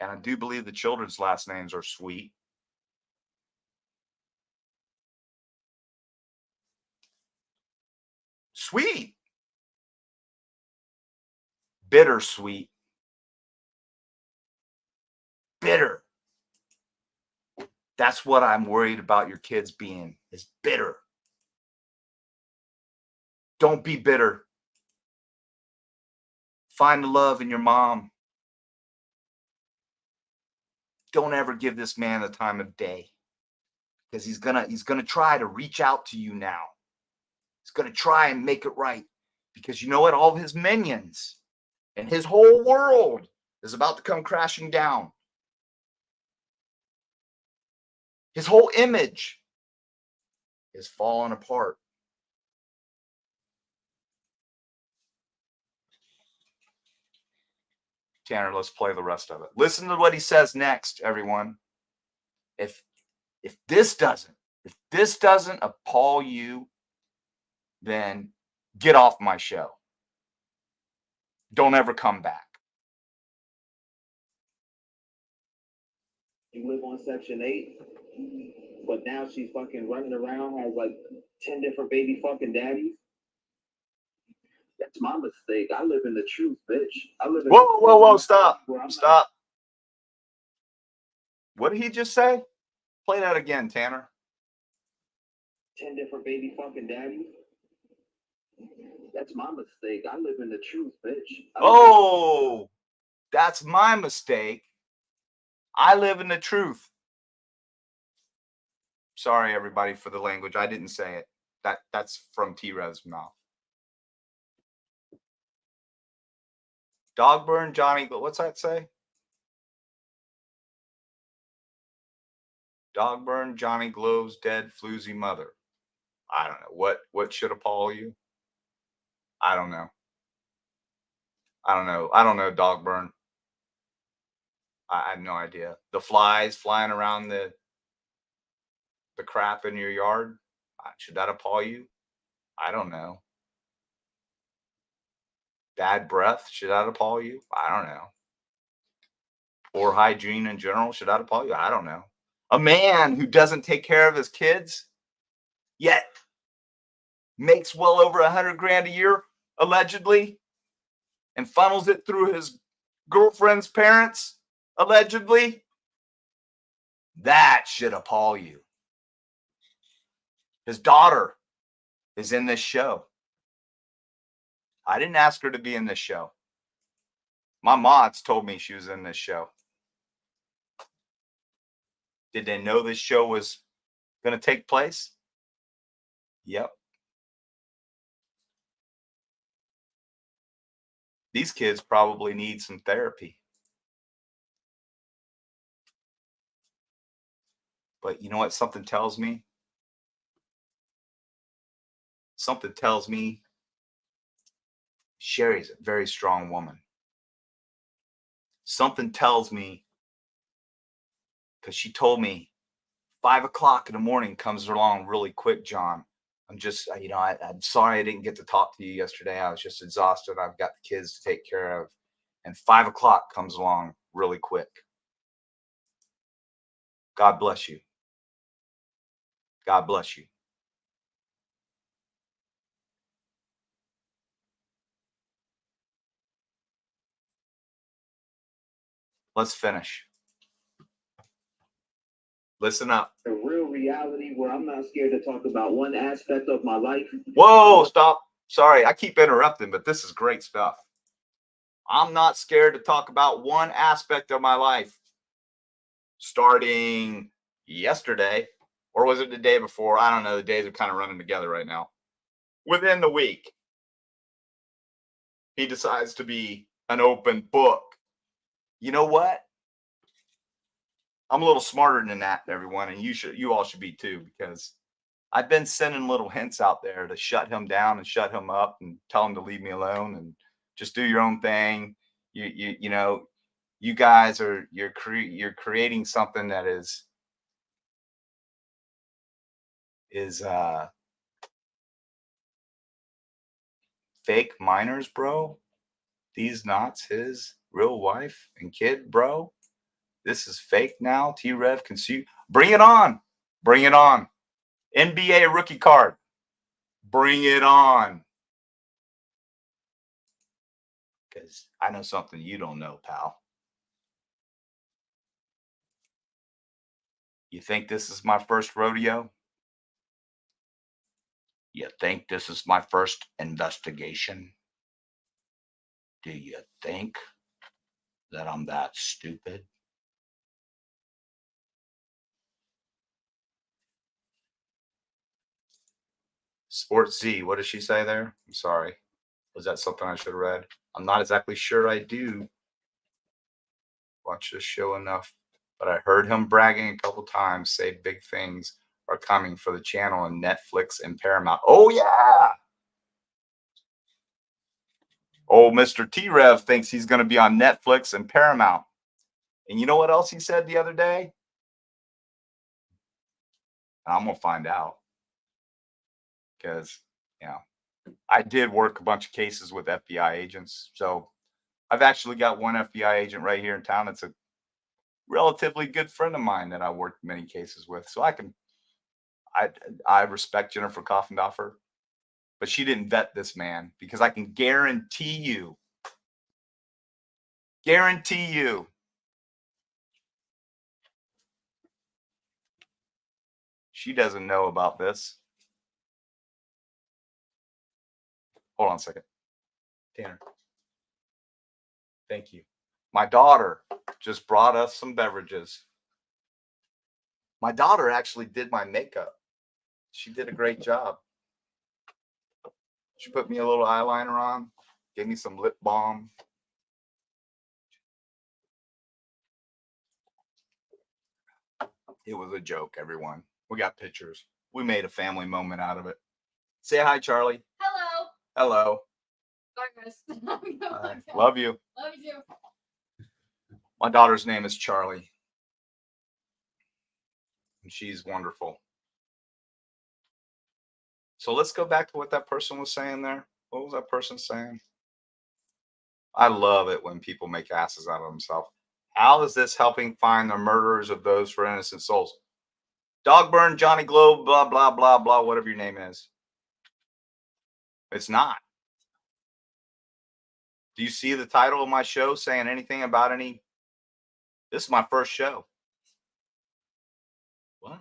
I do believe the children's last names are Sweet. Sweet. Bittersweet. Bitter. That's what I'm worried about your kids being, is bitter. Don't be bitter. Find the love in your mom. Don't ever give this man the time of day, because he's gonna try to reach out to you now. He's gonna try and make it right Because you know what? All of his minions and his whole world is about to come crashing down. His whole image is falling apart. Tanner, let's play the rest of it. Listen to what he says next, everyone. If this doesn't appall you, then get off my show. Don't ever come back. You live on Section 8, but now she's fucking running around, has like 10 different baby fucking daddies. That's my mistake. I live in the truth, bitch. I live in Whoa, stop. Stop. What did he just say? Play that again, Tanner. 10 different baby fucking daddies. That's my mistake. I live in the truth, bitch. Oh, that's my mistake. I live in the truth. Sorry, everybody, for the language. I didn't say it. That's from T-Rev's mouth. Dogburn, Johnny, but what's that say? Dogburn, Johnny Glove's dead floozy mother. I don't know. What should appall you? I don't know. I don't know, Dogburn. I have no idea. The flies flying around the crap in your yard. Should that appall you? I don't know. Bad breath. Should that appall you? I don't know. Poor hygiene in general. Should that appall you? I don't know. A man who doesn't take care of his kids, yet makes well over 100 grand a year, allegedly, and funnels it through his girlfriend's parents, allegedly. That should appall you. His daughter is in this show. I didn't ask her to be in this show. My mods told me she was in this show. Did they know this show was going to take place? Yep. These kids probably need some therapy. But you know what something tells me? Something tells me Sherry's a very strong woman. Something tells me, because she told me 5 o'clock in the morning comes along really quick, John. I'm just, I'm sorry I didn't get to talk to you yesterday. I was just exhausted. I've got the kids to take care of. And 5 o'clock comes along really quick. God bless you. God bless you. Let's finish. Listen up. A real reality where I'm not scared to talk about one aspect of my life. Whoa, stop. Sorry, I keep interrupting, but this is great stuff. I'm not scared to talk about one aspect of my life. Starting yesterday, or was it the day before? I don't know. The days are kind of running together right now. Within the week, he decides to be an open book. You know what? I'm a little smarter than that, everyone, and you all should be too, because I've been sending little hints out there to shut him down and shut him up and tell him to leave me alone and just do your own thing. You know, you guys you're creating something that is fake minors, bro. These not his real wife and kid, bro. This is fake now. T-Rev can see. Bring it on. Bring it on. NBA rookie card. Bring it on. Because I know something you don't know, pal. You think this is my first rodeo? You think this is my first investigation? Do you think that I'm that stupid? Sports Z, what does she say there? I'm sorry. Was that something I should have read? I'm not exactly sure I do watch this show enough, but I heard him bragging a couple times, say big things are coming for the channel on Netflix and Paramount. Oh, yeah. Oh, Mr. T-Rev thinks he's going to be on Netflix and Paramount. And you know what else he said the other day? I'm going to find out because, I did work a bunch of cases with FBI agents. So I've actually got one FBI agent right here in town. That's a relatively good friend of mine that I worked many cases with. So I respect Jennifer Coffendoffer, but she didn't vet this man because I can guarantee you, she doesn't know about this. Hold on a second. Tanner. Thank you. My daughter just brought us some beverages. My daughter actually did my makeup. She did a great job. She put me a little eyeliner on, gave me some lip balm. It was a joke, everyone. We got pictures. We made a family moment out of it. Say hi, Charlie. Hello. Hello. Bye, guys. Love you. Love you too. My daughter's name is Charlie. And she's wonderful. So let's go back to what that person was saying there. What was that person saying? I love it when people make asses out of themselves. How is this helping find the murderers of those for innocent souls? Dogburn, Johnny Globe, blah, blah, blah, blah, whatever your name is. It's not. Do you see the title of my show saying anything about any? This is my first show. What?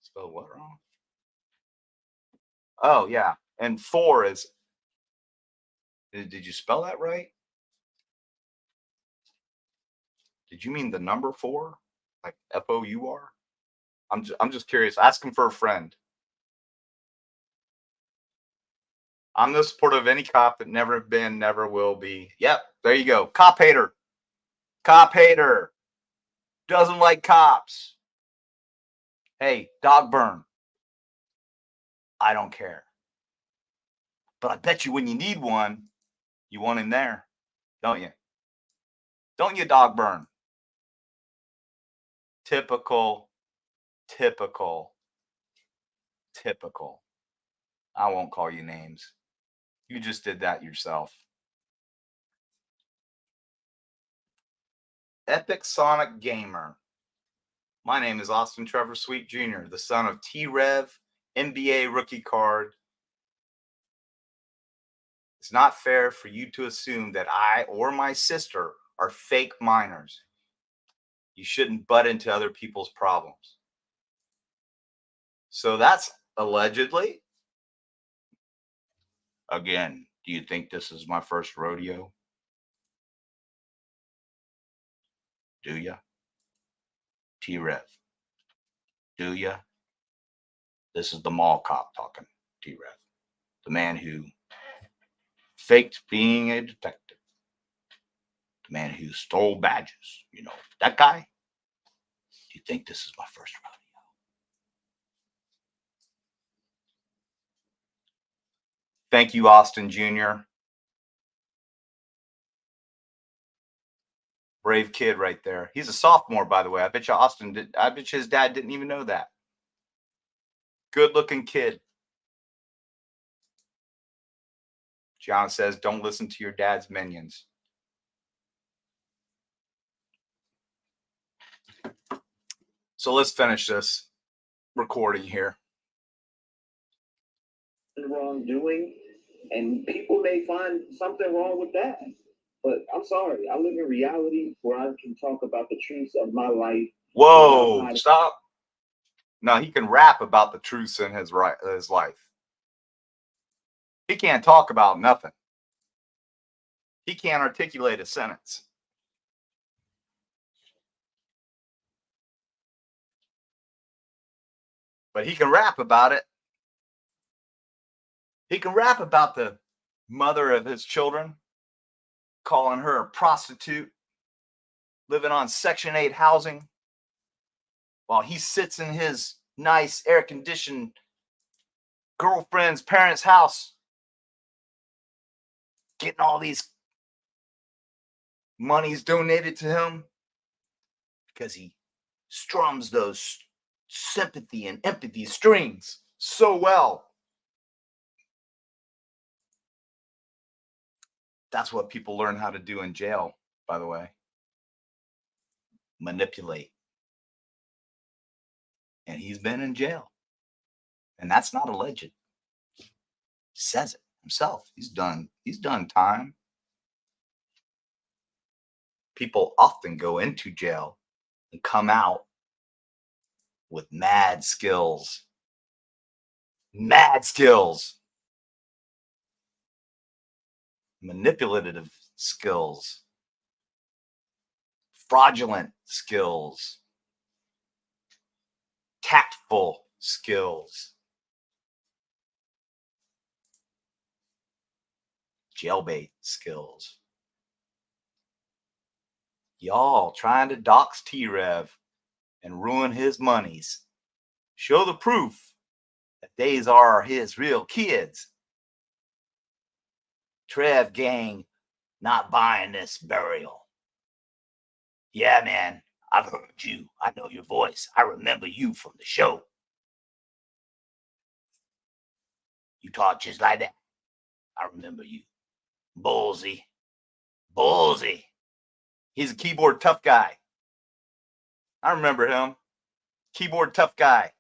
Spelled what wrong? Oh, yeah. And 4 is. Did you spell that right? Did you mean the number 4? Like FOUR? I'm just curious. Ask him for a friend. I'm the supporter of any cop that never been, never will be. Yep, there you go. Cop hater. Cop hater. Doesn't like cops. Hey, dog burn. I don't care. But I bet you when you need one, you want him there, don't you? Don't you, dog burn? Typical. I won't call you names. You just did that yourself. Epic Sonic Gamer. My name is Austin Trevor Sweet Jr., the son of T-Rev, NBA rookie card. It's not fair for you to assume that I or my sister are fake minors. You shouldn't butt into other people's problems. So that's allegedly. Again, do you think this is my first rodeo? Do ya? T-Rev. Do ya? This is the mall cop talking, T-Rev. The man who faked being a detective. The man who stole badges. You know, that guy? Do you think this is my first rodeo? Thank you, Austin Jr. Brave kid right there. He's a sophomore, by the way. I bet you I bet you his dad didn't even know that. Good looking kid. John says, don't listen to your dad's minions. So let's finish this recording here. Wrongdoing, and people may find something wrong with that. But I'm sorry, I live in reality where I can talk about the truths of my life. Whoa, stop. No, he can rap about the truths in his life. He can't talk about nothing. He can't articulate a sentence. But he can rap about it. He can rap about the mother of his children, calling her a prostitute, living on Section 8 housing, while he sits in his nice air-conditioned girlfriend's parents' house, getting all these monies donated to him because he strums those sympathy and empathy strings so well. That's what people learn how to do in jail, by the way. Manipulate. And he's been in jail. And that's not alleged. He says it himself. He's done time. People often go into jail and come out with mad skills. Mad skills. Manipulative skills. Fraudulent skills. Tactful skills. Jailbait skills. Y'all trying to dox T-Rev and ruin his monies. Show the proof that these are his real kids. Trev gang not buying this burial. Yeah, man, I've heard you. I know your voice. I remember you from the show. You talk just like that. I remember you. Ballsy. Ballsy. He's a keyboard tough guy. I remember him. Keyboard tough guy.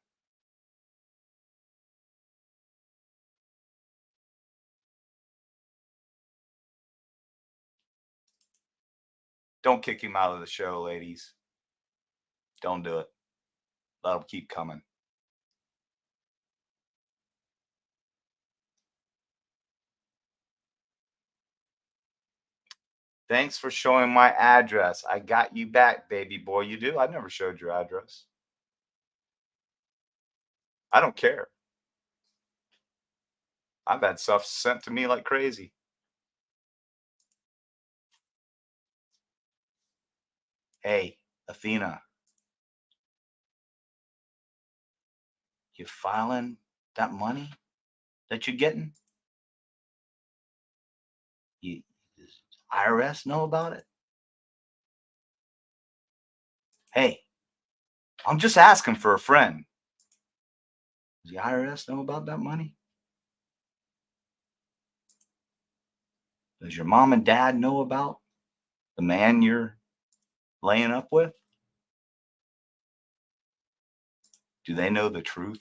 Don't kick him out of the show, ladies. Don't do it. Let him keep coming. Thanks for showing my address. I got you back, baby boy. You do? I never showed your address. I don't care. I've had stuff sent to me like crazy. Hey, Athena. You filing that money that you're getting? Does IRS know about it? Hey, I'm just asking for a friend. Does the IRS know about that money? Does your mom and dad know about the man you're laying up with? Do they know the truth?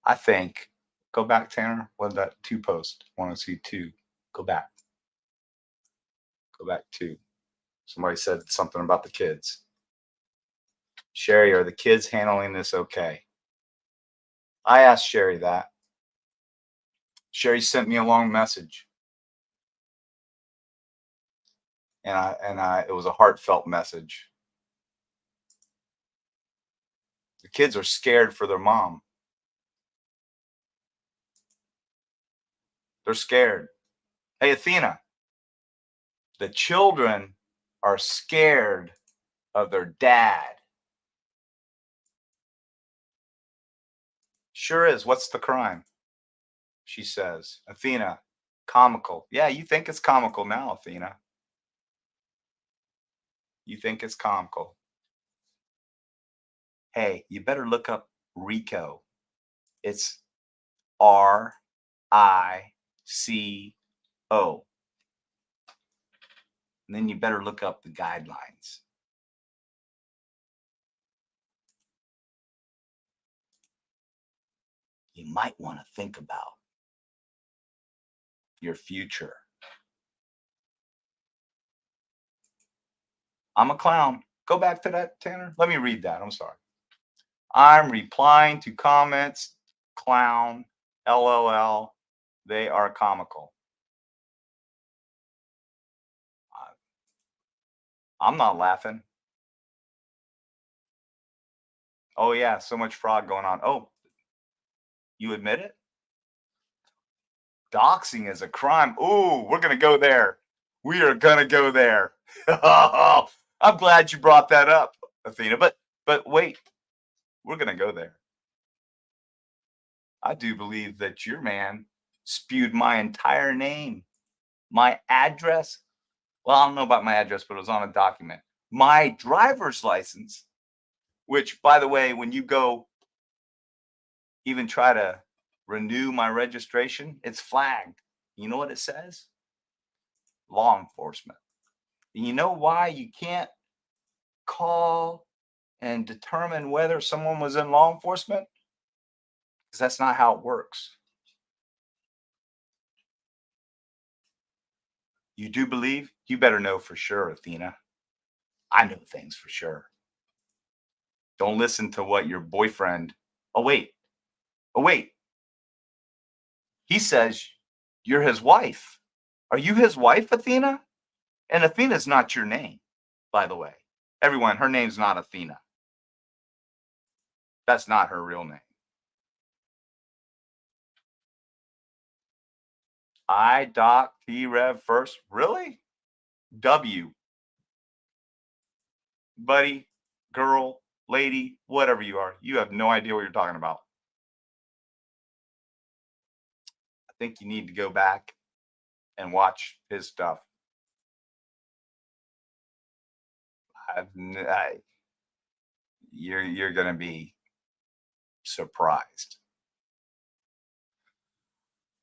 I think, go back, Tanner. What that 2 post? Want to see 2. Go back. Go back 2. Somebody said something about the kids. Sherry, are the kids handling this okay? I asked Sherry that. Sherry sent me a long message. And it was a heartfelt message. The kids are scared for their mom. They're scared. Hey, Athena, the children are scared of their dad. Sure is. What's the crime? She says. Athena, comical. Yeah, you think it's comical now, Athena. You think it's comical. Hey, you better look up RICO. It's RICO. And then you better look up the guidelines. You might want to think about your future. I'm a clown. Go back to that, Tanner. Let me read that. I'm sorry. I'm replying to comments. Clown. LOL. They are comical. I'm not laughing. Oh yeah, so much fraud going on. Oh, you admit it? Doxing is a crime. Ooh, we're gonna go there. We are gonna go there. Oh, I'm glad you brought that up, Athena. But wait, we're gonna go there. I do believe that your man spewed my entire name, my address. Well, I don't know about my address, but it was on a document. My driver's license, which, by the way, when you go even try to renew my registration, it's flagged. You know what it says? Law enforcement. And you know why you can't call and determine whether someone was in law enforcement? Because that's not how it works. You do believe? You better know for sure, Athena. I know things for sure. Don't listen to what your boyfriend. Oh, wait. Oh, wait. He says you're his wife. Are you his wife, Athena? And Athena's not your name, by the way. Everyone, her name's not Athena. That's not her real name. I doc T Rev first. Really? W. Buddy, girl, lady, whatever you are. You have no idea what you're talking about. I think you need to go back and watch his stuff. You're gonna be surprised.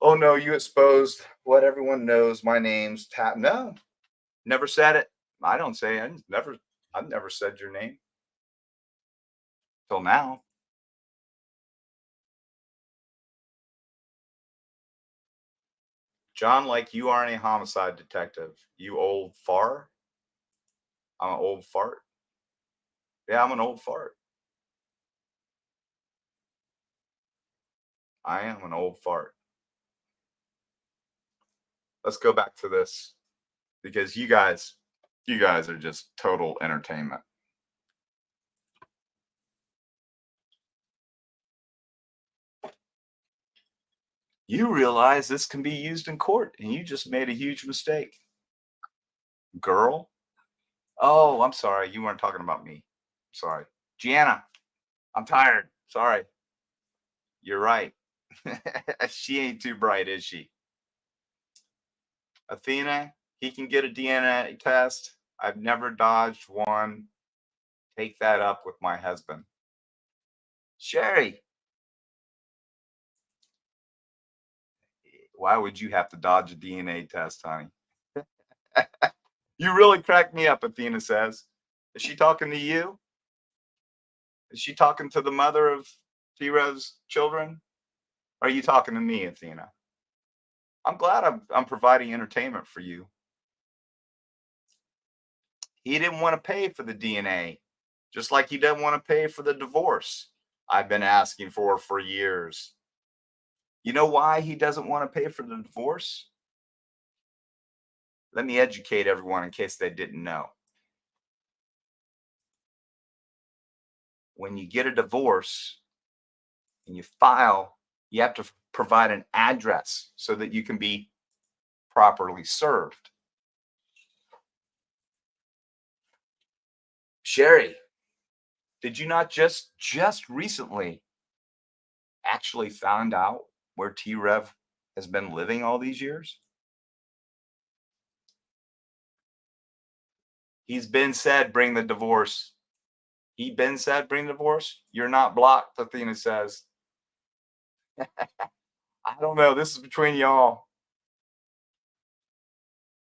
Oh no, you exposed what everyone knows. My name's Tap. No, never said it. I don't say it. I've never said your name till now. John, like you aren't a homicide detective. You old fart. I'm an old fart. Yeah, I'm an old fart. I am an old fart. Let's go back to this because you guys are just total entertainment. You realize this can be used in court and you just made a huge mistake. Girl? Oh, I'm sorry. You weren't talking about me. Sorry. Gianna, I'm tired. Sorry. You're right. She ain't too bright, is she? Athena, he can get a DNA test. I've never dodged one. Take that up with my husband. Sherry, why would you have to dodge a DNA test, honey? You really cracked me up, Athena says. Is she talking to you? Is she talking to the mother of T-Rev's children? Are you talking to me, Athena? I'm glad I'm providing entertainment for you. He didn't want to pay for the DNA, just like he didn't want to pay for the divorce I've been asking for years. You know why he doesn't want to pay for the divorce? Let me educate everyone in case they didn't know. When you get a divorce and you file, you have to provide an address so that you can be properly served. Sherry, did you not just recently actually found out where T-Rev has been living all these years? He's been said, bring the divorce. He been said, bring the divorce. You're not blocked, Athena says. I don't know. This is between y'all.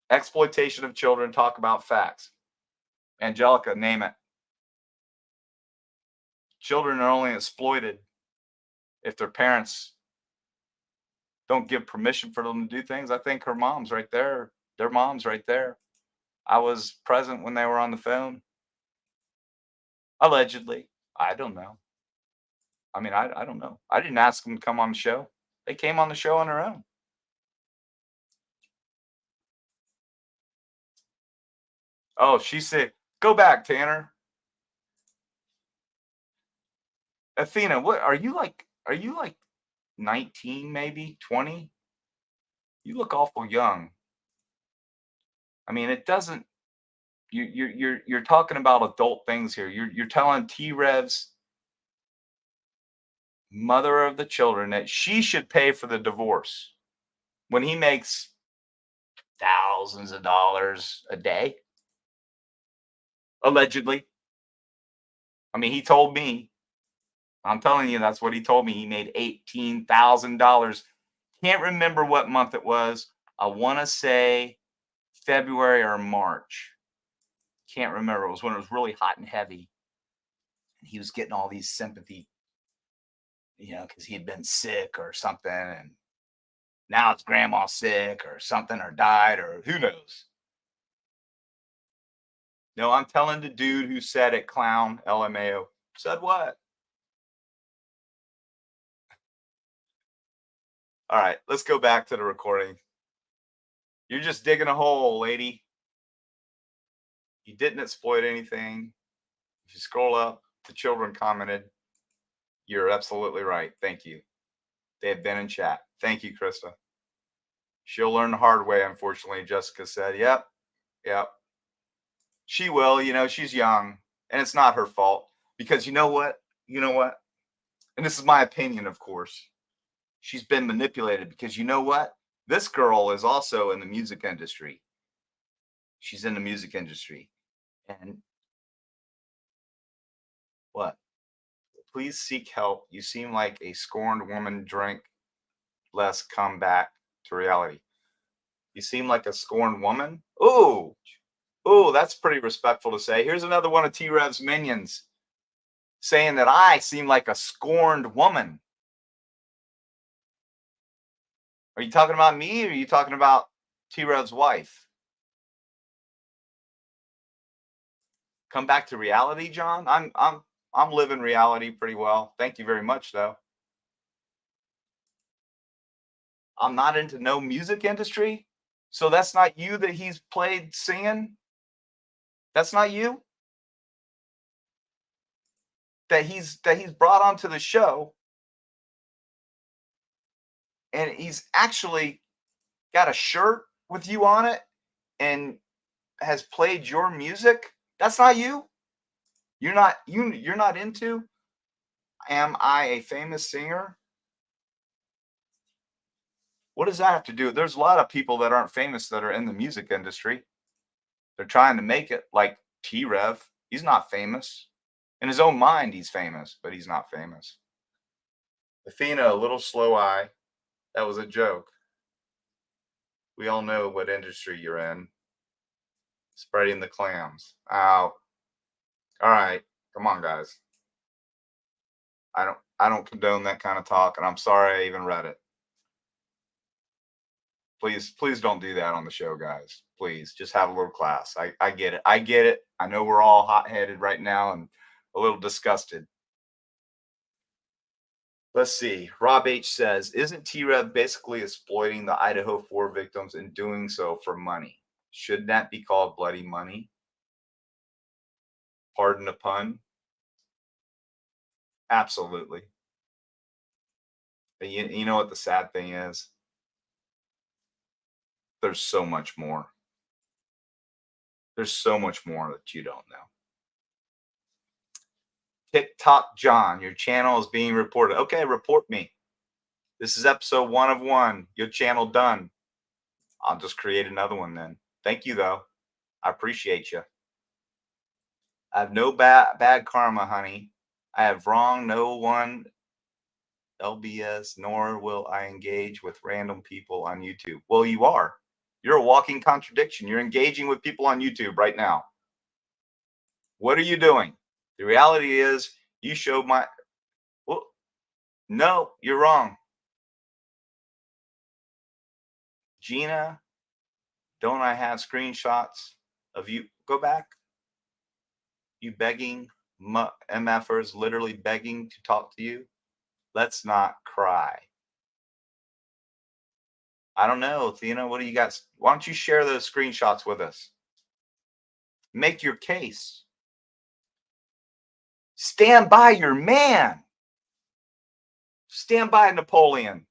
Exploitation of children. Talk about facts. Angelica, name it. Children are only exploited if their parents don't give permission for them to do things. I think her mom's right there. Their mom's right there. I was present when they were on the phone. Allegedly. I don't know. I mean, I don't know. I didn't ask them to come on the show. They came on the show on their own. Oh, she said, go back, Tanner. Athena, what are you like? Are you like 19, maybe 20? You look awful young. I mean, it doesn't. You're talking about adult things here. You're telling T Rev's mother of the children that she should pay for the divorce when he makes thousands of dollars a day, allegedly. I mean, he told me. I'm telling you, that's what he told me. He made $18,000. Can't remember what month it was. I want to say February or March. Can't remember. It was when it was really hot and heavy. And he was getting all these sympathy, because he had been sick or something. And now it's grandma sick or something or died or who knows. No, I'm telling the dude who said it, clown, LMAO. Said what? All right, let's go back to the recording. You're just digging a hole, lady. You didn't exploit anything. If you scroll up, the children commented. You're absolutely right. Thank you. They have been in chat. Thank you, Krista. She'll learn the hard way, unfortunately. Jessica said, yep. She will. She's young, and it's not her fault. Because you know what? And this is my opinion, of course. She's been manipulated because you know what? This girl is also in the music industry. She's in the music industry. And what? Please seek help. You seem like a scorned woman. Drink less, come back to reality. You seem like a scorned woman? Oh, that's pretty respectful to say. Here's another one of T-Rev's minions saying that I seem like a scorned woman. Are you talking about me or are you talking about T-Rev's wife? Come back to reality, John? I'm living reality pretty well. Thank you very much, though. I'm not into no music industry. So that's not you that he's played singing? That's not you? That he's brought onto the show and he's actually got a shirt with you on it and has played your music? That's not you? You're not into Am I a Famous Singer? What does that have to do? There's a lot of people that aren't famous that are in the music industry. They're trying to make it, like T-Rev. He's not famous. In his own mind, he's famous, but he's not famous. Athena, a little slow eye. That was a joke. We all know what industry you're in. Spreading the clams. Ow. All right. Come on, guys. I don't condone that kind of talk, and I'm sorry I even read it. Please don't do that on the show, guys. Please just have a little class. I get it. I know we're all hot-headed right now and a little disgusted. Let's see. Rob H says, isn't T-Rev basically exploiting the Idaho 4 victims and doing so for money? Shouldn't that be called bloody money? Pardon the pun. Absolutely. But you know what the sad thing is? There's so much more. There's so much more that you don't know. TikTok John, your channel is being reported. Okay, report me. This is episode 1 of 1. Your channel done. I'll just create another one then. Thank you, though. I appreciate you. I have no bad karma, honey. I have wronged no one LBS, nor will I engage with random people on YouTube. Well, you are. You're a walking contradiction. You're engaging with people on YouTube right now. What are you doing? The reality is you showed my... Well, no, you're wrong. Gina, don't I have screenshots of you? Go back. You begging MFers, literally begging to talk to you. Let's not cry. I don't know, Athena. What do you got? Why don't you share those screenshots with us? Make your case. Stand by your man. Stand by Napoleon.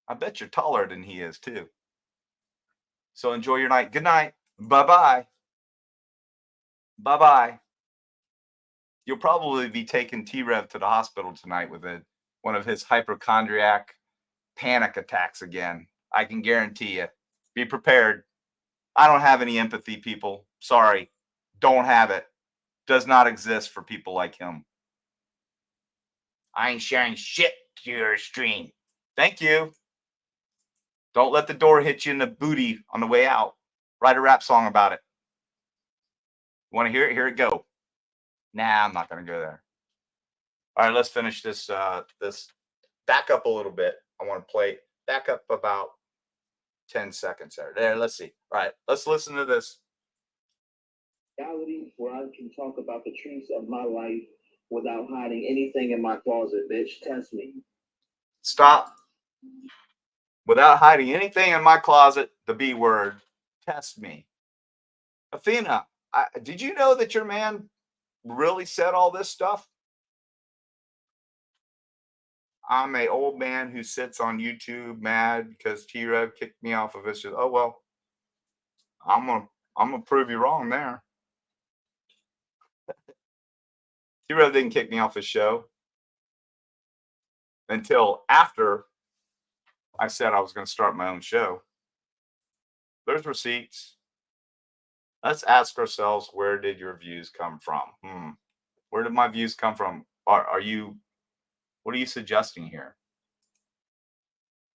I bet you're taller than he is, too. So enjoy your night. Good night. Bye-bye. Bye-bye. You'll probably be taking T-Rev to the hospital tonight with one of his hypochondriac panic attacks again. I can guarantee you. Be prepared. I don't have any empathy, people. Sorry. Don't have it. Does not exist for people like him. I ain't sharing shit to your stream. Thank you. Don't let the door hit you in the booty on the way out. Write a rap song about it. Want to hear it? Here it go. Nah, I'm not going to go there. All right, let's finish this. This back up a little bit. I want to play back up about 10 seconds there. There, let's see. All right, let's listen to this. Reality where I can talk about the truths of my life without hiding anything in my closet, bitch. Test me. Stop. Without hiding anything in my closet, the B word. Test me. Athena, did you know that your man really said all this stuff? I'm a old man who sits on YouTube mad because T-Rev kicked me off of his show. Oh well, I'm gonna prove you wrong there. T-Rev didn't kick me off his show until after I said I was going to start my own show. There's receipts. Let's ask ourselves, where did your views come from? Where did my views come from? What are you suggesting here?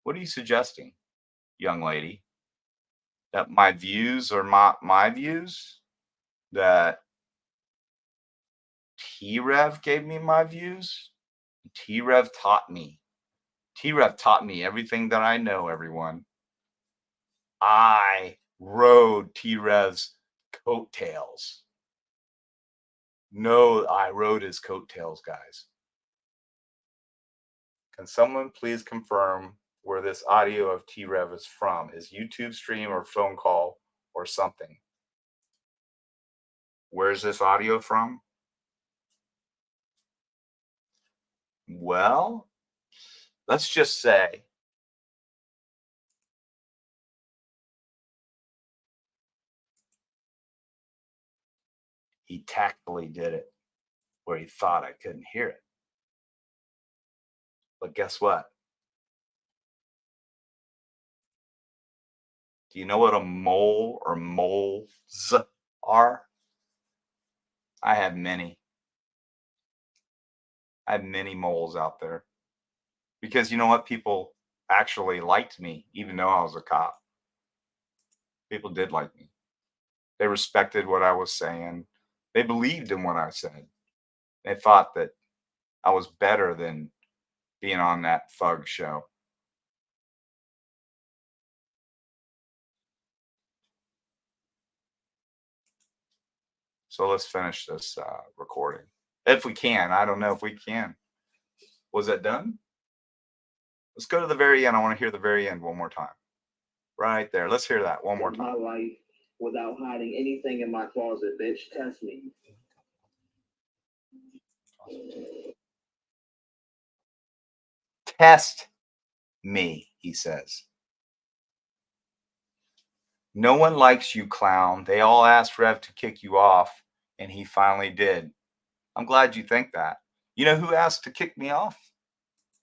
What are you suggesting, young lady? That my views are my views? That T-Rev gave me my views? T-Rev taught me. T-Rev taught me everything that I know, everyone. I rode T-Rev's coattails. No, I rode his coattails, guys. Can someone please confirm where this audio of T-Rev is from? His YouTube stream or phone call or something? Where's this audio from? Well, let's just say he tactfully did it where he thought I couldn't hear it. But guess what? Do you know what a mole or moles are? I have many. I have many moles out there. Because you know what? People actually liked me, even though I was a cop. People did like me. They respected what I was saying. They believed in what I said. They thought that I was better than being on that thug show. So let's finish this recording. If we can. I don't know if we can. Was that done? Let's go to the very end. I want to hear the very end one more time. Right there. Let's hear that one more time. My life without hiding anything in my closet, bitch. Test me. Test me, he says. No one likes you, clown. They all asked Rev to kick you off, and he finally did. I'm glad you think that. You know who asked to kick me off?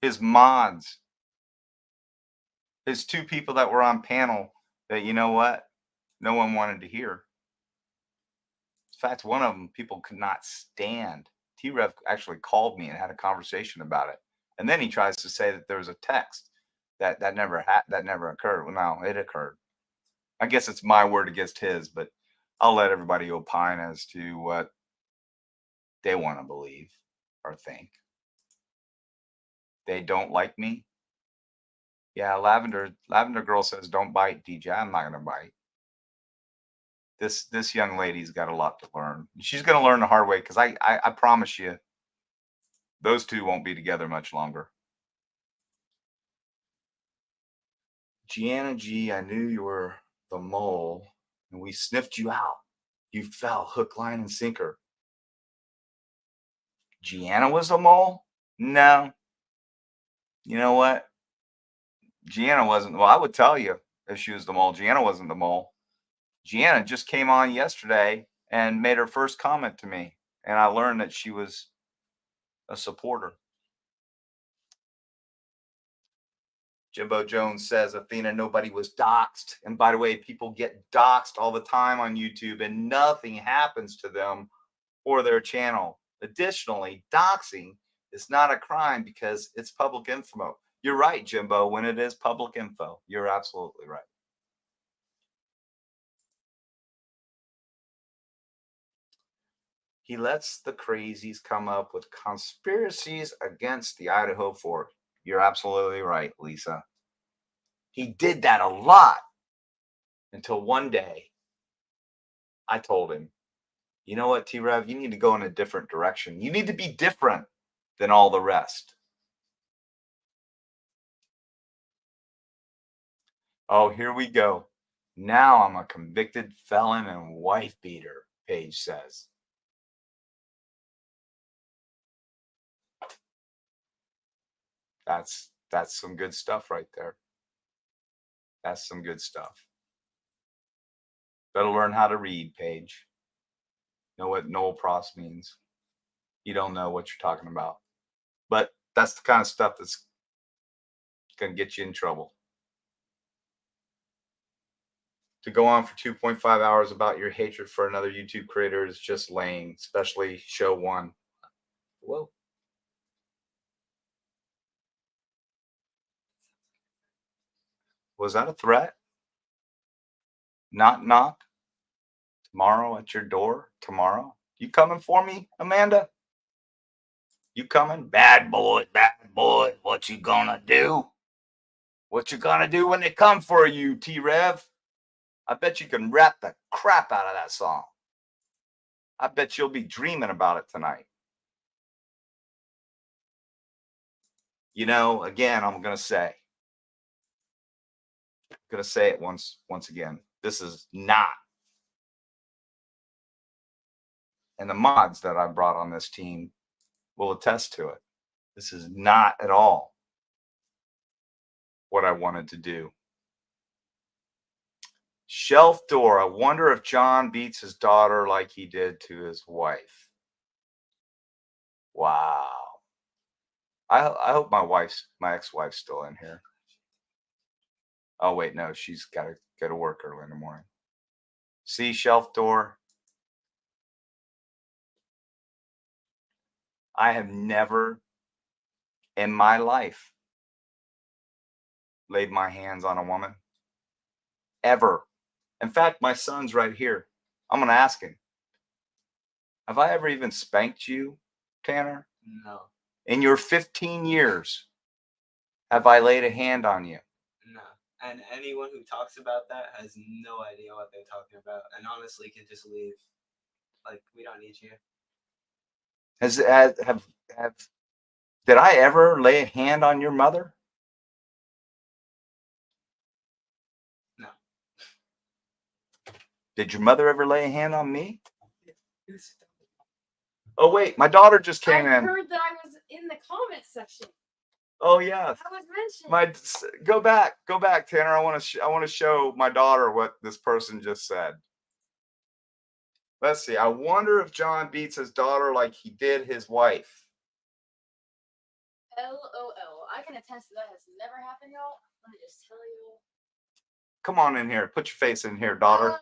His mods. His two people that were on panel that, you know what? No one wanted to hear. In fact, one of them people could not stand. T-Rev actually called me and had a conversation about it. And then he tries to say that there was a text that never occurred. Well, no, it occurred. I guess it's my word against his, but I'll let everybody opine as to what they want to believe or think. They don't like me. Yeah, Lavender Girl says, don't bite, DJ. I'm not gonna bite. This young lady's got a lot to learn. She's gonna learn the hard way, because I promise you, those two won't be together much longer. Gianna G, I knew you were the mole, and we sniffed you out. You fell hook, line, and sinker. Gianna was the mole? No, You know what? Gianna wasn't. Well, I would tell you if she was the mole. Gianna wasn't the mole. Gianna just came on yesterday and made her first comment to me, and I learned that she was a supporter. Jimbo Jones says, Athena, nobody was doxxed. And by the way, people get doxxed all the time on YouTube and nothing happens to them or their channel. Additionally, doxing is not a crime because it's public info. You're right, Jimbo, when it is public info. You're absolutely right. He lets the crazies come up with conspiracies against the Idaho Fort. You're absolutely right, Lisa. He did that a lot until one day I told him, you know what, T-Rev, you need to go in a different direction. You need to be different than all the rest. Oh, here we go. Now I'm a convicted felon and wife beater, Paige says. That's some good stuff right there. That's some good stuff. Better learn how to read, Paige. Know what Noel Prost means. You don't know what you're talking about. But that's the kind of stuff that's going to get you in trouble. To go on for 2.5 hours about your hatred for another YouTube creator is just lame, especially show one. Whoa. Was that a threat? Knock, knock. Tomorrow at your door? Tomorrow? You coming for me, Amanda? You coming? Bad boy, what you gonna do? What you gonna do when they come for you, T-Rev? I bet you can rap the crap out of that song. I bet you'll be dreaming about it tonight. You know, again, I'm gonna say it once again. This is not, and the mods that I brought on this team will attest to it. This is not at all what I wanted to do. Shelf door. I wonder if John beats his daughter like he did to his wife. Wow. I hope my ex-wife's still in here. Oh wait, no, she's got to go to work early in the morning. See, shelf door. I have never in my life laid my hands on a woman. Ever. In fact, my son's right here. I'm going to ask him. Have I ever even spanked you, Tanner? No. In your 15 years, have I laid a hand on you? No. And anyone who talks about that has no idea what they're talking about and honestly can just leave. Like, we don't need you. Did I ever lay a hand on your mother? No. Did your mother ever lay a hand on me? Oh wait, my daughter just came in. I heard that I was in the comments section. Oh yeah. I was mentioned. Go back, Tanner. I want to show my daughter what this person just said. Let's see. I wonder if John beats his daughter like he did his wife. LOL. I can attest that has never happened, y'all. Let me just tell you. Come on in here. Put your face in here, daughter.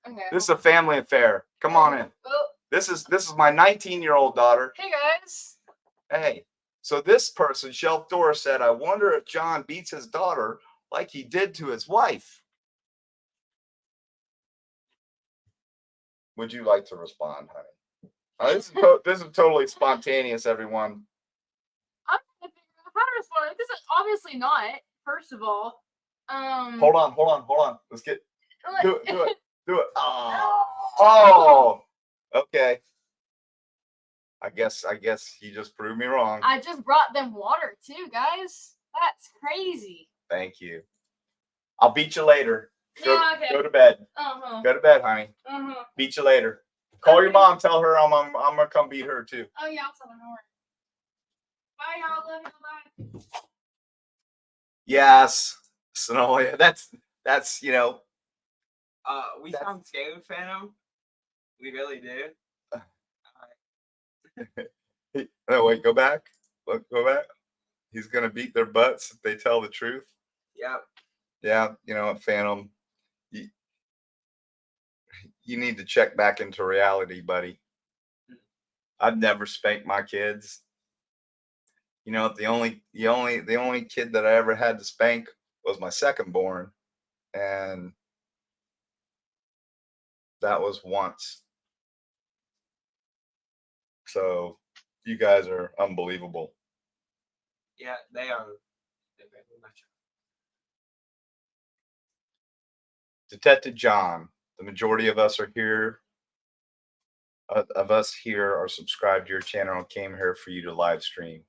Okay. This is a family affair. Come on in. Oh. This is my 19-year-old daughter. Hey guys. Hey. So this person, Shelf Door, said, I wonder if John beats his daughter like he did to his wife. Would you like to respond, honey? This is totally spontaneous, everyone. I'm trying to figure out how to respond. This is obviously not. First of all, Hold on. Let's get do it. Oh. Okay. I guess you just proved me wrong. I just brought them water too, guys. That's crazy. Thank you. I'll beat you later. Okay. Go to bed. Uh-huh. Go to bed, honey. Uh-huh. Beat you later. Call your mom. Tell her I'm gonna come beat her too. Oh yeah, I'll tell her. Bye, y'all. Love you. Bye. Yes, Sonolia. That's We That's- sound scared of Phantom. We really do. Oh wait, go back. Look, go back. He's gonna beat their butts if they tell the truth. Yep. Yeah, you know what, Phantom, you, you need to check back into reality, buddy. I've never spanked my kids. You know, the only kid that I ever had to spank was my second born, and that was once. So you guys are unbelievable. Yeah, they are. They're very much. Detective John, the majority of us are here. Of us here are subscribed to your channel and came here for you to live stream.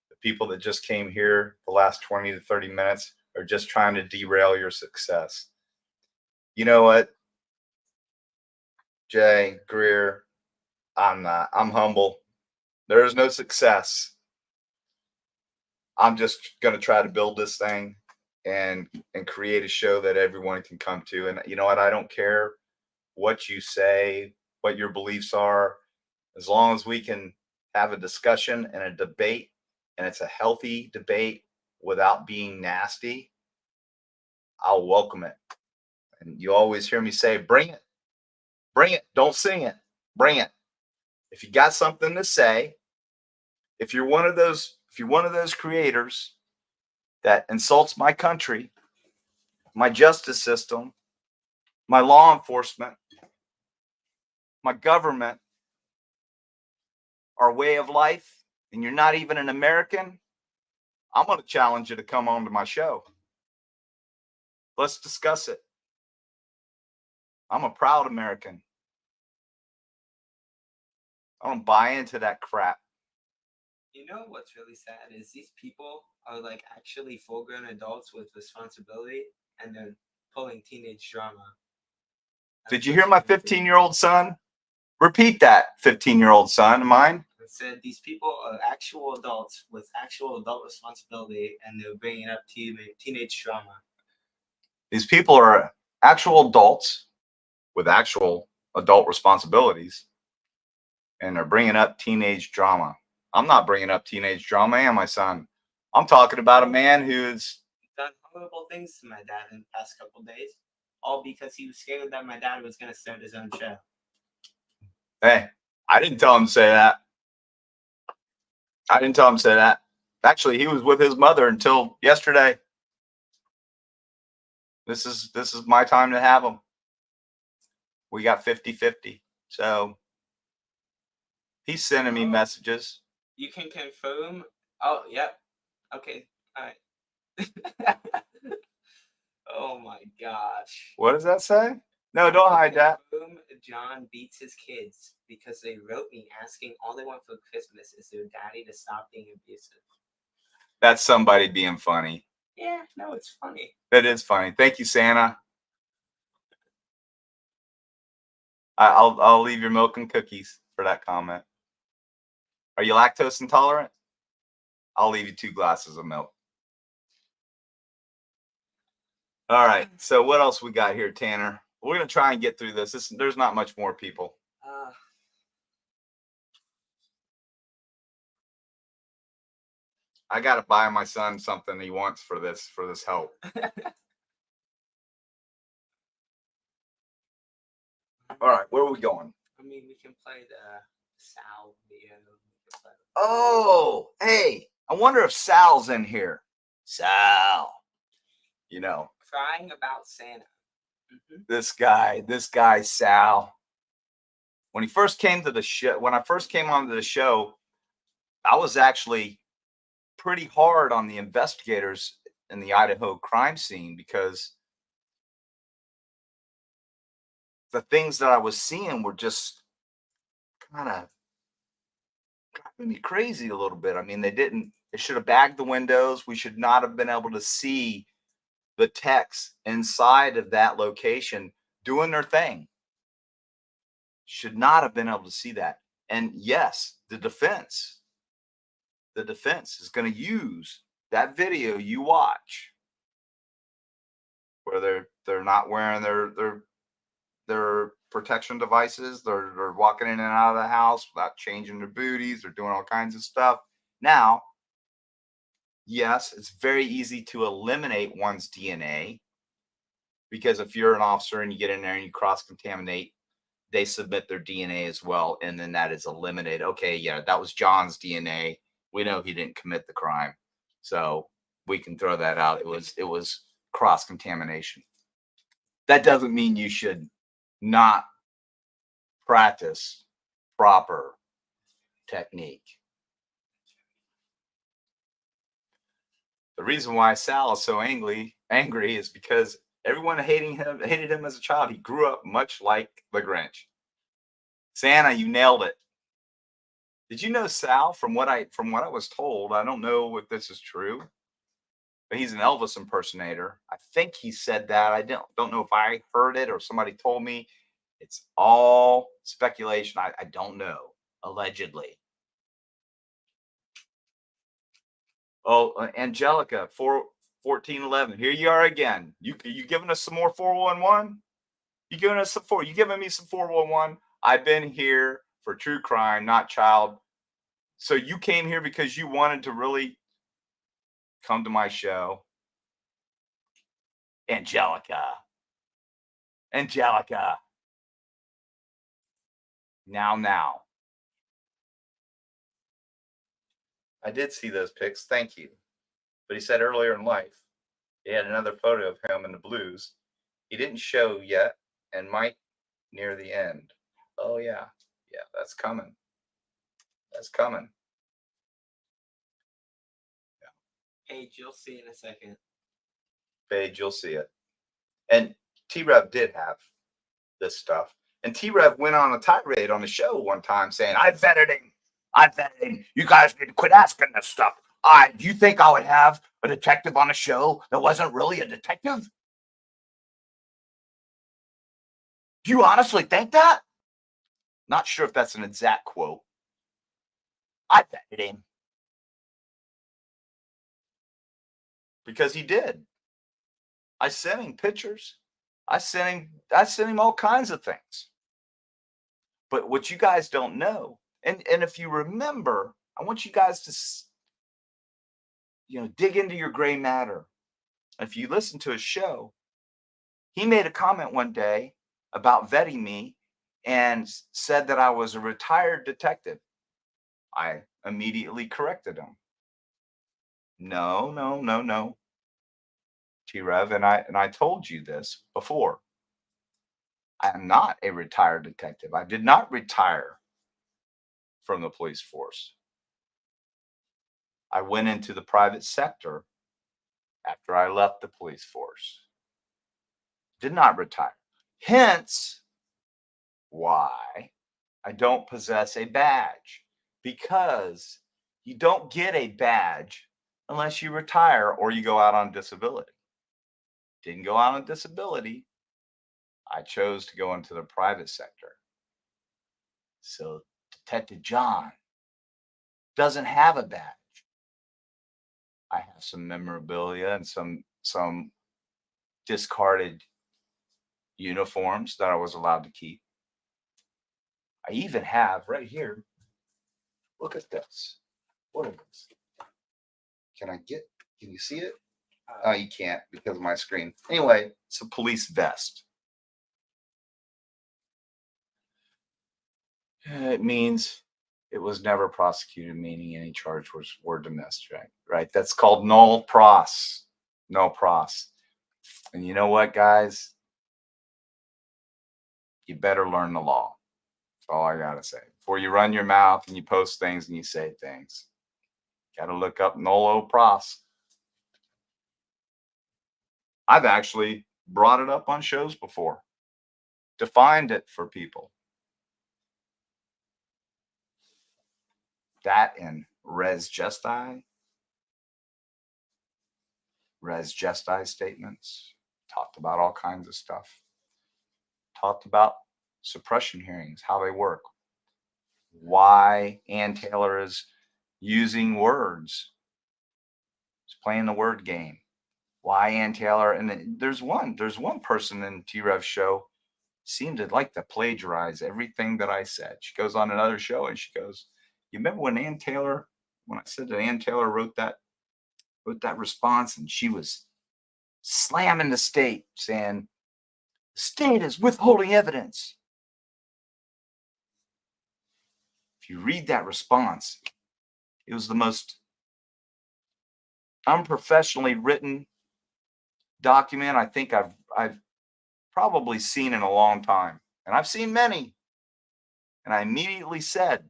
The people that just came here the last 20 to 30 minutes are just trying to derail your success. You know what, Jay Greer? I'm not. I'm humble. There is no success. I'm just going to try to build this thing and create a show that everyone can come to. And you know what? I don't care what you say, what your beliefs are, as long as we can have a discussion and a debate, and it's a healthy debate without being nasty, I'll welcome it. And you always hear me say, bring it, bring it, don't sing it, bring it. If you got something to say, if you're one of those creators that insults my country, my justice system, my law enforcement, my government, our way of life, and you're not even an American, I'm going to challenge you to come on to my show. Let's discuss it. I'm a proud American. I don't buy into that crap. You know what's really sad is these people are like actually full-grown adults with responsibility, and they're pulling teenage drama. Did you hear my 15-year-old son? Repeat that, 15-year-old son of mine. I said these people are actual adults with actual adult responsibility, and they're bringing up teenage drama. These people are actual adults with actual adult responsibilities, and they're bringing up teenage drama. I'm not bringing up teenage drama, am I, son? I'm talking about a man who's done horrible things to my dad in the past couple days, all because he was scared that my dad was going to start his own show. Hey, I didn't tell him to say that. I didn't tell him to say that. Actually, he was with his mother until yesterday. This is my time to have him. We got 50-50. So he's sending me messages. You can confirm. Oh, yep. Okay. All right. Oh my gosh. What does that say? No, don't hide that. John beats his kids because they wrote me asking all they want for Christmas is their daddy to stop being abusive. That's somebody being funny. Yeah, no, it's funny. That is funny. Thank you, Santa. I'll leave your milk and cookies for that comment. Are you lactose intolerant? I'll leave you 2 glasses of milk. All right. So what else we got here, Tanner? We're gonna try and get through this. There's not much more people. I gotta buy my son something he wants for this help. All right, where are we going? I mean, we can play the Sal video. Oh, hey, I wonder if Sal's in here. Sal, you know, Crying about Santa. this guy, Sal. When he first came to the show, when I first came onto the show, I was actually pretty hard on the investigators in the Idaho crime scene because the things that I was seeing were just kind of driving me crazy a little bit. I mean, they should have bagged the windows. We should not have been able to see the techs inside of that location doing their thing. Should not have been able to see that. And yes, the defense is going to use that video you watch where they're not wearing their protection devices, they're walking in and out of the house without changing their booties, they're doing all kinds of stuff. Now, yes, it's very easy to eliminate one's DNA because if you're an officer and you get in there and you cross contaminate, they submit their DNA as well, and then that is eliminated. Okay, yeah, that was John's DNA. We know he didn't commit the crime, so we can throw that out. It was cross contamination. That doesn't mean you should not practice proper technique. The reason why Sal is so angry is because everyone hated him as a child. He grew up much like the Grinch. Santa, you nailed it. Did you know Sal? From what I was told, I don't know if this is true, but he's an Elvis impersonator. I think he said that. I don't know if I heard it or somebody told me. It's all speculation. I don't know. Allegedly. Oh, Angelica, 1411. Here you are again. You giving us some more 411? You giving us you giving me some 411? I've been here for true crime, not child. So you came here because you wanted to really come to my show. Angelica. Now. I did see those pics. Thank you. But he said earlier in life, he had another photo of him in the blues. He didn't show yet and might near the end. Oh, yeah. Yeah, that's coming. That's coming. Paige, you'll see in a second. Paige, you'll see it. And T-Rev did have this stuff. And T-Rev went on a tirade on the show one time saying, I vetted him. You guys need to quit asking this stuff. Do you think I would have a detective on a show that wasn't really a detective? Do you honestly think that? Not sure if that's an exact quote. I vetted him. Because he did. I sent him pictures. I sent him all kinds of things. But what you guys don't know, and if you remember, I want you guys to dig into your gray matter. If you listen to his show, he made a comment one day about vetting me and said that I was a retired detective. I immediately corrected him. No. T-Rev, and I told you this before. I am not a retired detective. I did not retire from the police force. I went into the private sector after I left the police force. Did not retire. Hence why I don't possess a badge, because you don't get a badge unless you retire or you go out on disability. Didn't go out on disability. I chose to go into the private sector. So Detective John doesn't have a badge. I have some memorabilia and some discarded uniforms that I was allowed to keep. I even have right here. Look at this. What is this? Can you see it? Oh, you can't because of my screen. Anyway, it's a police vest. It means it was never prosecuted, meaning any charge were dismissed, right? That's called null pros. Null pros. And you know what, guys? You better learn the law. That's all I gotta say. Before you run your mouth and you post things and you say things, gotta look up nullo pros. I've actually brought it up on shows before, defined it for people. That and res gesti statements, talked about all kinds of stuff. Talked about suppression hearings, how they work, why Ann Taylor is using words He's playing the word game. Why Ann Taylor? And there's one person in T-Rev's show seemed to like to plagiarize everything that I said. She goes on another show and she goes, "You remember when when I said that Ann Taylor wrote that response, and she was slamming the state, saying the state is withholding evidence." If you read that response, it was the most unprofessionally written document I think I've probably seen in a long time. And I've seen many. And I immediately said,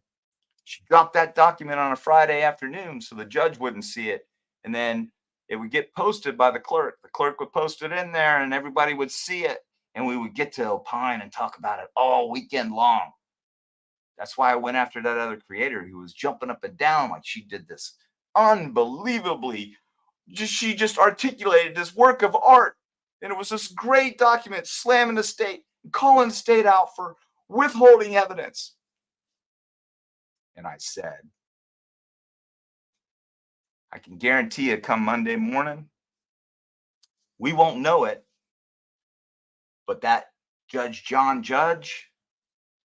she dropped that document on a Friday afternoon so the judge wouldn't see it. And then it would get posted by the clerk. The clerk would post it in there and everybody would see it. And we would get to opine and talk about it all weekend long. That's why I went after that other creator who was jumping up and down like she did this unbelievably. She just articulated this work of art. And it was this great document slamming the state, calling the state out for withholding evidence. And I said, I can guarantee you come Monday morning, we won't know it. But that John Judge,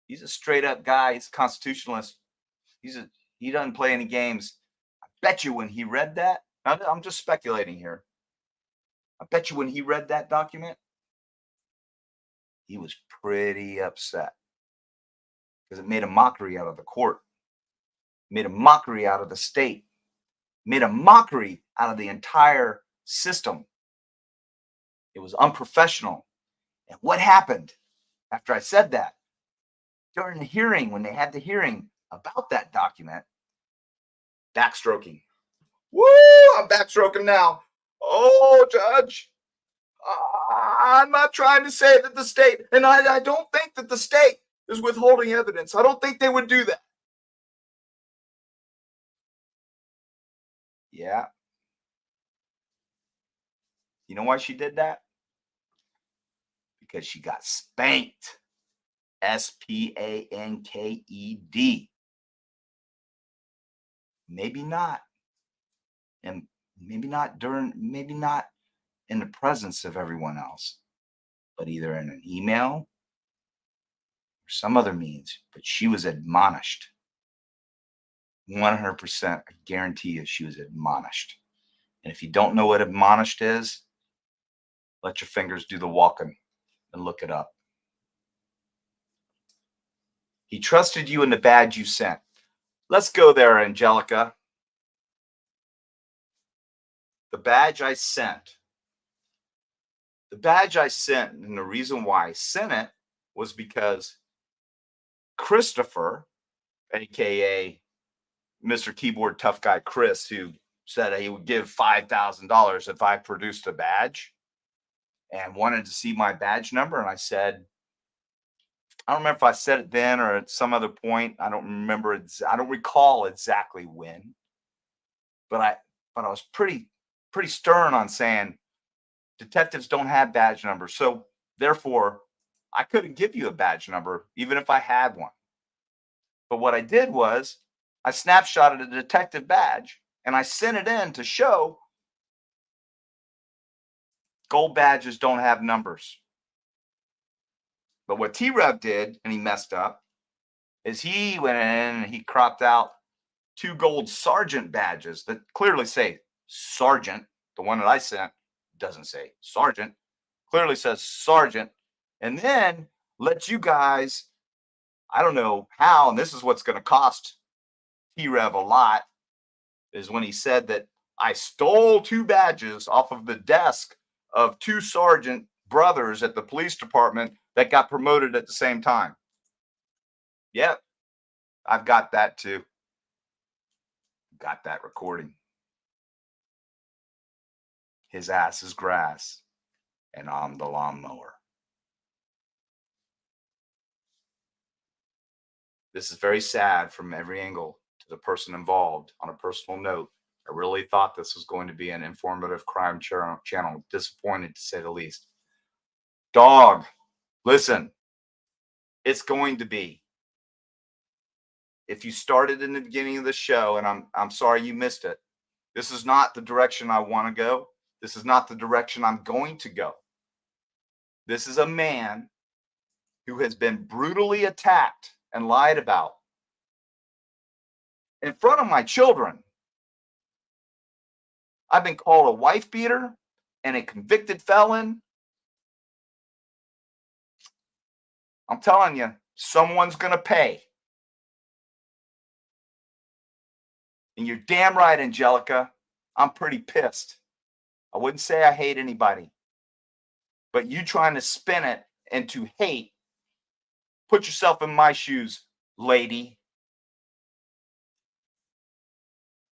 he's a straight up guy. He's a constitutionalist. He doesn't play any games. I bet you when he read that, I'm just speculating here. I bet you when he read that document, he was pretty upset because it made a mockery out of the court, made a mockery out of the state, made a mockery out of the entire system. It was unprofessional. And what happened after I said that? During the hearing, when they had the hearing about that document, backstroking. Woo! I'm backstroking now. Oh, Judge, I'm not trying to say that the state, and I don't think that the state is withholding evidence. I don't think they would do that. Yeah. You know why she did that? Because she got spanked. SPANKED. Maybe not. And maybe not in the presence of everyone else, but either in an email or some other means. But she was admonished. 100%, I guarantee you she was admonished. And if you don't know what admonished is, let your fingers do the walking and look it up. He trusted you in the badge you sent. Let's go there, Angelica. The badge I sent. The badge I sent, and the reason why I sent it was because Christopher, aka Mr. Keyboard Tough Guy Chris, who said he would give $5,000 if I produced a badge and wanted to see my badge number. And I said, I don't remember if I said it then or at some other point. I don't remember. I don't recall exactly when, but I was pretty stern on saying detectives don't have badge numbers. So therefore, I couldn't give you a badge number, even if I had one. But what I did was I snapshotted a detective badge and I sent it in to show gold badges don't have numbers. But what T-Rev did, and he messed up, is he went in and he cropped out 2 gold sergeant badges that clearly say sergeant. The one that I sent doesn't say sergeant, clearly says sergeant. And then let you guys, I don't know how, and this is what's going to cost T-Rev a lot, is when he said that I stole 2 badges off of the desk of 2 sergeant brothers at the police department that got promoted at the same time. Yep, I've got that too. Got that recording. His ass is grass, and I'm the lawnmower. This is very sad from every angle to the person involved. On a personal note, I really thought this was going to be an informative crime channel. Disappointed, to say the least. Dog, listen, it's going to be. If you started in the beginning of the show, and I'm sorry you missed it, This is not the direction I want to go. This is not the direction I'm going to go. This is a man who has been brutally attacked and lied about in front of my children. I've been called a wife beater and a convicted felon. I'm telling you, someone's going to pay. And you're damn right, Angelica. I'm pretty pissed. I wouldn't say I hate anybody. But you trying to spin it into hate, put yourself in my shoes, lady.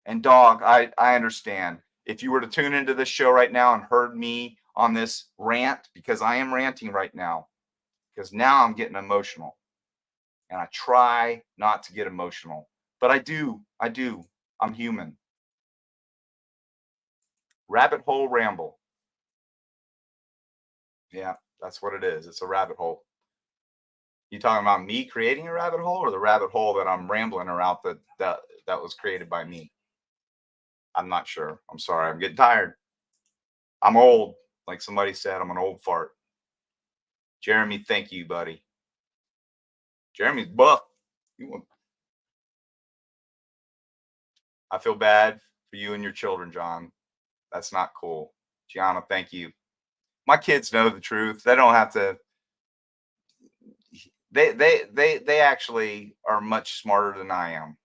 And dog, I understand. If you were to tune into this show right now and heard me on this rant, because I am ranting right now, because now I'm getting emotional. And I try not to get emotional. But I do. I'm human. Rabbit hole ramble. Yeah, that's what it is. It's a rabbit hole. You talking about me creating a rabbit hole, or the rabbit hole that I'm rambling around that was created by me? I'm not sure. I'm sorry. I'm getting tired. I'm old. Like somebody said, I'm an old fart. Jeremy, thank you, buddy. Jeremy's buff. I feel bad for you and your children, John. That's not cool. Gianna, thank you. My kids know the truth. They don't have to. They actually are much smarter than I am.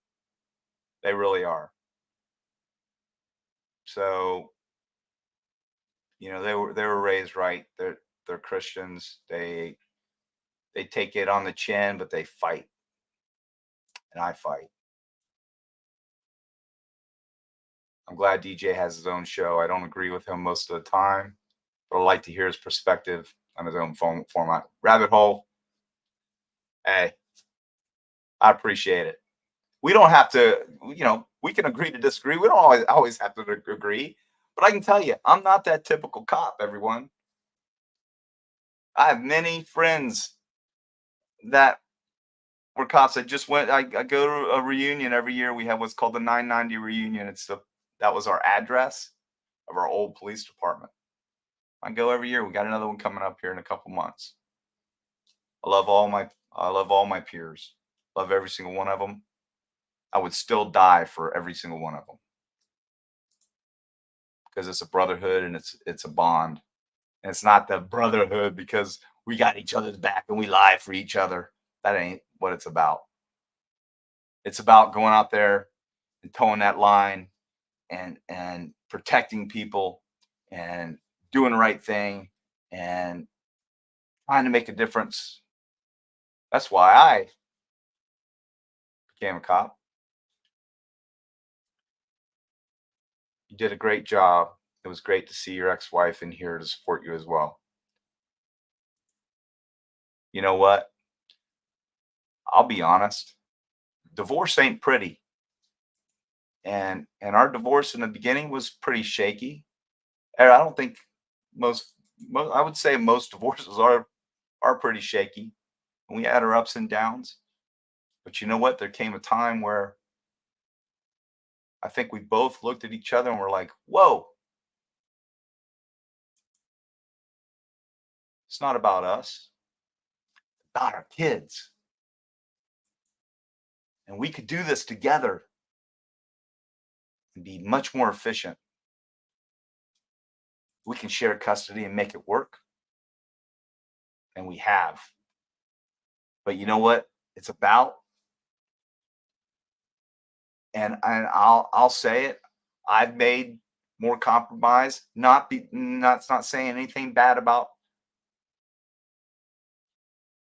They really are. So, they were raised right. They're Christians. They take it on the chin, but they fight, and I fight. I'm glad DJ has his own show. I don't agree with him most of the time, but I like to hear his perspective on his own format. Rabbit hole. Hey, I appreciate it. We don't have to, we can agree to disagree. We don't always have to agree. But I can tell you, I'm not that typical cop, everyone. I have many friends that were cops. I go to a reunion every year. We have what's called the 990 reunion. That was our address of our old police department. I go every year. We got another one coming up here in a couple months. I love all my peers. Love every single one of them. I would still die for every single one of them. Because it's a brotherhood and it's a bond. And it's not the brotherhood because we got each other's back and we lie for each other. That ain't what it's about. It's about going out there and towing that line and protecting people and doing the right thing and trying to make a difference. That's why I became a cop. You did a great job. It was great to see your ex-wife in here to support you as well. You know what? I'll be honest. Divorce ain't pretty. And our divorce in the beginning was pretty shaky. And I don't think most I would say most divorces are pretty shaky. And we had our ups and downs. But you know what? There came a time where I think we both looked at each other and were like, whoa, it's not about us, it's about our kids. And we could do this together and be much more efficient. We can share custody and make it work. And we have. But you know what it's about? And I'll say it. I've made more compromise. Not saying anything bad about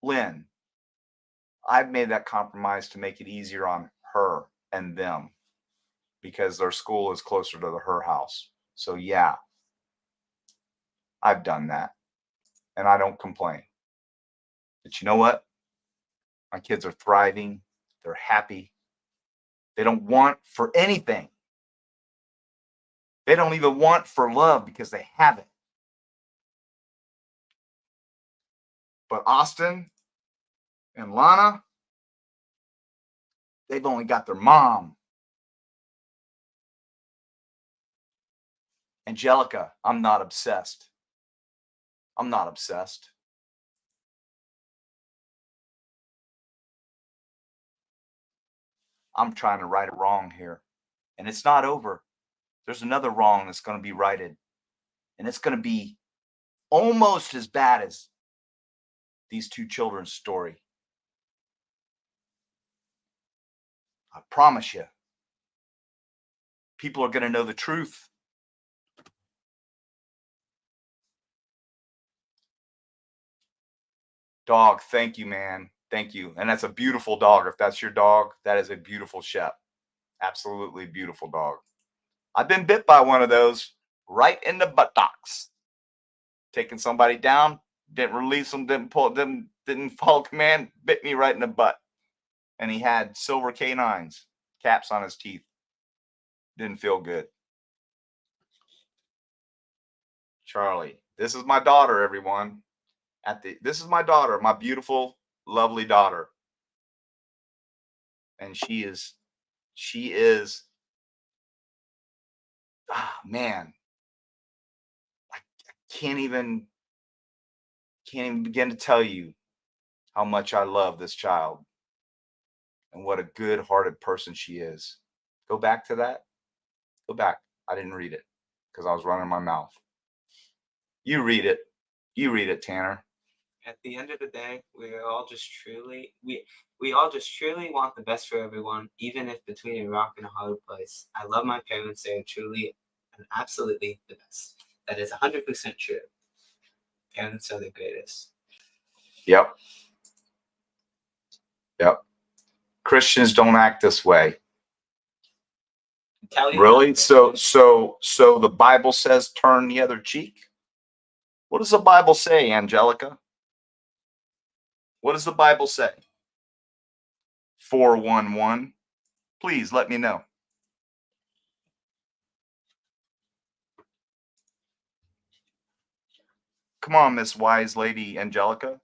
Lynn. I've made that compromise to make it easier on her and them because their school is closer to her house. So yeah, I've done that and I don't complain. But you know what? My kids are thriving. They're happy. They don't want for anything. They don't even want for love because they have it. But Austin and Lana, they've only got their mom. Angelica, I'm not obsessed. I'm not obsessed. I'm trying to right a wrong here. And it's not over. There's another wrong that's going to be righted. And it's going to be almost as bad as these two children's story. I promise you. People are going to know the truth. Dog, thank you, man. Thank you. And that's a beautiful dog. If that's your dog, that is a beautiful Shep. Absolutely beautiful dog. I've been bit by one of those right in the buttocks. Taking somebody down, didn't release them, didn't pull them, didn't follow command, bit me right in the butt. And he had silver canines, caps on his teeth. Didn't feel good. Charlie, this is my daughter, everyone. This is my daughter, my beautiful, lovely daughter. And she is, man, I can't even begin to tell you how much I love this child and what a good-hearted person she is. Go back to that. Go back. I didn't read it because I was running my mouth. You read it. You read it, Tanner. At the end of the day, we all just truly want the best for everyone, even if between a rock and a hard place. I love my parents. They are truly and absolutely the best. That is 100% true. Parents are the greatest. Yep. Yep. Christians don't act this way. Really? So the Bible says turn the other cheek? What does the Bible say, Angelica? What does the Bible say? 411. Please let me know. Come on, Miss Wise Lady Angelica.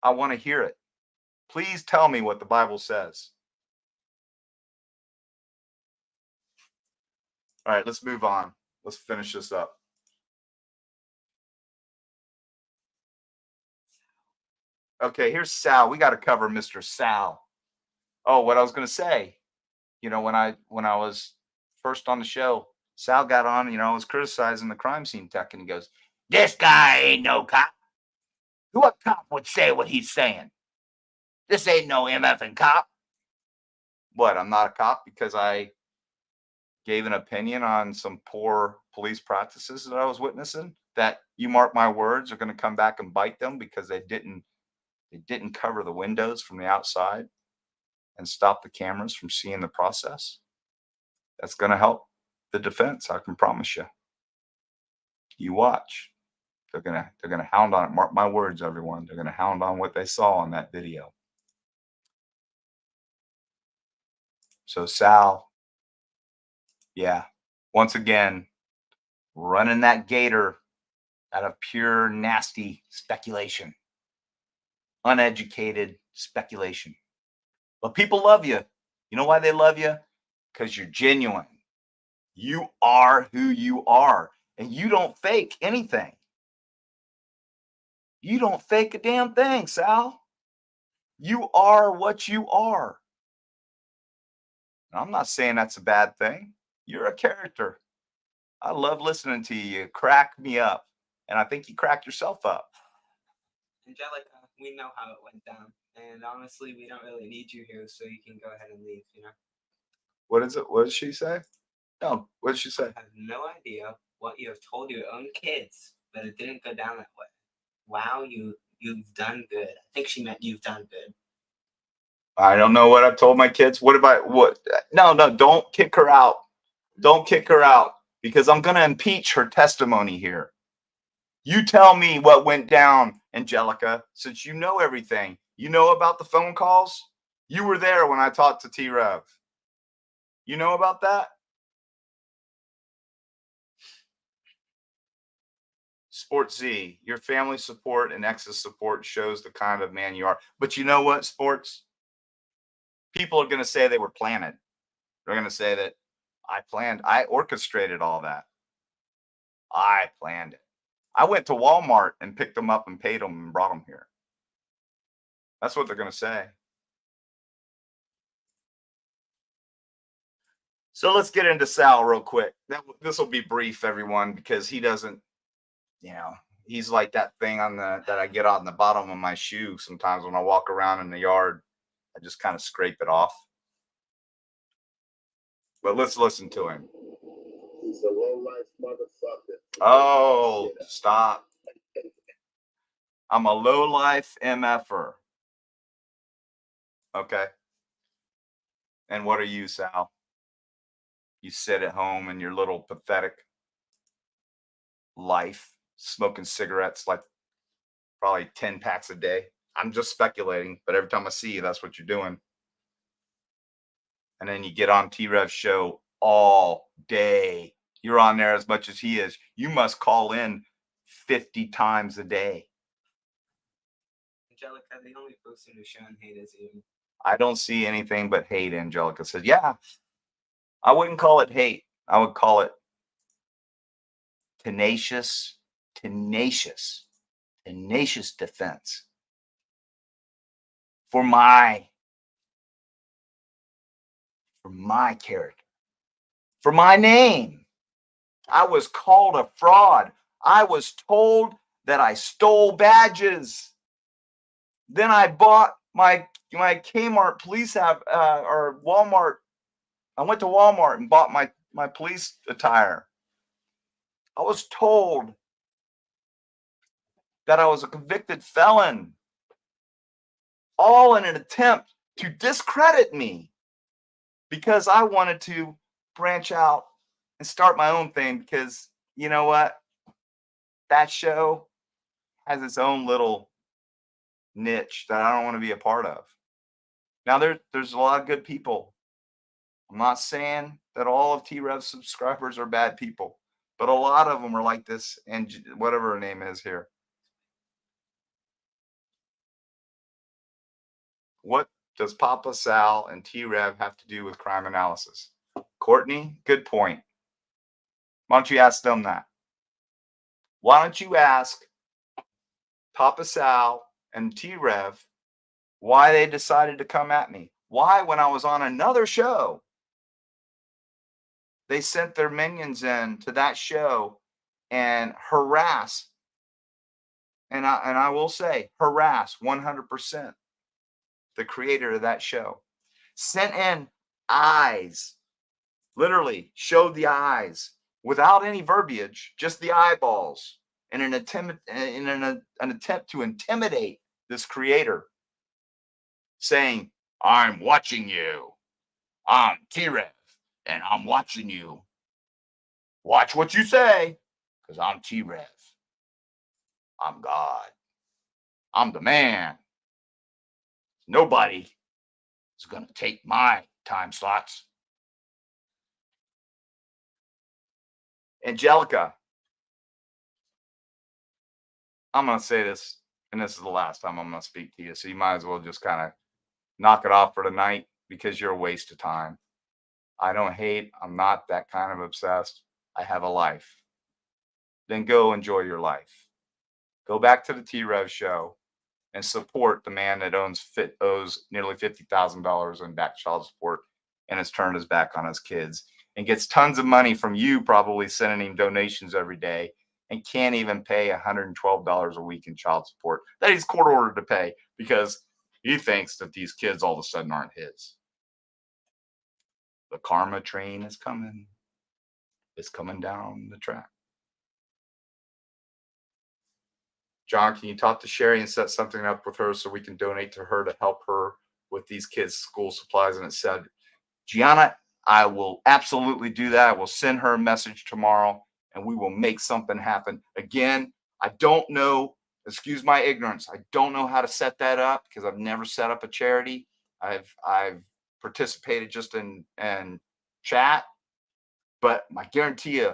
I want to hear it. Please tell me what the Bible says. All right, let's move on. Let's finish this up. Okay, here's Sal. We got to cover Mr. Sal. Oh, what I was going to say, when I was first on the show, Sal got on, I was criticizing the crime scene tech, and he goes, "This guy ain't no cop. What cop would say what he's saying? This ain't no MFing cop." What, I'm not a cop because I gave an opinion on some poor police practices that I was witnessing that, you mark my words, are going to come back and bite them because they didn't cover the windows from the outside and stop the cameras from seeing the process. That's going to help the defense, I can promise you. You watch. They're gonna hound on it. Mark my words, everyone. They're gonna hound on what they saw on that video. So Sal, yeah, once again, running that gator out of pure nasty speculation, uneducated speculation. But people love you. You know why they love you? Because you're genuine. You are who you are, and you don't fake anything. You don't fake a damn thing, Sal. You are what you are. I'm not saying that's a bad thing. You're a character. I love listening to you. You crack me up. And I think you cracked yourself up. Angelica, we know how it went down. And honestly, we don't really need you here, so you can go ahead and leave, What is it? What did she say? No, what did she say? I have no idea what you have told your own kids, but it didn't go down that way. Wow, you've done good. I think she meant you've done good. I don't know what I've told my kids. No, don't kick her out. Don't kick her out, because I'm going to impeach her testimony here. You tell me what went down, Angelica, since you know everything. You know about the phone calls? You were there when I talked to T-Rev. You know about that? Sports Z, your family support and ex's support shows the kind of man you are. But you know what, Sports? People are going to say they were planted. They're going to say that I orchestrated all that. I planned it. I went to Walmart and picked them up and paid them and brought them here. That's what they're going to say. So let's get into Sal real quick. This will be brief, everyone, because he doesn't, he's like that thing that I get on the bottom of my shoe sometimes when I walk around in the yard. I just kind of scrape it off. But let's listen to him. He's a low-life motherfucker. Oh, stop. I'm a low-life MFer. Okay. And what are you, Sal? You sit at home in your little pathetic life, smoking cigarettes like probably 10 packs a day. I'm just speculating, but every time I see you, that's what you're doing. And then you get on T-Rev's show all day. You're on there as much as he is. You must call in 50 times a day. Angelica, the only person who's showing hate is you. I don't see anything but hate, Angelica said. Yeah, I wouldn't call it hate. I would call it tenacious defense for my character, for my name. I was called a fraud. I was told that I stole badges. Then I bought my Kmart police or Walmart. I went to Walmart and bought my police attire. I was told that I was a convicted felon, all in an attempt to discredit me because I wanted to branch out and start my own thing because, you know what? That show has its own little niche that I don't want to be a part of. Now, there's a lot of good people. I'm not saying that all of T-Rev's subscribers are bad people, but a lot of them are like this, and whatever her name is here. What does Papa Sal and T-Rev have to do with crime analysis? Courtney, good point. Why don't you ask them that? Why don't you ask Papa Sal and T-Rev why they decided to come at me? Why, when I was on another show, they sent their minions in to that show and harass, and I will say harass 100% the creator of that show. Sent in eyes, literally showed the eyes without any verbiage, just the eyeballs, in an attempt to intimidate this creator, saying, "I'm watching you. I'm T-Rev, and I'm watching you. Watch what you say, because I'm T-Rev. I'm God. I'm the man. Nobody is going to take my time slots." Angelica, I'm going to say this, and this is the last time I'm going to speak to you, so you might as well just kind of knock it off for tonight because you're a waste of time. I don't hate. I'm not that kind of obsessed. I have a life. Then go enjoy your life. Go back to the T-Rev show and support the man that owes nearly $50,000 in back child support and has turned his back on his kids and gets tons of money from you, probably sending him donations every day, and can't even pay $112 a week in child support that he's court ordered to pay because he thinks that these kids all of a sudden aren't his. The karma train is coming. It's coming down the track. John, can you talk to Sherry and set something up with her so we can donate to her to help her with these kids' school supplies? And it said, Gianna, I will absolutely do that. I will send her a message tomorrow and we will make something happen. Again, I don't know, excuse my ignorance, I don't know how to set that up because I've never set up a charity. I've participated just in chat, but I guarantee you,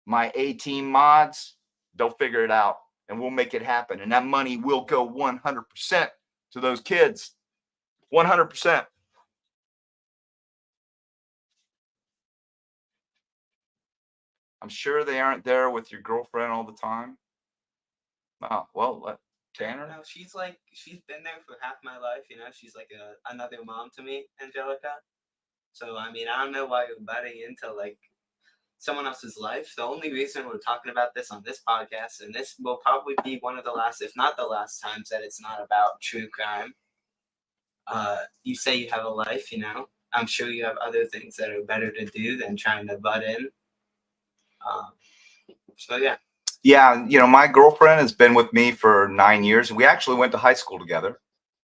my A-team mods, they'll figure it out and we'll make it happen. And that money will go 100% to those kids. 100%. I'm sure they aren't there with your girlfriend all the time. Oh, well, Tanner? No, she's been there for half my life. You know, she's like another mom to me, Angelica. So I mean, I don't know why you're butting into like someone else's life. The only reason we're talking about this on this podcast, and this will probably be one of the last, if not the last times that it's not about true crime. You say you have a life, you know. I'm sure you have other things that are better to do than trying to butt in. So yeah. Yeah, my girlfriend has been with me for 9 years. We actually went to high school together,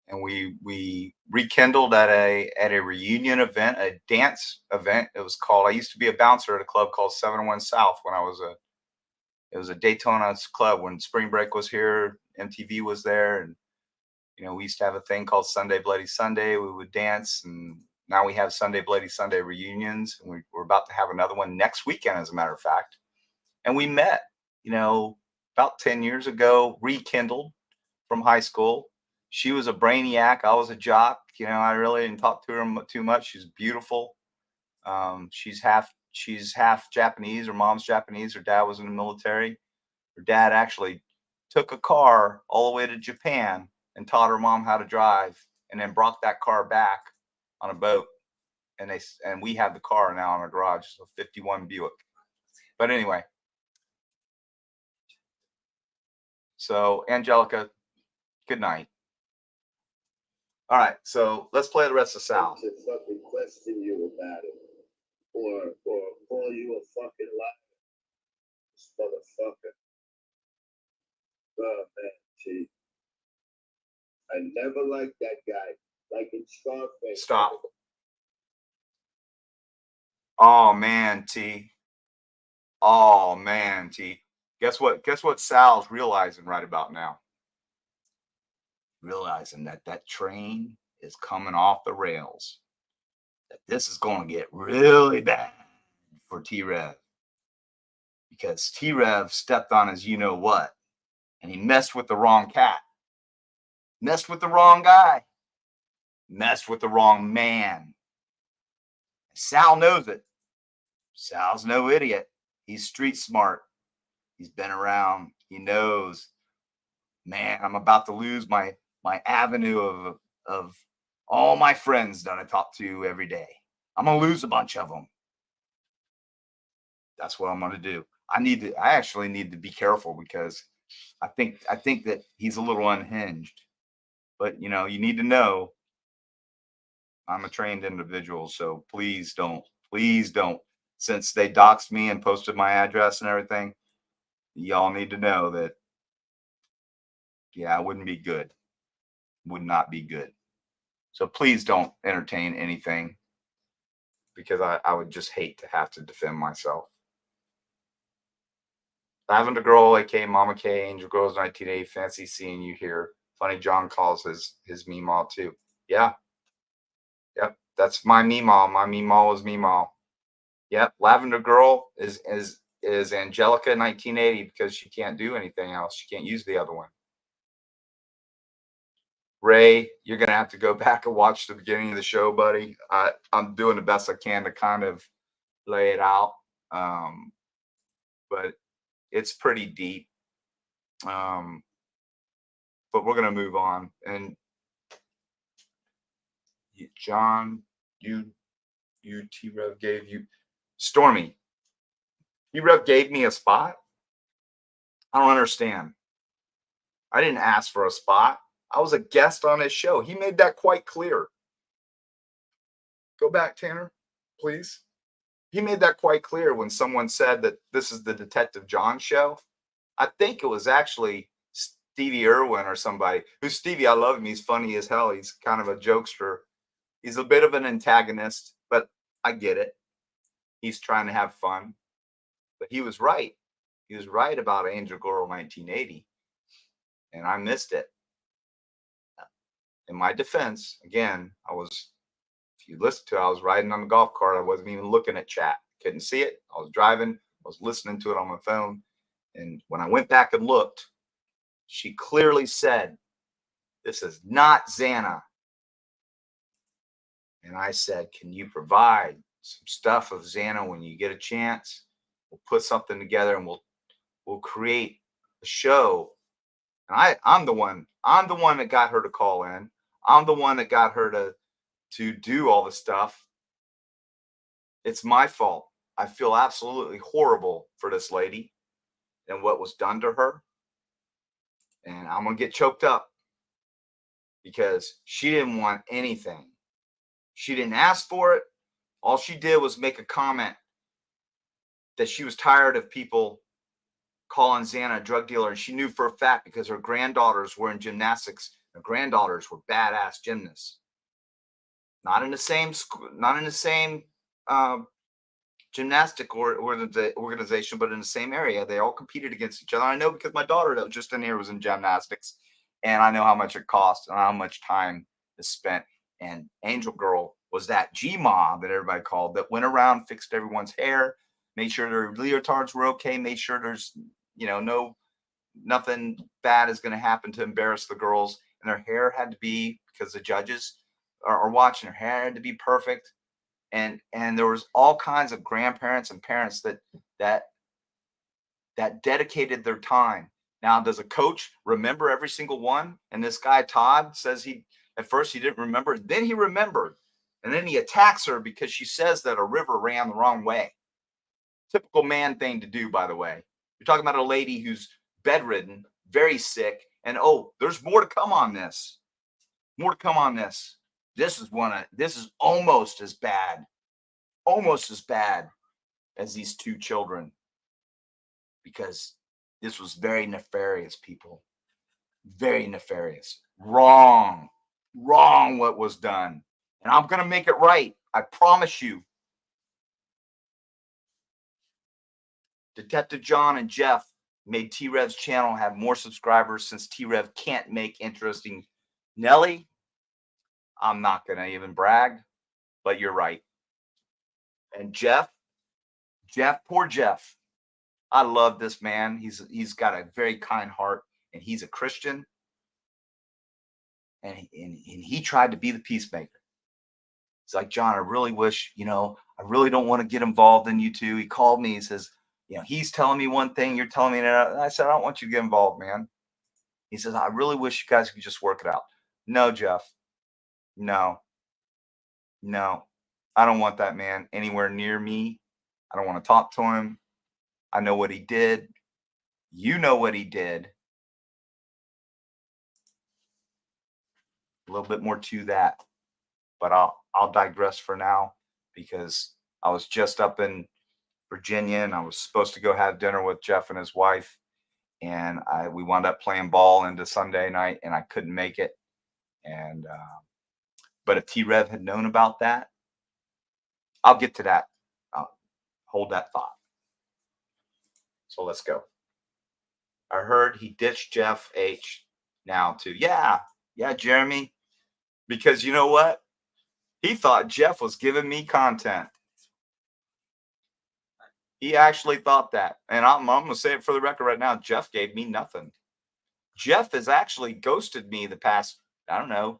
and we rekindled at a reunion event, a dance event. It was called. I used to be a bouncer at a club called 701 South when it was a Daytona club when Spring Break was here. MTV was there, and we used to have a thing called Sunday Bloody Sunday. We would dance, and now we have Sunday Bloody Sunday reunions, and we're about to have another one next weekend, as a matter of fact. And we met, about 10 years ago, rekindled from high school. She was a brainiac. I was a jock. I really didn't talk to her too much. She's beautiful. She's half Japanese. Her mom's Japanese. Her dad was in the military. Her dad actually took a car all the way to Japan and taught her mom how to drive, and then brought that car back on a boat. And we have the car now in our garage. It's a 51 Buick. But anyway. So, Angelica, good night. All right, so let's play the rest of Sal. To fucking question you about it, or call you a fucking liar, this motherfucker. Oh man, gee, I never liked that guy. Like in Scarface. Stop. Oh man, T. Oh man, T. Guess what Sal's realizing right about now? Realizing that train is coming off the rails. That this is going to get really bad for T-Rev. Because T-Rev stepped on his you-know-what. And he messed with the wrong cat. Messed with the wrong guy. Messed with the wrong man. Sal knows it. Sal's no idiot. He's street smart. He's been around. He knows, man, I'm about to lose my avenue of all my friends that I talk to every day. I'm going to lose a bunch of them. That's what I'm going to do. I actually need to be careful because I think that he's a little unhinged. But, you need to know I'm a trained individual. So please don't. Since they doxed me and posted my address and everything, y'all need to know that, yeah, it wouldn't be good. Would not be good. So please don't entertain anything because I would just hate to have to defend myself. Lavender Girl, aka Mama K, Angel Girls 1980, fancy seeing you here. Funny John calls his Meemaw too. Yeah. Yep. That's my Meemaw. My Meemaw is Meemaw. Yep. Lavender Girl is Angelica 1980 because she can't do anything else. She can't use the other one. Ray, you're going to have to go back and watch the beginning of the show, buddy. I'm doing the best I can to kind of lay it out. But it's pretty deep. But we're going to move on. And John, T-Rev gave you Stormy. T-Rev gave me a spot. I don't understand. I didn't ask for a spot. I was a guest on his show. He made that quite clear. Go back, Tanner, please. He made that quite clear when someone said that this is the Detective John show. I think it was actually Stevie Irwin or somebody. Who's Stevie? I love him. He's funny as hell. He's kind of a jokester. He's a bit of an antagonist, but I get it. He's trying to have fun. But he was right. He was right about Angel Girl 1980. And I missed it. In my defense, again, if you listen to it, I was riding on the golf cart. I wasn't even looking at chat. Couldn't see it. I was driving. I was listening to it on my phone. And when I went back and looked, she clearly said, "This is not Xana." And I said, "Can you provide some stuff of Xana when you get a chance?" We'll put something together and we'll create a show. And I'm the one that got her to call in. I'm the one that got her to do all the stuff. It's my fault. I feel absolutely horrible for this lady and what was done to her. And I'm going to get choked up because she didn't want anything. She didn't ask for it. All she did was make a comment that she was tired of people calling Xana a drug dealer. And she knew for a fact because her granddaughters were in gymnastics. Her granddaughters were badass gymnasts. Not in the same school, not in the same gymnastic organization, but in the same area. They all competed against each other. I know because my daughter that was just in here was in gymnastics, and I know how much it costs and how much time is spent. And Angel Girl was that G-Ma that everybody called that went around, fixed everyone's hair, made sure their leotards were okay, made sure there's nothing bad is going to happen to embarrass the girls, and their hair had to be, because the judges are watching, her hair had to be perfect. And there was all kinds of grandparents and parents that dedicated their time. Now, does a coach remember every single one? And this guy Todd says at first he didn't remember, then he remembered, and then he attacks her because she says that a river ran the wrong way. Typical man thing to do, by the way. You're talking about a lady who's bedridden, very sick, and there's more to come on this. More to come on this. This is almost as bad as these two children, because this was very nefarious, people. Very nefarious. Wrong what was done. And I'm going to make it right. I promise you. Detective John and Jeff made T-Rev's channel have more subscribers since T-Rev can't make interesting. Nelly, I'm not going to even brag, but you're right. And Jeff, poor Jeff. I love this man. He's got a very kind heart, and he's a Christian. And he tried to be the peacemaker. It's like, John, I really wish, I really don't want to get involved in you two. He called me. He says, he's telling me one thing, you're telling me another. And I said, I don't want you to get involved, man. He says, I really wish you guys could just work it out. No, Jeff. No. I don't want that man anywhere near me. I don't want to talk to him. I know what he did. You know what he did. A little bit more to that, but I'll digress for now, because I was just up in Virginia and I was supposed to go have dinner with Jeff and his wife, and we wound up playing ball into Sunday night, and I couldn't make it. And but if T-Rev had known about that, I'll get to that. I'll hold that thought. So let's go. I heard he ditched Jeff H now too. Yeah, Jeremy. Because you know what? He thought Jeff was giving me content. He actually thought that. And I'm going to say it for the record right now. Jeff gave me nothing. Jeff has actually ghosted me the past, I don't know,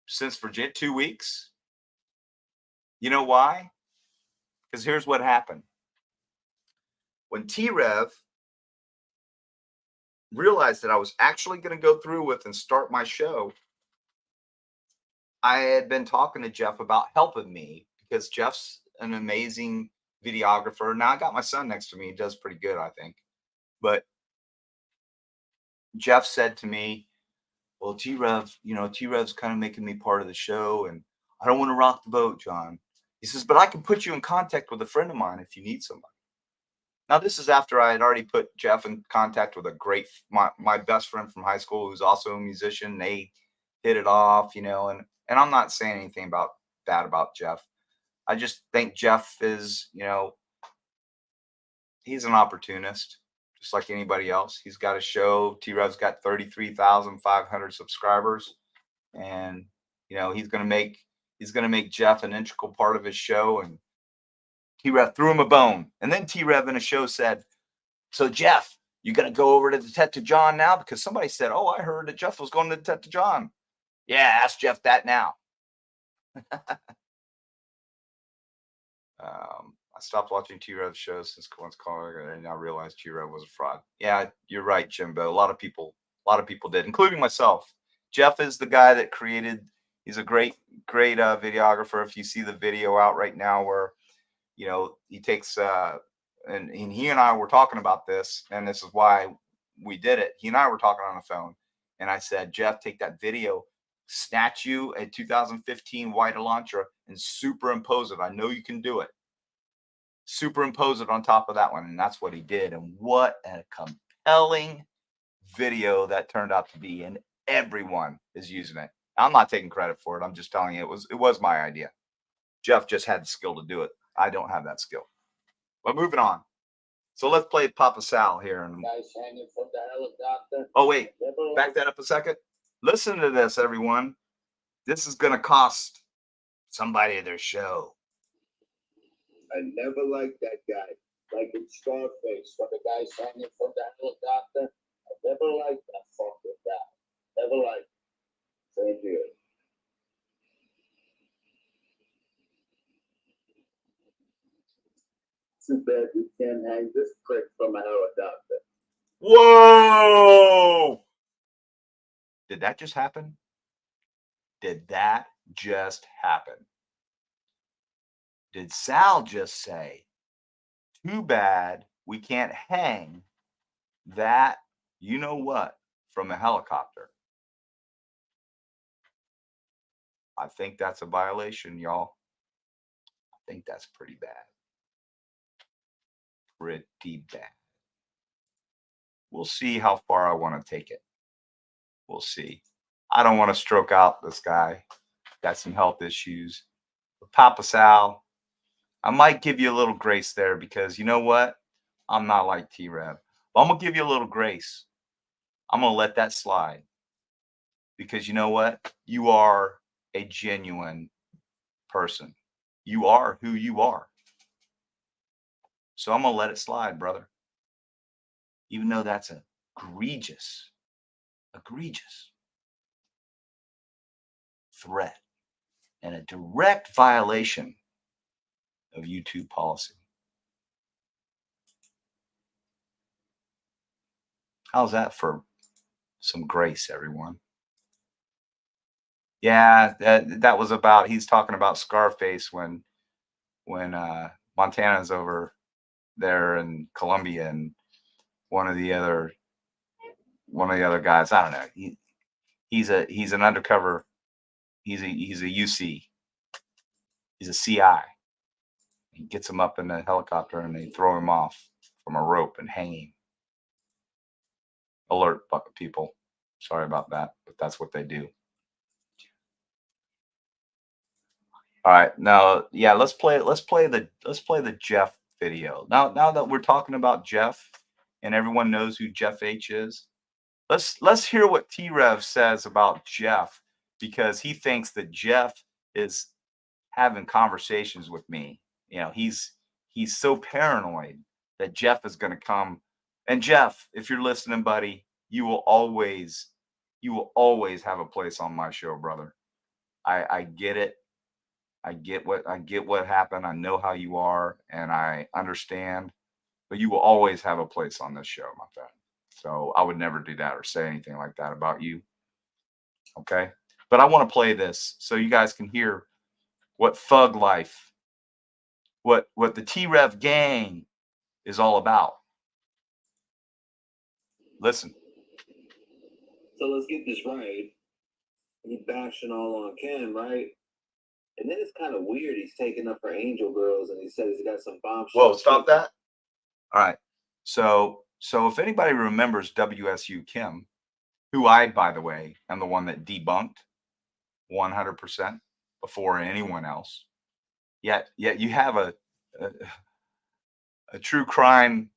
since Virginia, 2 weeks. You know why? Because here's what happened. When T-Rev realized that I was actually going to go through with and start my show, I had been talking to Jeff about helping me, because Jeff's an amazing videographer. Now I got my son next to me. He does pretty good, I think. But Jeff said to me, well, T-Rev's kind of making me part of the show, and I don't want to rock the boat, John. He says, but I can put you in contact with a friend of mine if you need somebody. Now, this is after I had already put Jeff in contact with my best friend from high school, who's also a musician. They hit it off, and I'm not saying anything bad about Jeff. I just think Jeff is, he's an opportunist, just like anybody else. He's got a show. T-Rev's got 33,500 subscribers, and he's going to make Jeff an integral part of his show. And T-Rev threw him a bone, and then T-Rev in a show said, "So Jeff, you going to go over to Detective John now?" Because somebody said, "Oh, I heard that Jeff was going to Detective John." Yeah, ask Jeff that now. I stopped watching T-Rev shows since Colin's calling, and I realized T-Rev was a fraud. Yeah, you're right, Jimbo. A lot of people did, including myself. Jeff is the guy that created. He's a great videographer. If you see the video out right now, where he takes and he and I were talking about this, and this is why we did it. He and I were talking on the phone, and I said, Jeff, take that video, snatch you a 2015 white Elantra, and superimpose it. I know you can do it. Superimpose it on top of that one, and that's what he did. And what a compelling video that turned out to be, and everyone is using it. I'm not taking credit for it. I'm just telling you it was my idea. Jeff just had the skill to do it. I don't have that skill. But moving on. So let's play Papa Sal here. And Guys hanging from the helicopter. oh wait, back that up a second. Listen to this, everyone. This is gonna cost somebody their show. I never liked that guy. Like in Scarface, when the guy's hanging from the helicopter. I never liked that fucking guy. Never liked him. Same here. Too bad we can't hang this prick from a helicopter. Whoa! Did that just happen? Did that just happen? Did Sal just say, too bad we can't hang that, you know what, from a helicopter? I think that's a violation, y'all. I think that's pretty bad. Pretty bad. We'll see how far I want to take it. We'll see. I don't want to stroke out this guy. Got some health issues. But Papa Sal, I might give you a little grace there because you know what? I'm not like T-Rev. But I'm going to give you a little grace. I'm going to let that slide. Because you know what? You are a genuine person. You are who you are. So I'm going to let it slide, brother. Even though that's egregious threat and a direct violation of YouTube policy. How's that for some grace, everyone? Yeah, that was about, he's talking about Scarface when Montana's over there in Colombia, and one of the other guys, I don't know, he's an undercover, he's a UC, he's a CI. He gets him up in the helicopter and they throw him off from a rope and hang him. Alert, people. Sorry about that, but that's what they do. All right, now, yeah, let's play the Jeff video. Now that we're talking about Jeff and everyone knows who Jeff H is, let's hear what T-Rev says about Jeff, because he thinks that Jeff is having conversations with me. He's so paranoid that Jeff is going to come. And Jeff, if you're listening, buddy, you will always have a place on my show, brother. I get it. I get what happened. I know how you are, and I understand. But you will always have a place on this show, my friend. So I would never do that or say anything like that about you. Okay? But I want to play this so you guys can hear what thug life, what the T-Rev gang is all about. Listen. So let's get this right. He bashing all on Kim, right? And then it's kind of weird. He's taking up for Angel Girls, and he said he's got some bombshells. Whoa, stop that. All right. So if anybody remembers WSU Kim, who I, by the way, am the one that debunked 100% before anyone else. Yet you have a true crime,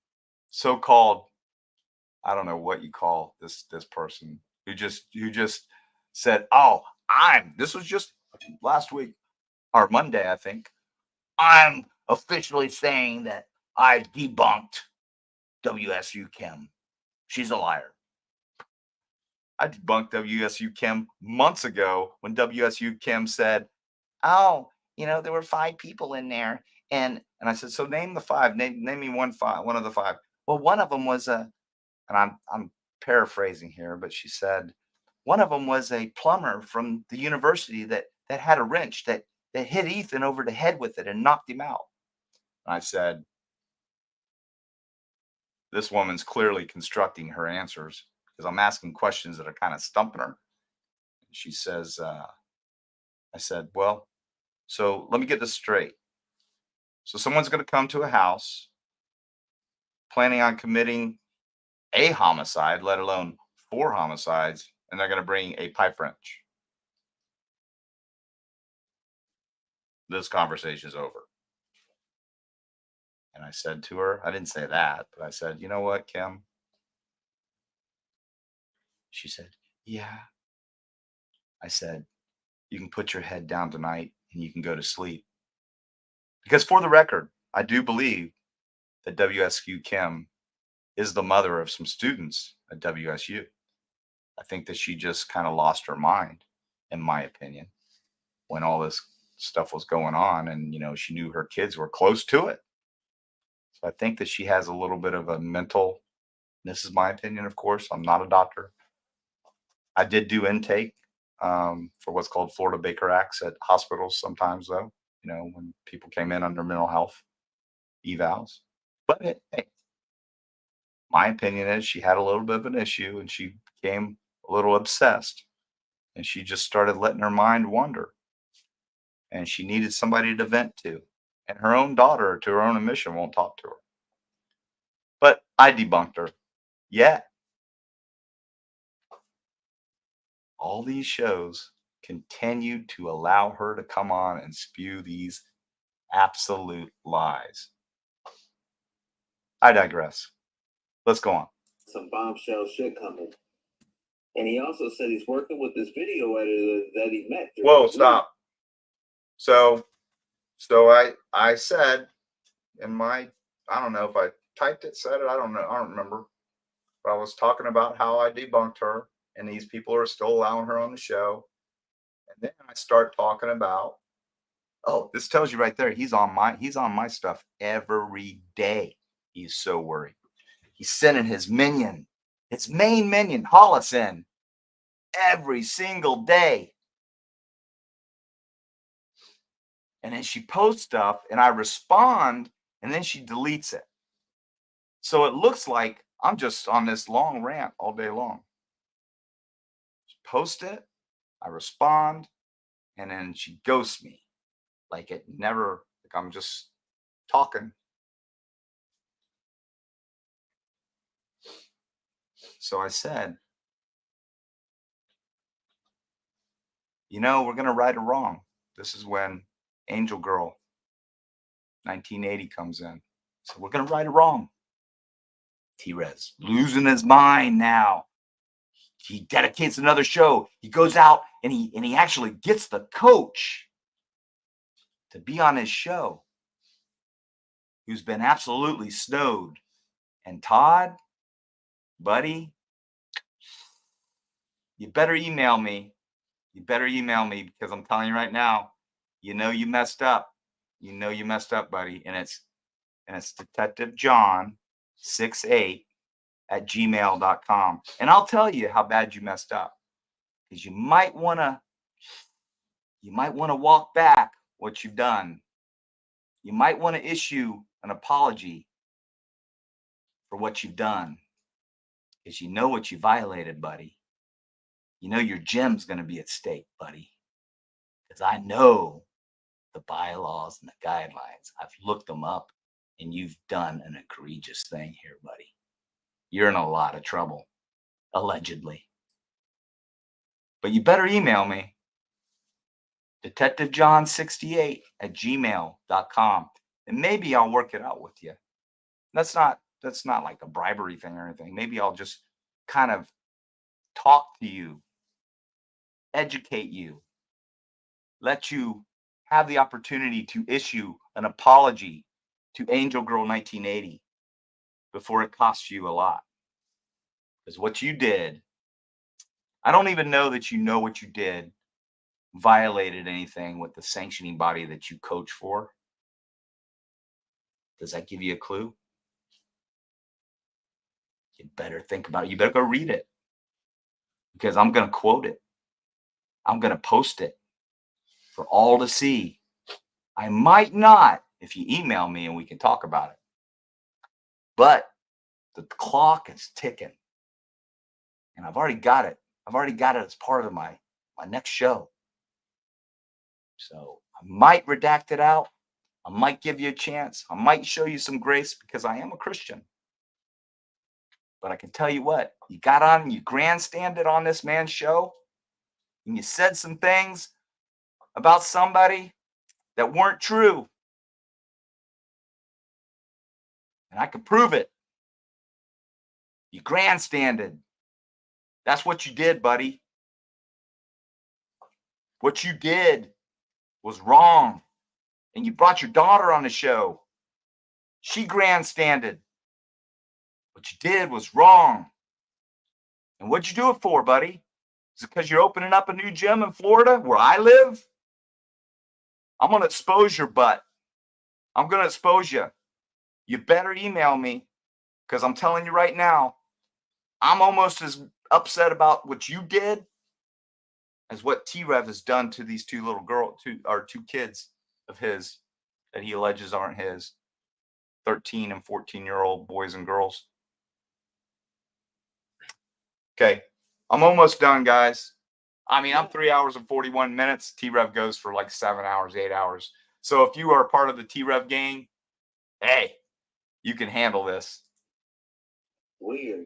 so-called, I don't know what you call this person who just said, "Oh, this was just last week or Monday, I think. I'm officially saying that I debunked WSU Kim. She's a liar." I debunked WSU Kim months ago when WSU Kim said, "Oh, there were 5 people in there And I said, so name the five. Name me one of the five. Well, one of them was a, and I'm paraphrasing here, but she said one of them was a plumber from the university that had a wrench that hit Ethan over the head with it and knocked him out. And I said, this woman's clearly constructing her answers because I'm asking questions that are kind of stumping her. She says, I said, well, so let me get this straight. So someone's going to come to a house planning on committing a homicide, let alone 4 homicides, and they're going to bring a pipe wrench. This conversation is over. And I said to her, I didn't say that, but I said, you know what, Kim? She said, yeah. I said, you can put your head down tonight and you can go to sleep. Because for the record, I do believe that WSU Kim is the mother of some students at WSU. I think that she just kind of lost her mind, in my opinion, when all this stuff was going on. And, she knew her kids were close to it. So I think that she has a little bit of a mental, this is my opinion, of course. I'm not a doctor. I did do intake for what's called Florida Baker Acts at hospitals sometimes, though, when people came in under mental health evals. But hey, my opinion is she had a little bit of an issue and she became a little obsessed and she just started letting her mind wander. And she needed somebody to vent to. And her own daughter, to her own admission, won't talk to her. But I debunked her. Yet, all these shows continued to allow her to come on and spew these absolute lies. I digress. Let's go on. Some bombshell shit coming. And he also said he's working with this video editor that he met. Whoa, stop. So I said in my, I don't know if I typed it, said it, I don't know, I don't remember. But I was talking about how I debunked her and these people are still allowing her on the show. And then I start talking about, oh, this tells you right there, he's on my stuff every day. He's so worried. He's sending his main minion, Hollis, in every single day. And then she posts stuff and I respond and then she deletes it. So it looks like I'm just on this long rant all day long. She posts it, I respond, and then she ghosts me. Like it never, like I'm just talking. So I said, we're going to right or wrong. This is when Angel Girl 1980 comes in. So we're going to right or wrong. T-Rez losing his mind now. He dedicates another show. He goes out and he actually gets the coach to be on his show, who's been absolutely snowed. And Todd, buddy, you better email me. You better email me because I'm telling you right now, you messed up. You messed up, buddy. And it's Detective John 68@gmail.com. And I'll tell you how bad you messed up. Because you might want to walk back what you've done. You might want to issue an apology for what you've done. Because you know what you violated, buddy. Your gem's going to be at stake, buddy. Because I know the bylaws and the guidelines. I've looked them up, and you've done an egregious thing here, buddy. You're in a lot of trouble, allegedly. But you better email me, detectivejohn68@gmail.com, and maybe I'll work it out with you. That's not like a bribery thing or anything. Maybe I'll just kind of talk to you, educate you, let you have the opportunity to issue an apology to Angel Girl 1980 before it costs you a lot. Because what you did, I don't even know that what you did violated anything with the sanctioning body that you coach for. Does that give you a clue? You better think about it. You better go read it, because I'm going to quote it. I'm going to post it for all to see. I might not if you email me and we can talk about it. But the clock is ticking. And I've already got it. I've already got it as part of my next show. So I might redact it out. I might give you a chance. I might show you some grace because I am a Christian. But I can tell you what, you got on and you grandstanded on this man's show, and you said some things about somebody that weren't true. And I can prove it. You grandstanded. That's what you did, buddy. What you did was wrong. And you brought your daughter on the show. She grandstanded. What you did was wrong. And what'd you do it for, buddy? Is it because you're opening up a new gym in Florida where I live? I'm going to expose your butt. I'm going to expose you. You better email me, because I'm telling you right now, I'm almost as upset about what you did as what T-Rev has done to these two kids of his that he alleges aren't his, 13 and 14-year-old boys and girls. Okay, I'm almost done, guys. I mean, I'm 3 hours and 41 minutes. T-Rev goes for like 7 hours, 8 hours. So if you are part of the T-Rev gang, hey, you can handle this. Weird.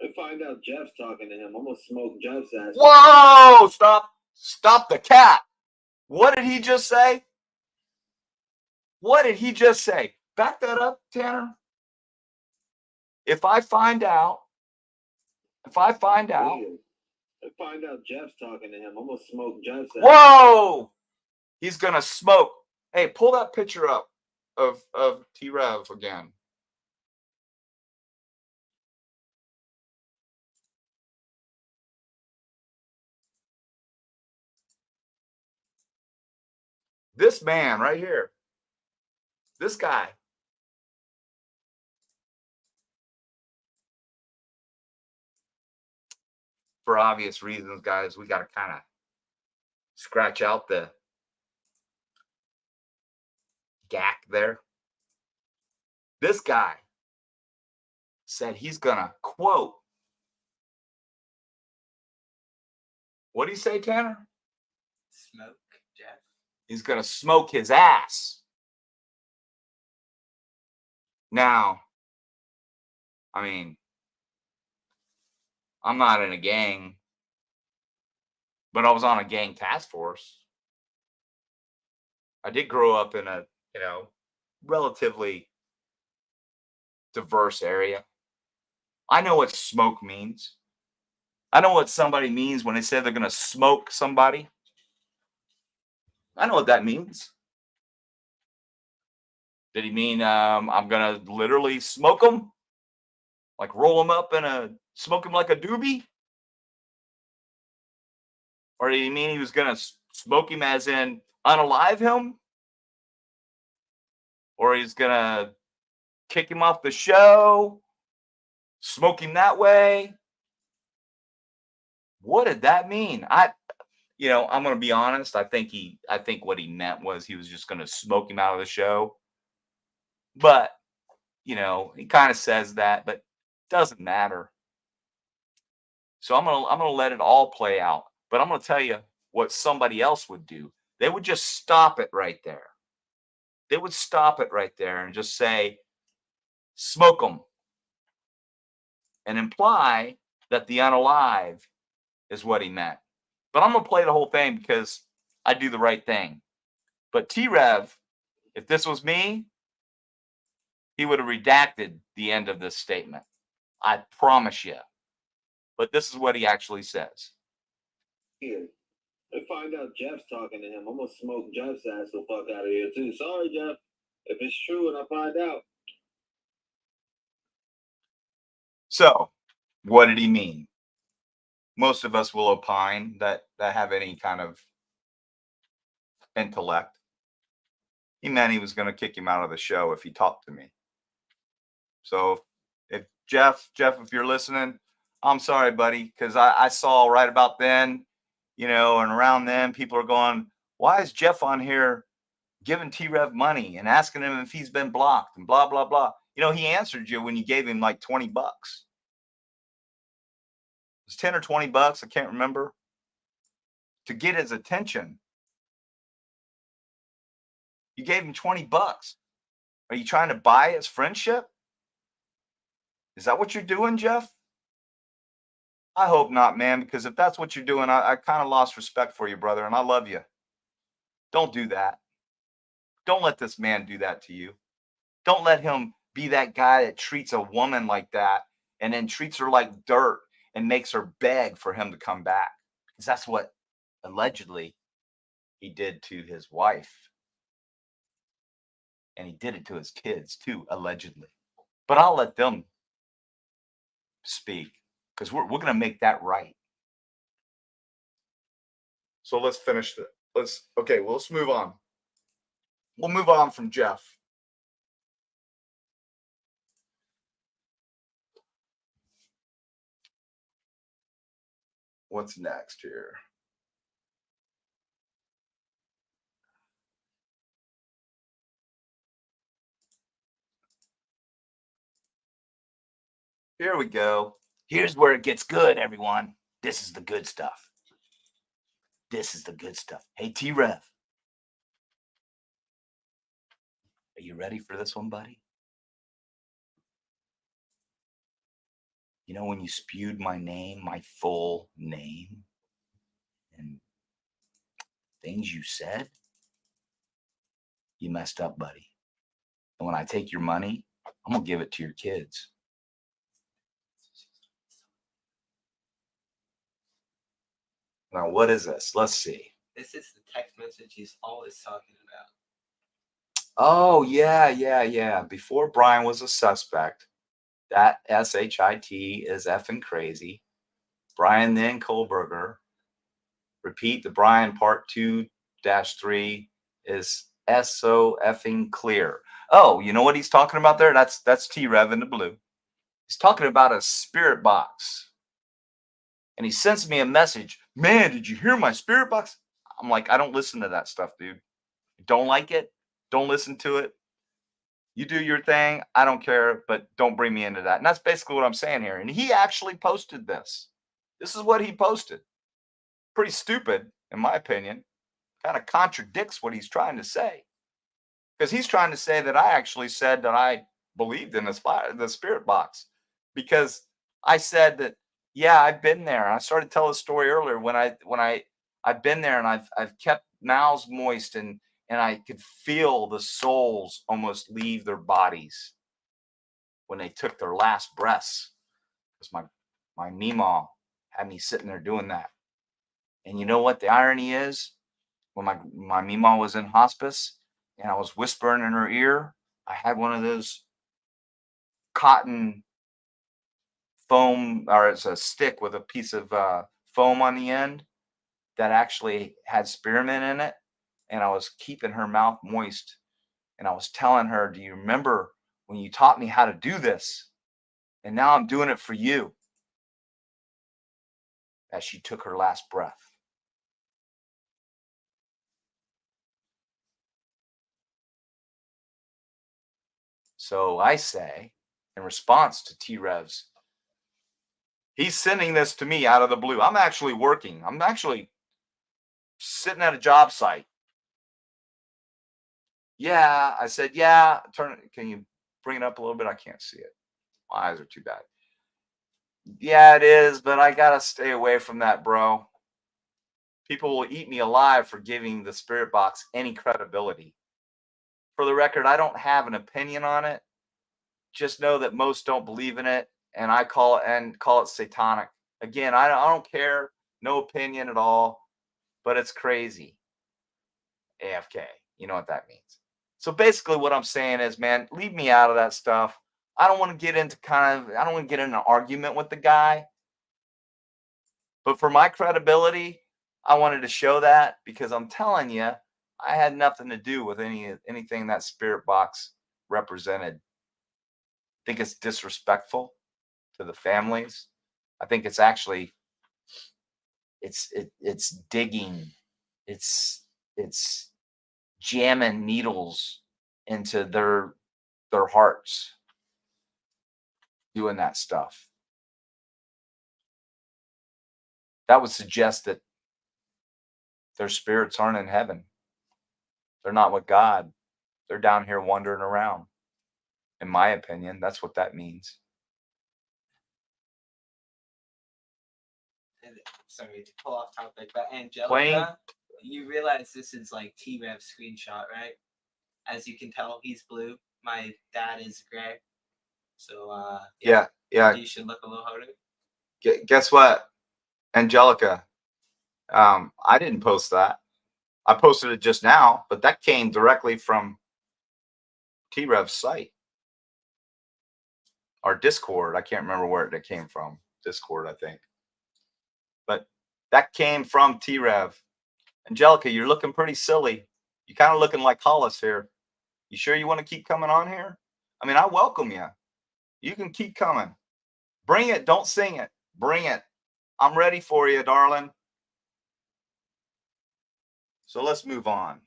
I find out Jeff's talking to him. I'm gonna smoke Jeff's ass. Whoa! Stop the cat. What did he just say? What did he just say? Back that up, Tanner. If I find out. Weird. I find out Jeff's talking to him. I'm gonna smoke Jeff's ass. Whoa! He's gonna smoke. Hey, pull that picture up of T-Rev again. This man right here. This guy. For obvious reasons, guys, we got to kind of scratch out the gack there. This guy said he's gonna quote. What did he say, Tanner? Smoke, Jeff. He's gonna smoke his ass. Now, I mean, I'm not in a gang, but I was on a gang task force. I did grow up in a, relatively diverse area. I know what smoke means. I know what somebody means when they say they're going to smoke somebody. I know what that means. Did he mean I'm going to literally smoke them? Like roll them up and smoke them like a doobie? Or did he mean he was going to smoke him as in unalive him? Or he's going to kick him off the show? Smoke him that way? What did that mean? I'm going to be honest. I think what he meant was he was just going to smoke him out of the show. But, he kind of says that, but it doesn't matter. So I'm going to let it all play out. But I'm going to tell you what somebody else would do. They would just stop it right there. They would stop it right there and just say, smoke them. And imply that the unalive is what he meant. But I'm going to play the whole thing because I do the right thing. But T-Rev, if this was me, he would have redacted the end of this statement. I promise you. But this is what he actually says. Here. I find out Jeff's talking to him. I'm gonna smoke Jeff's ass the fuck out of here too. Sorry, Jeff. If it's true and I find out. So, what did he mean? Most of us will opine that have any kind of intellect. he meant he was going to kick him out of the show if he talked to me. So if Jeff, if you're listening, I'm sorry, buddy, because I saw right about then, and around then people are going, why is Jeff on here giving T-Rev money and asking him if he's been blocked and blah, blah, blah. He answered you when you gave him like $20. It was 10 or $20, I can't remember, to get his attention. You gave him $20. Are you trying to buy his friendship? Is that what you're doing, Jeff? I hope not, man, because if that's what you're doing, I kind of lost respect for you, brother, and I love you. Don't do that. Don't let this man do that to you. Don't let him be that guy that treats a woman like that and then treats her like dirt and makes her beg for him to come back. Because that's what allegedly he did to his wife. And he did it to his kids too, allegedly. But I'll let them speak because we're going to make that right. So let's finish it. Let's move on. We'll move on from Jeff. What's next here? Here we go. Here's where it gets good, everyone. This is the good stuff. This is the good stuff. Hey, T-Rev. Are you ready for this one, buddy? When you spewed my name, my full name, and things you said, you messed up, buddy. And when I take your money, I'm going to give it to your kids. Now, what is this? Let's see. This is the text message he's always talking about. Oh, yeah. Before Brian was a suspect, that SHIT is effing crazy. Brian then Kohlberger. Repeat, the Brian part 2-3 is SO effing clear. Oh, you know what he's talking about there? That's T-Rev in the blue. He's talking about a spirit box. And he sends me a message. Man, did you hear my spirit box? I'm like, I don't listen to that stuff, dude. Don't like it. Don't listen to it. You do your thing. I don't care, but don't bring me into that. And that's basically what I'm saying here. And he actually posted this. This is what he posted. Pretty stupid, in my opinion. Kind of contradicts what he's trying to say. Because he's trying to say that I actually said that I believed in the spirit box. Because I said that, yeah, I've been there. I started to tell a story earlier when I've been there and I've kept mouths moist and I could feel the souls almost leave their bodies when they took their last breaths. Because my Meemaw had me sitting there doing that. And you know what the irony is? When my Meemaw was in hospice and I was whispering in her ear, I had one of those cotton foam, or it's a stick with a piece of foam on the end that actually had spearmint in it. And I was keeping her mouth moist. And I was telling her, do you remember when you taught me how to do this? And now I'm doing it for you. As she took her last breath. So I say, in response to T-Rev's, he's sending this to me out of the blue. I'm actually working. I'm actually sitting at a job site. Yeah, I said, yeah, can you bring it up a little bit? I can't see it. My eyes are too bad. Yeah, it is, but I got to stay away from that, bro. People will eat me alive for giving the spirit box any credibility. For the record, I don't have an opinion on it. Just know that most don't believe in it, and I call it satanic. Again, I don't care, no opinion at all, but it's crazy. AFK, you know what that means. So basically, what I'm saying is, man, leave me out of that stuff. I don't want to get into an argument with the guy. But for my credibility, I wanted to show that because I'm telling you, I had nothing to do with anything that spirit box represented. I think it's disrespectful to the families. I think it's actually it's digging, it's jamming needles into their hearts doing that stuff. That would suggest that their spirits aren't in heaven. They're not with God. They're down here wandering around. In my opinion, that's what that means. And, sorry to pull off topic, but Angelica, Plain. you realize this is like T-Rev's screenshot, right? As you can tell, he's blue. My dad is gray. So Yeah. you should look a little harder. Guess what, Angelica? I didn't post that. I posted it just now, but that came directly from T-Rev's site. Our Discord. I can't remember where it came from. Discord, I think. But that came from T-Rev. Angelica, you're looking pretty silly. You're kind of looking like Hollis here. You sure you want to keep coming on here? I mean, I welcome you. You can keep coming. Bring it. Don't sing it. Bring it. I'm ready for you, darling. So let's move on.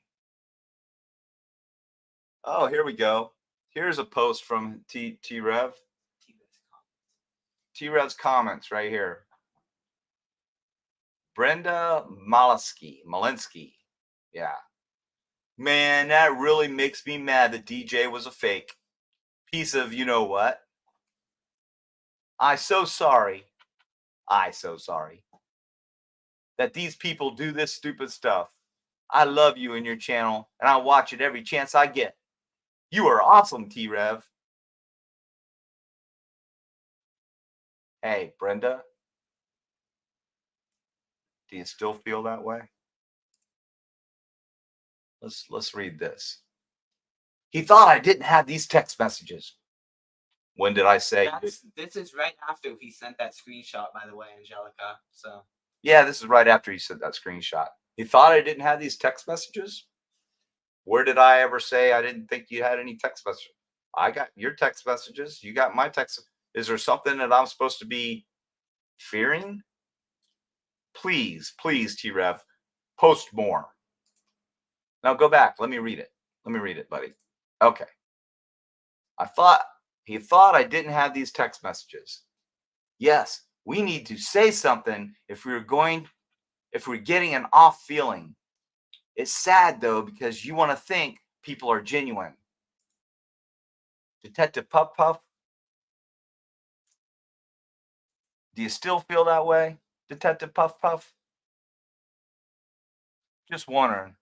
Oh, here we go. Here's a post from T-Rev. T-Rev's comments right here. Brenda Malinsky. Yeah. Man, that really makes me mad that DJ was a fake. Piece of you know what? I so sorry that these people do this stupid stuff. I love you and your channel, and I watch it every chance I get. You are awesome, T-Rev. Hey, Brenda, do you still feel that way? Let's read this. He thought I didn't have these text messages. When did I say? This is right after he sent that screenshot, by the way, Angelica. So yeah, this is right after he sent that screenshot. He thought I didn't have these text messages. Where did I ever say I didn't think you had any text messages? I got your text messages. You got my text. Is there something that I'm supposed to be fearing? Please, T-Rev, post more. Now go back. Let me read it, buddy. Okay. He thought I didn't have these text messages. Yes, we need to say something if we're getting an off feeling. It's sad though, because you want to think people are genuine. Detective Puff Puff, do you still feel that way, Detective Puff Puff? Just wondering.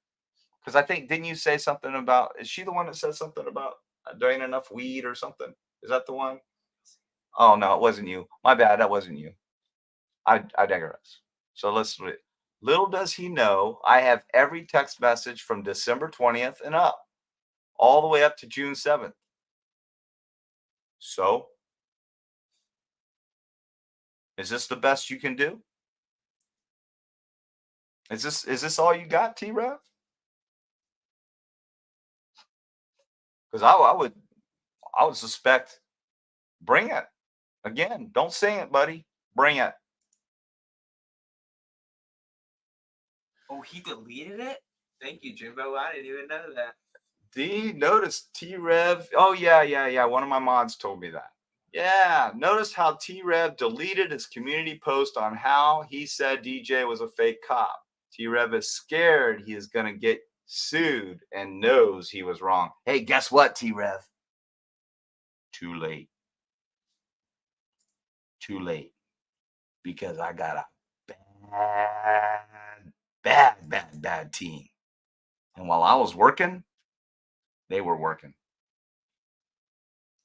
Because I think, didn't you say something about, is she the one that said something about there ain't enough weed or something? Is that the one? Oh, no, it wasn't you. My bad, that wasn't you. I digress. So let's read. Little does he know, I have every text message from December 20th and up, all the way up to June 7th. So, is this the best you can do? Is this all you got, T-Rev? Because I would suspect, bring it. Again, don't sing it, buddy. Bring it. oh, he deleted it? Thank you, Jimbo. I didn't even know that. Notice T-Rev. Oh, yeah. One of my mods told me that. Yeah, notice how T-Rev deleted his community post on how he said DJ was a fake cop. T-Rev is scared he is going to get sued and knows he was wrong. Hey, guess what, T-Rev? Too late. Too late. Because I got a bad team. And while I was working, they were working.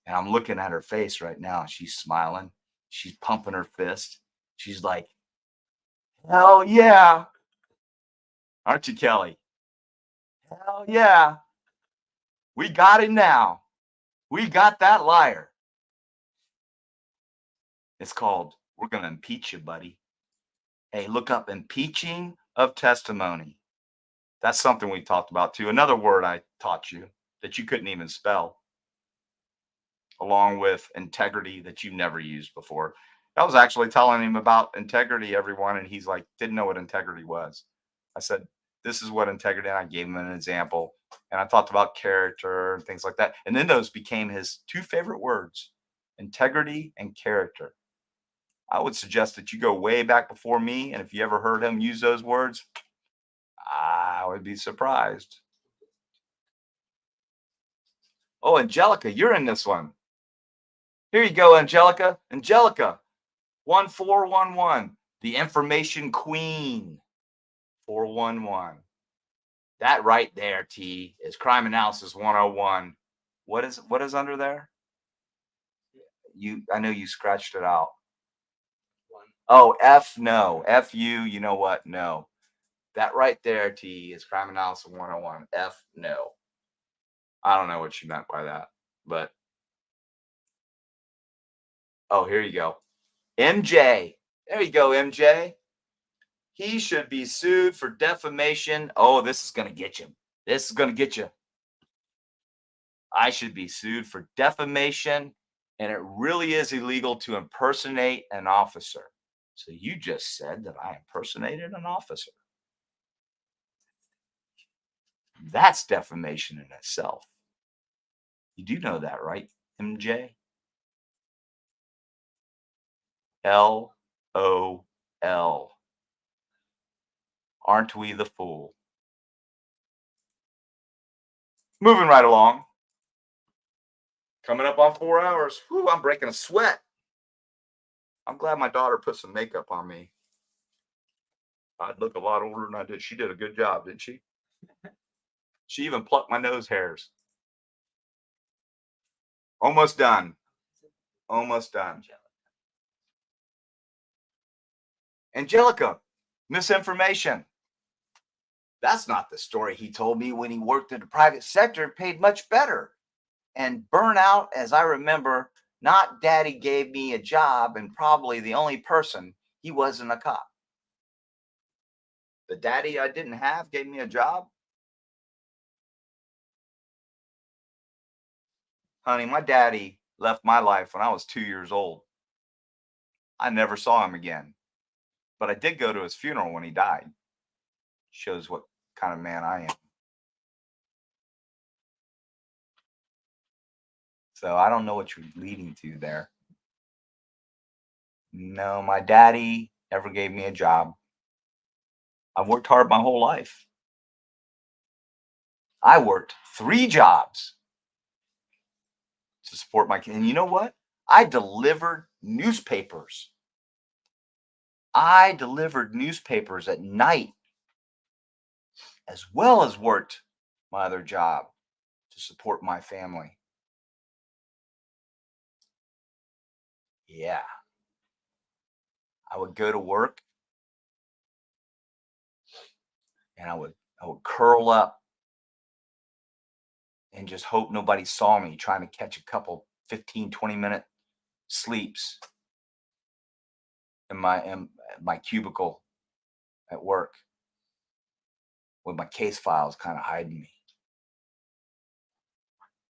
And I'm looking at her face right now. She's smiling. She's pumping her fist. She's like, hell yeah. Aren't you, Kelly? Hell yeah. We got him now. We got that liar. It's called, we're going to impeach you, buddy. Hey, look up impeaching of testimony. That's something we talked about too. Another word I taught you that you couldn't even spell, along with integrity, that you've never used before. I was actually telling him about integrity, everyone, and he's like, didn't know what integrity was. I said, this is what integrity, and I gave him an example. And I talked about character and things like that. And then those became his two favorite words, integrity and character. I would suggest that you go way back before me. And if you ever heard him use those words, I would be surprised. Oh, Angelica, you're in this one. Here you go, Angelica. Angelica, 1411, the information queen. 411. That right there, T, is crime analysis 101. What is under there? I know you scratched it out. Oh, F no. F-U, you know what? No. That right there, T, is crime analysis 101. F no. I don't know what you meant by that, but oh, here you go. MJ. There you go, MJ. He should be sued for defamation. Oh, this is going to get you. This is going to get you. I should be sued for defamation, and it really is illegal to impersonate an officer. So you just said that I impersonated an officer. That's defamation in itself. You do know that, right, MJ? LOL. Aren't we the fool? Moving right along. Coming up on 4 hours. Whew, I'm breaking a sweat. I'm glad my daughter put some makeup on me. I'd look a lot older than I did. She did a good job, didn't she? She even plucked my nose hairs. Almost done. Almost done. Angelica, misinformation. That's not the story he told me when he worked in the private sector, paid much better. And burnout, as I remember, not daddy gave me a job and probably the only person, he wasn't a cop. The daddy I didn't have gave me a job. Honey, my daddy left my life when I was 2 years old. I never saw him again, but I did go to his funeral when he died. Shows what kind of man I am. So I don't know what you're leading to there. No, my daddy never gave me a job. I've worked hard my whole life. I worked 3 jobs to support my kids. And you know what? I delivered newspapers. I delivered newspapers at night, as well as worked my other job to support my family. Yeah. I would go to work and I would curl up and just hope nobody saw me trying to catch a couple 15, 20-minute sleeps in my cubicle at work with my case files kind of hiding me.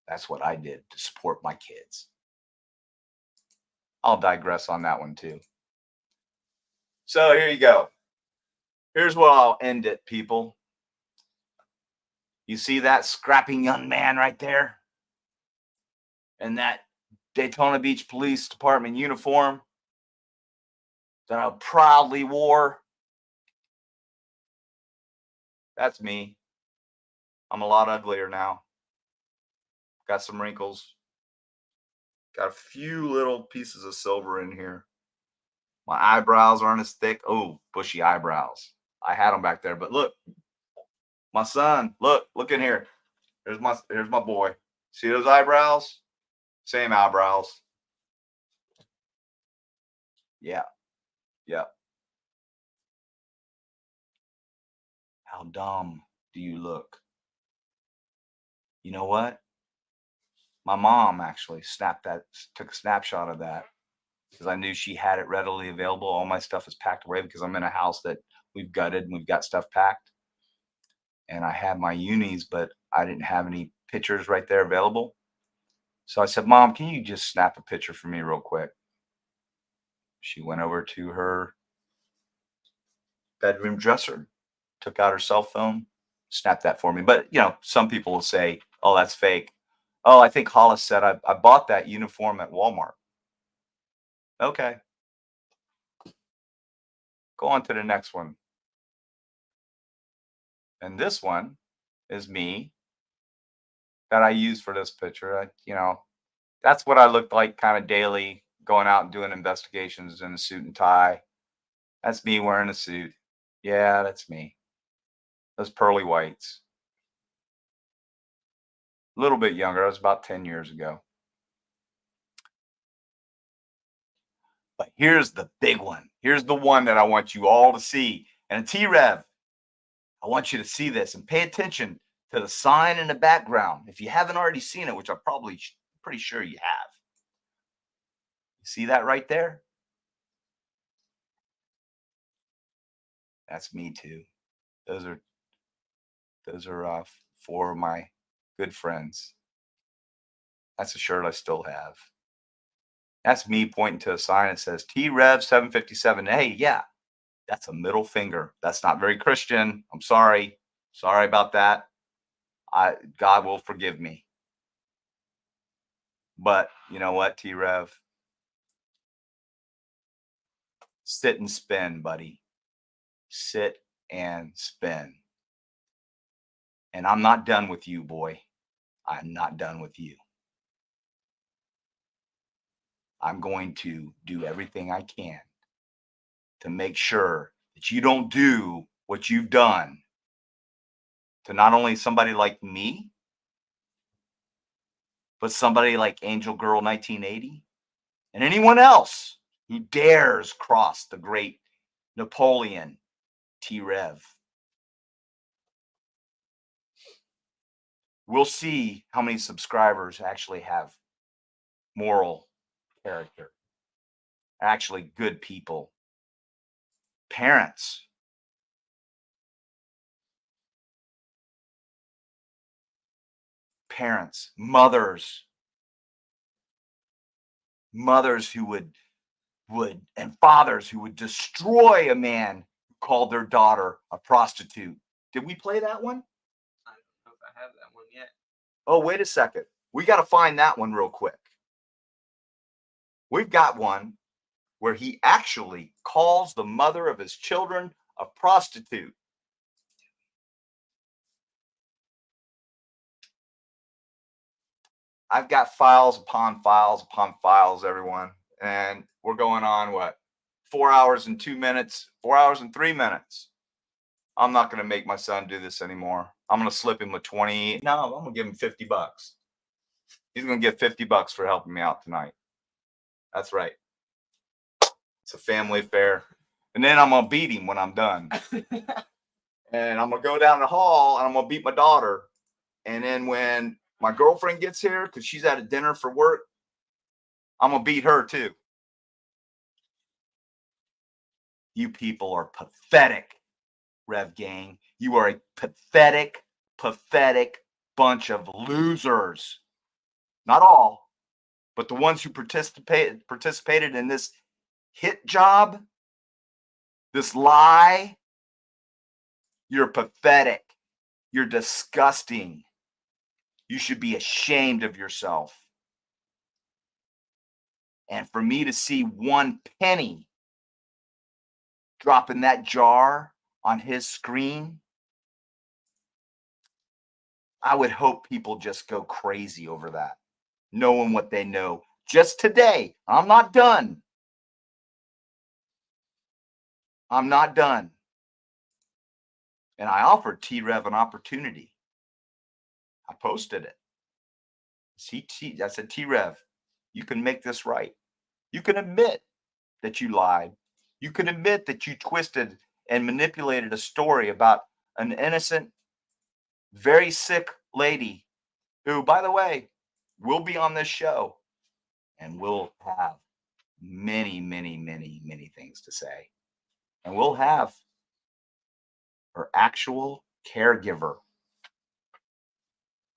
That's what I did to support my kids. I'll digress on that one too. So here you go. Here's where I'll end it, people. You see that scrapping young man right there? In that Daytona Beach Police Department uniform that I proudly wore? That's me. I'm a lot uglier now. Got some wrinkles. Got a few little pieces of silver in here. My eyebrows aren't as thick. Oh, bushy eyebrows. I had them back there, but look, my son, look in here. Here's my boy. See those eyebrows? Same eyebrows. Yeah. How dumb do you look? You know what? My mom actually took a snapshot of that because I knew she had it readily available. All my stuff is packed away because I'm in a house that we've gutted and we've got stuff packed. and I had my unis, but I didn't have any pictures right there available. So I said, Mom, can you just snap a picture for me real quick? She went over to her bedroom dresser, took out her cell phone, snapped that for me. But, some people will say, oh, that's fake. Oh, I think Hollis said I bought that uniform at Walmart. Okay. Go on to the next one. And this one is me that I use for this picture. That's what I looked like kind of daily, going out and doing investigations in a suit and tie. That's me wearing a suit. Yeah, that's me. Those pearly whites. A little bit younger. I was about 10 years ago. But here's the big one. Here's the one that I want you all to see. And T-Rev, I want you to see this and pay attention to the sign in the background. If you haven't already seen it, which I'm probably pretty sure you have. You see that right there? That's me too. Those are four of my good friends. That's a shirt I still have. That's me pointing to a sign that says T-Rev 757. Hey, yeah, that's a middle finger. That's not very Christian. I'm sorry. Sorry about that. God will forgive me. But you know what, T-Rev? Sit and spin, buddy. Sit and spin. And I'm not done with you, boy. I'm not done with you. I'm going to do everything I can to make sure that you don't do what you've done to not only somebody like me, but somebody like Angel Girl 1980 and anyone else who dares cross the great Napoleon T-Rev. We'll see how many subscribers actually have moral character, actually good people, parents. Parents, mothers who would and fathers who would destroy a man who called their daughter a prostitute. Did we play that one? I don't know if I have that one yet. Oh, wait a second. We got to find that one real quick. We've got one where he actually calls the mother of his children a prostitute. I've got files upon files upon files, everyone. And we're going on, 4 hours and 2 minutes, 4 hours and 3 minutes. I'm not going to make my son do this anymore. I'm going to slip him with 20. No, I'm going to give him $50. He's going to get $50 for helping me out tonight. That's right. It's a family affair. And then I'm going to beat him when I'm done. And I'm going to go down the hall and I'm going to beat my daughter. And then when my girlfriend gets here, because she's at a dinner for work, I'm going to beat her too. You people are pathetic, Rev Gang. You are a pathetic bunch of losers. Not all, but the ones who participated in this hit job, this lie. You're pathetic. You're disgusting. You should be ashamed of yourself. And for me to see 1 penny drop in that jar on his screen, I would hope people just go crazy over that, knowing what they know. Just today, I'm not done. I'm not done. And I offered T-Rev an opportunity. I posted it. I said, T-Rev, you can make this right. You can admit that you lied. You can admit that you twisted and manipulated a story about an innocent, very sick lady who, by the way, will be on this show and will have many, many, many, many things to say. And we'll have her actual caregiver,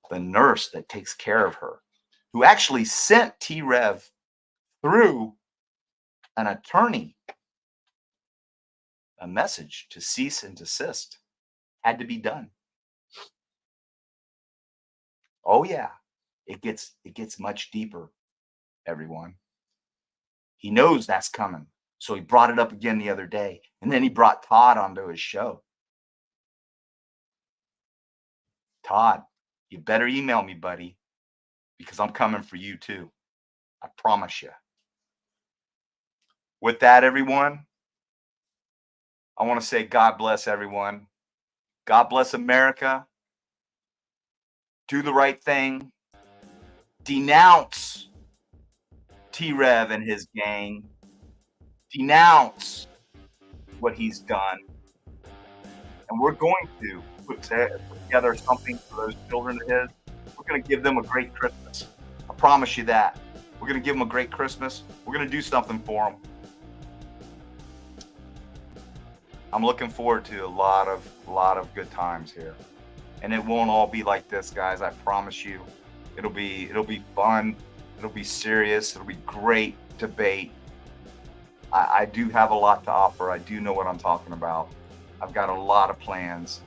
the nurse that takes care of her, who actually sent T-Rev through an attorney a message to cease and desist, had to be done. Oh yeah, it gets much deeper, everyone. He knows that's coming. So he brought it up again the other day. And then he brought Todd onto his show. Todd, you better email me, buddy, because I'm coming for you too. I promise you. With that, everyone, I want to say God bless everyone. God bless America. Do the right thing. Denounce T-Rev and his gang. Denounce what he's done. And we're going to put together something for those children of his. We're going to give them a great Christmas. I promise you that. We're going to give them a great Christmas. We're going to do something for them. I'm looking forward to a lot of good times here. And it won't all be like this, guys. I promise you. It'll be fun. It'll be serious. It'll be great debate. I do have a lot to offer. I do know what I'm talking about. I've got a lot of plans,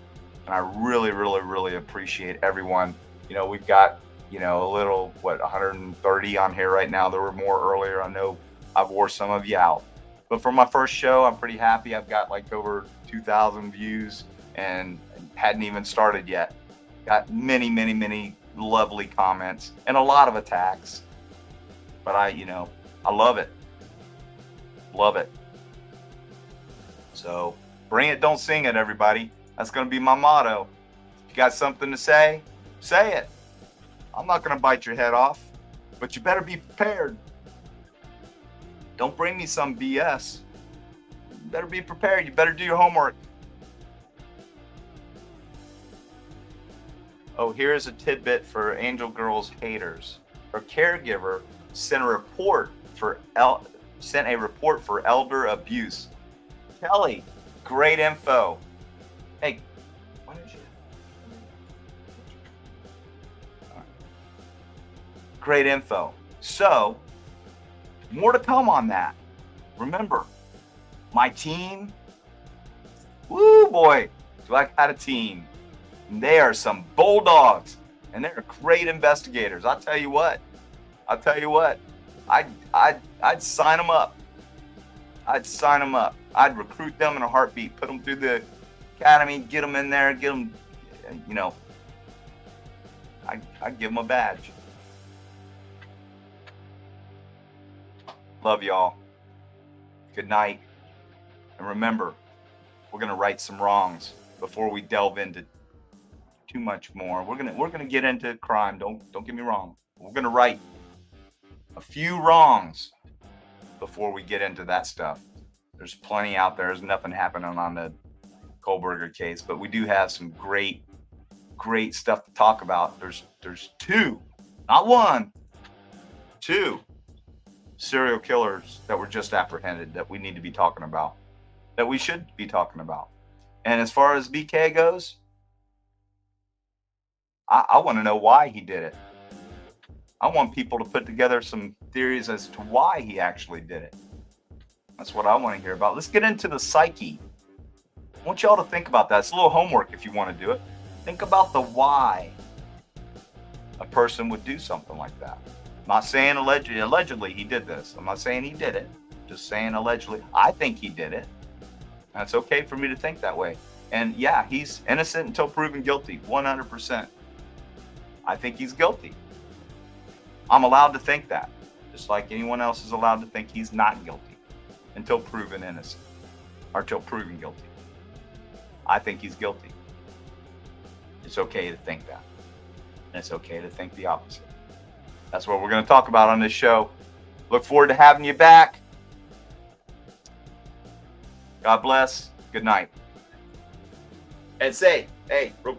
and I really appreciate everyone. You know, we've got, you know, a little, 130 on here right now. There were more earlier. I know I've wore some of you out. But for my first show, I'm pretty happy. I've got like over 2,000 views and hadn't even started yet. Got many lovely comments and a lot of attacks. But I love it. Love it. So bring it, don't sing it, everybody. That's going to be my motto. If you got something to say it. I'm not going to bite your head off, but you better be prepared. Don't bring me some BS. You better be prepared. You better do your homework. Oh, here's a tidbit for Angel Girl's haters. Her caregiver sent a report for elder abuse. Kelly, great info. Hey, why don't you? All right. Great info. So, more to come on that. Remember, my team. Woo I got a team. And they are some bulldogs, and they're great investigators. I'll tell you what. I'd sign them up. I'd recruit them in a heartbeat, put them through the academy, get them in there, get them, you know, I'd give them a badge. Love y'all. Good night. And remember, we're going to right some wrongs before we delve into too much more. We're going to get into crime. Don't get me wrong. We're going to right a few wrongs before we get into that stuff. There's plenty out there. There's nothing happening on the Kohlberger case, but we do have some great stuff to talk about. There's two, not one, two serial killers that were just apprehended that we need to be talking about, that we should be talking about. And as far as BK goes, I want to know why he did it. I want people to put together some theories as to why he actually did it. That's what I want to hear about. Let's get into the psyche. I want y'all to think about that. It's a little homework if you want to do it. Think about the why a person would do something like that. I'm not saying allegedly he did this. I'm not saying he did it. I'm just saying allegedly. I think he did it. And it's okay for me to think that way. And yeah, he's innocent until proven guilty, 100%. I think he's guilty. I'm allowed to think that, just like anyone else is allowed to think he's not guilty until proven innocent or until proven guilty. I think he's guilty. It's okay to think that. And it's okay to think the opposite. That's what we're going to talk about on this show. Look forward to having you back. God bless. Good night. And say, hey, real quick.